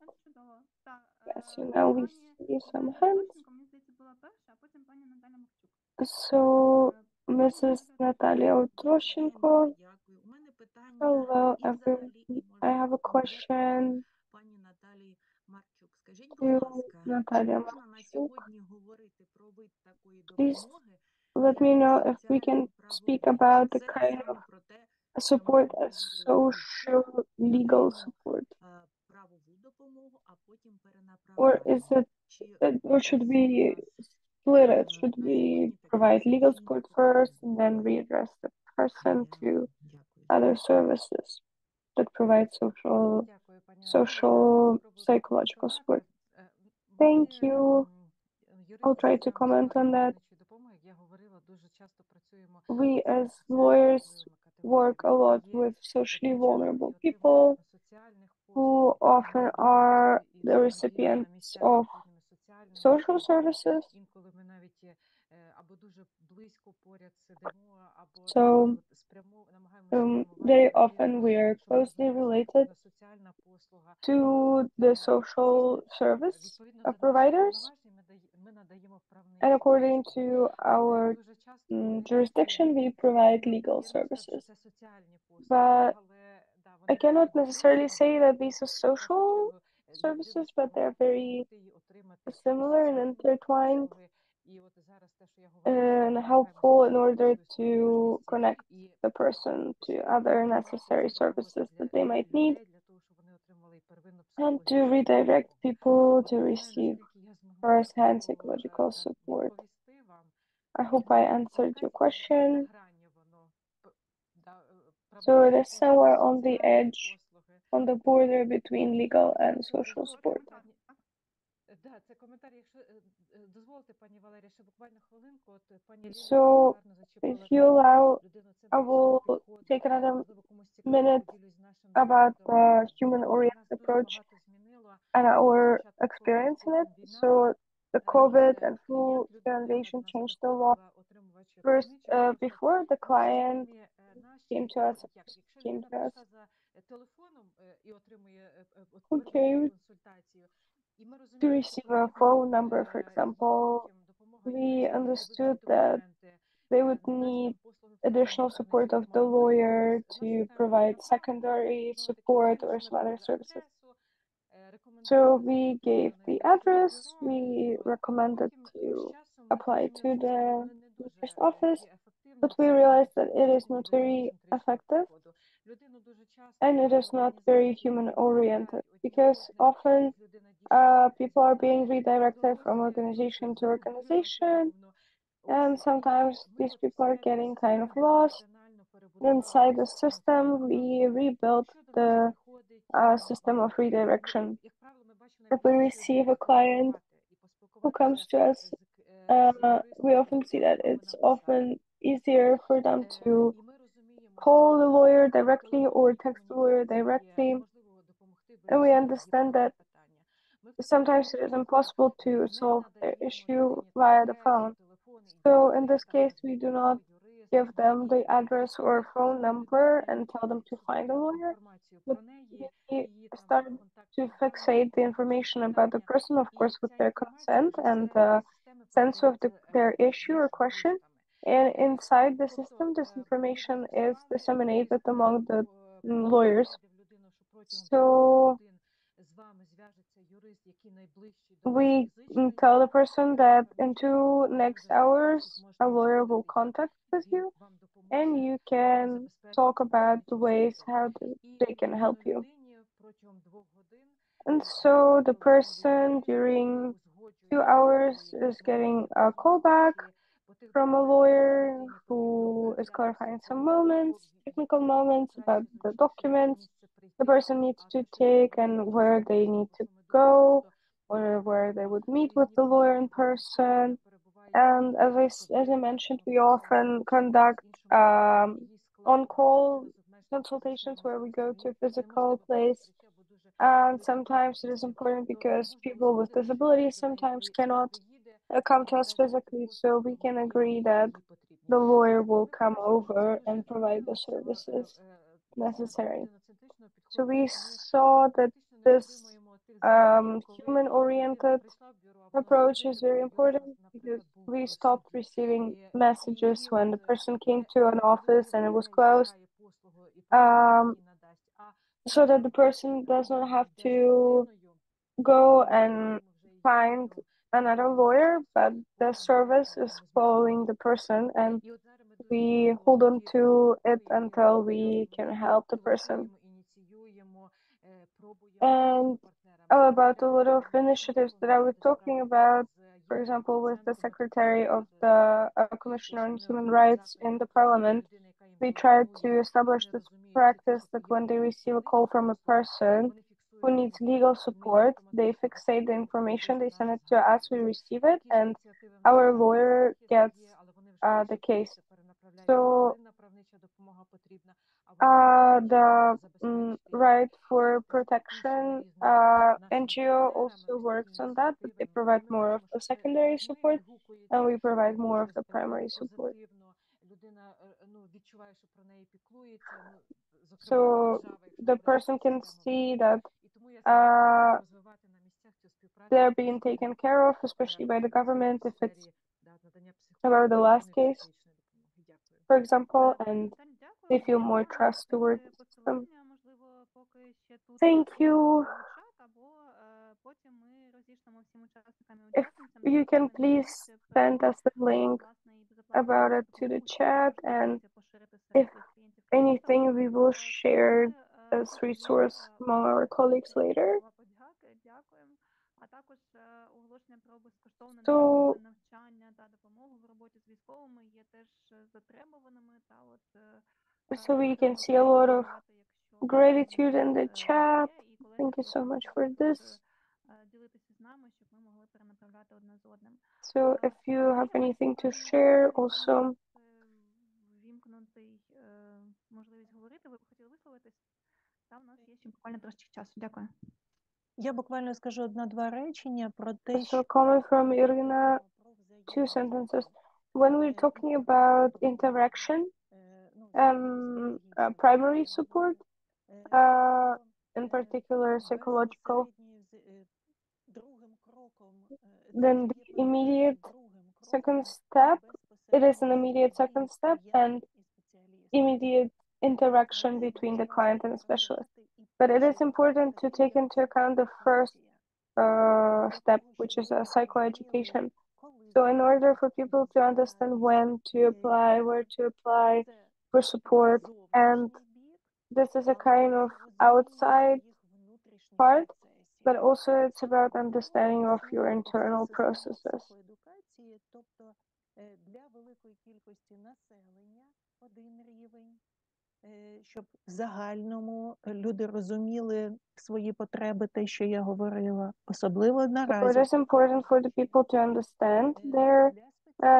yes, so now we see some hands. So, Mrs. Natalia Otroshenko. Hello, everybody. I have a question to Natalia Marchuk. Please let me know if we can speak about the kind of support as social legal support. Or is it, or should we split it? Should we provide legal support first and then readdress the person to other services that provide social psychological support? Thank you. I'll try to comment on that. We as lawyers work a lot with socially vulnerable people who often are the recipients of social services. So very often we are closely related to the social service providers, and according to our jurisdiction, we provide legal services. But I cannot necessarily say that these are social services, but they're very similar and intertwined and helpful in order to connect the person to other necessary services that they might need and to redirect people to receive first-hand psychological support. I hope I answered your question. So it is somewhere on the edge, on the border between legal and social support. So if you allow, I will take another minute about the human-oriented approach and our experience in it. So the COVID and flu invasion changed a lot. First, before the client came to us, телефоном і отримує Okay, консультацію. І ми to розуміємо, що receive a потрібно phone number, for їм example, потім допомога we юриста understood підготувати that документи, they would надати need там послуги additional support of the lawyer to provide secondary support or some other services. So we gave the address, we recommended to apply to the nearest office, but we realized that it is not very effective and it is not very human oriented because often people are being redirected from organization to organization, and sometimes these people are getting kind of lost inside the system. We rebuilt the system of redirection. If we receive a client who comes to us, we often see that it's often easier for them to call the lawyer directly or text the lawyer directly. And we understand that sometimes it is impossible to solve their issue via the phone. So in this case, we do not give them the address or phone number and tell them to find a lawyer, but we start to fixate the information about the person, of course, with their consent and sense of their issue or question. And inside the system, this information is disseminated among the lawyers. So we tell the person that in 2 next hours, a lawyer will contact with you and you can talk about the ways how they can help you. And so the person during 2 hours is getting a call back from a lawyer who is clarifying some moments, technical moments about the documents the person needs to take and where they need to go, or where they would meet with the lawyer in person. And as I mentioned, we often conduct on-call consultations where we go to a physical place. And sometimes it is important because people with disabilities sometimes cannot come to us physically, so we can agree that the lawyer will come over and provide the services necessary. So we saw that this human-oriented approach is very important because we stopped receiving messages when the person came to an office and it was closed, so that the person does not have to go and find another lawyer, but the service is following the person and we hold on to it until we can help the person. And about a lot of initiatives that I was talking about, for example, with the Secretary of the Commissioner on Human Rights in the Parliament, we tried to establish this practice that when they receive a call from a person who needs legal support, they fixate the information, they send it to us, we receive it, and our lawyer gets the case. So the right for protection NGO also works on that, but they provide more of the secondary support and we provide more of the primary support. So the person can see that they're being taken care of, especially by the government if it's about the last case, for example, and they feel more trust towards the system. Thank you. If you can please send us the link about it to the chat, and if anything, we will share this resource among our colleagues later. So we can see a lot of gratitude in the chat. Thank you so much for this. So if you have anything to share also. Я буквально скажу одна-два речення про те, So comment from Irina, 2 sentences. When we're talking about interaction, primary support, in particular psychological. Then the immediate second step, it is an immediate second step and immediate interaction between the client and the specialist. But it is important to take into account the first step, which is a psychoeducation. So in order for people to understand when to apply, where to apply for support, and this is a kind of outside part, but also it's about understanding of your internal processes. Для великої кількості населення один рівень, щоб в загальному люди розуміли свої потреби, те, що я говорила, особливо наразі. So it is important for the people to understand their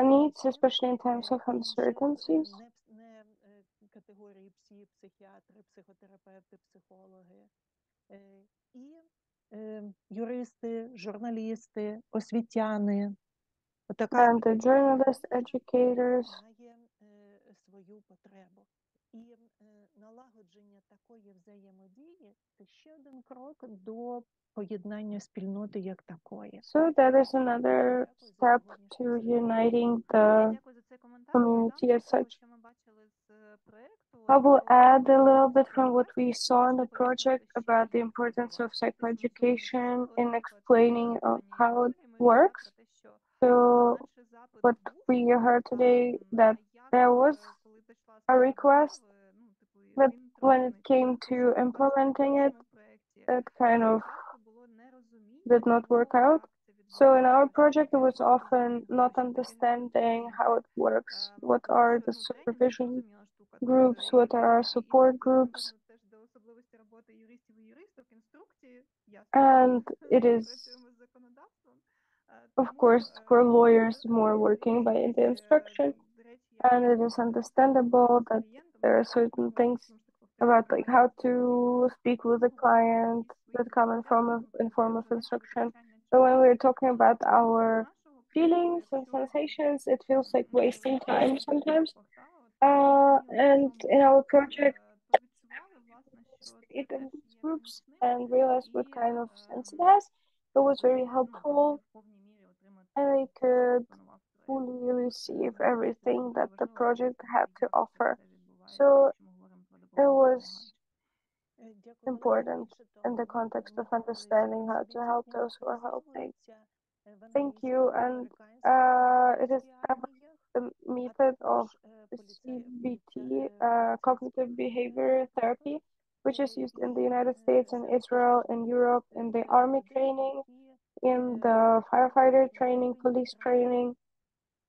needs, especially in times of uncertainties. Не категорії психіатри, психотерапевти, психологи. І юристи, журналісти, освітяни. And the journalists, educators. Свою потребу. І налагодження такої взаємодії – це ще один крок до поєднання спільноти як такої. So that is another step to uniting the community as such. I will add a little bit from what we saw in the project about the importance of psychoeducation in explaining how it works. So what we heard today, that there was a request, but when it came to implementing it, it kind of did not work out. So in our project, it was often not understanding how it works, what are the supervision groups, what are our support groups. And it is, of course, for lawyers more working by the instruction, and it is understandable that there are certain things about like how to speak with the client that come in form of instruction. But when we're talking about our feelings and sensations, it feels like wasting time sometimes. And in our project, it in these groups and realize what kind of sense it has. It was very helpful, and I could fully receive everything that the project had to offer. So it was important in the context of understanding how to help those who are helping. Thank you. And it is the method of CBT, cognitive behavior therapy, which is used in the United States and Israel, in Europe, in the army training, in the firefighter training, police training,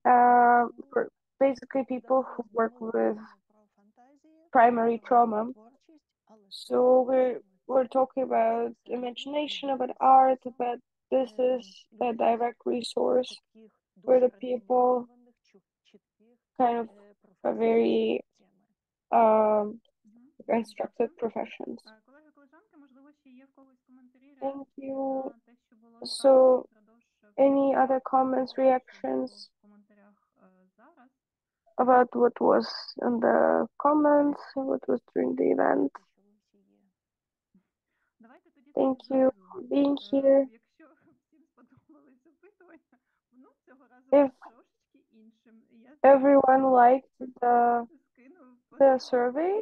for basically people who work with primary trauma. So we're talking about imagination, about art, but this is a direct resource for the people, kind of a very instructed professions. Thank you. So any other comments, reactions about what was in the comments, what was during the event? Thank you for being here. If everyone liked the survey,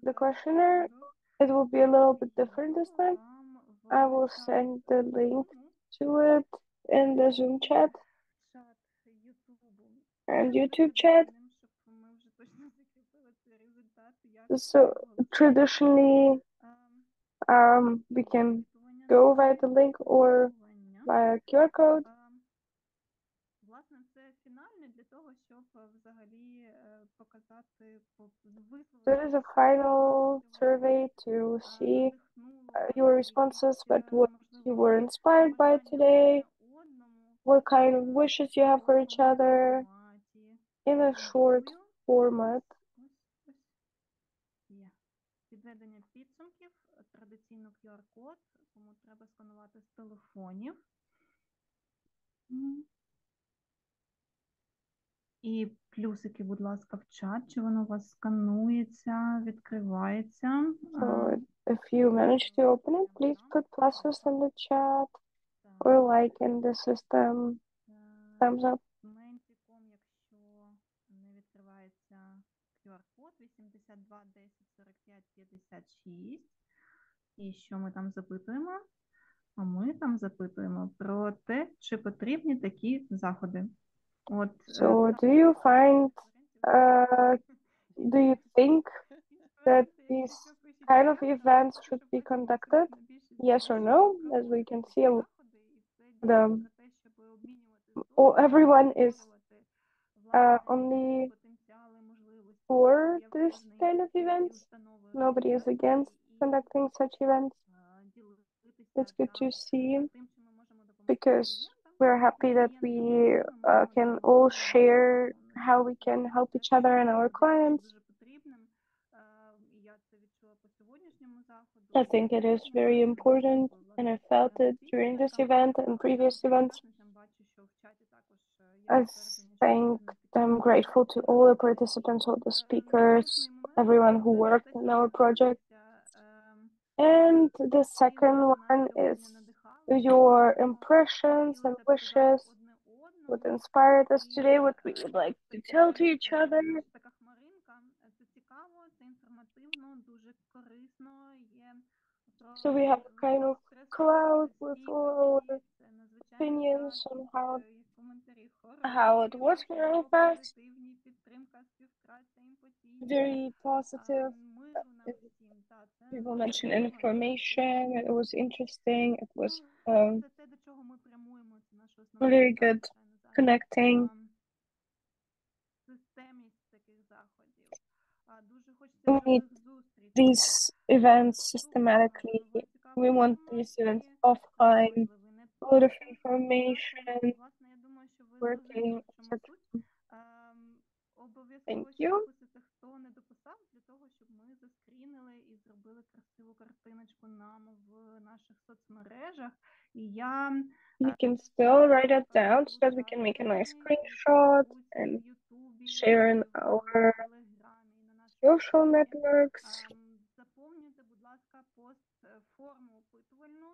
the questionnaire, it will be a little bit different this time. I will send the link to it in the Zoom chat and YouTube chat. So traditionally, we can go via the link or via QR code. So it is a final survey to see your responses, but what you were inspired by today, what kind of wishes you have for each other in a short format. Підведення підсумків, традиційно QR-код, кому треба сканувати з телефонів. І плюсики, будь ласка, в чат, чи воно у вас сканується, відкривається. So if you manage to open it, please put pluses in the chat or like in the system. Thumbs up. Ментіком, якщо не відкривається QR-код 82 10 45 56. І що ми там запитуємо? А ми там запитуємо про те, чи потрібні такі заходи. От, So do you find, do you think that these kind of events should be conducted? Yes or no? As we can see, everyone is only for this kind of events. Nobody is against conducting such events. It's good to see, because we're happy that we can all share how we can help each other and our clients. I think it is very important, and I felt it during this event and previous events. I'm grateful to all the participants, all the speakers, everyone who worked in our project. And the second one is your impressions and wishes, what inspired us today, what we would like to tell to each other. So we have a kind of cloud with all our opinions on how it was for all of us. Very positive. People mentioned information, it was interesting, it was very good connecting. We need these events systematically. We want these events offline, a lot of information, working, etc. Thank you. Хто не дописав, для того, щоб ми заскрінили і зробили красиву картиночку нам в наших соцмережах. І я You can still write it down so that we can make a nice screenshot and share in our social networks. Заповнюйте, будь ласка, форму опитувальну.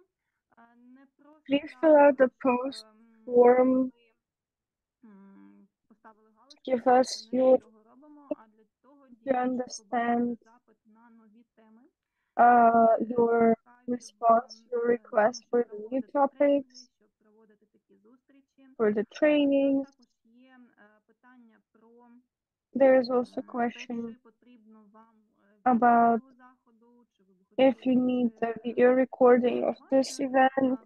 Please fill out the post form. Give us your to understand your response, your request for the new topics, for the trainings. There is also a question about if you need the video recording of this event.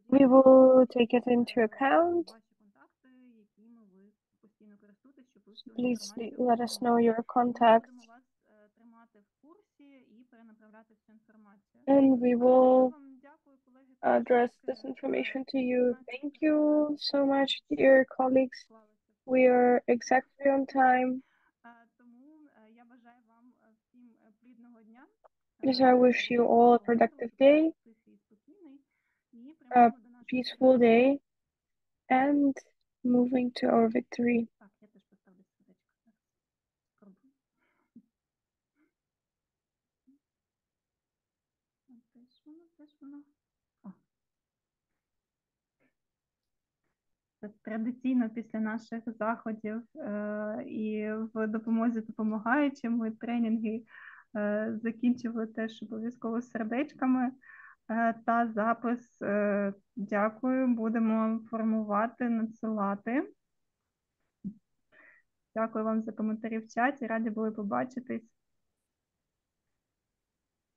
We will take it into account. Please let us know your contacts, and we will address this information to you. Thank you so much, dear colleagues. We are exactly on time. So I wish you all a productive day, a peaceful day, and moving to our victory. Традиційно після наших заходів і в допомозі допомагаючим ми тренінги закінчили теж обов'язково сердечками та запис. Дякую, будемо формувати, надсилати. Дякую вам за коментарі в чаті, раді були побачитись.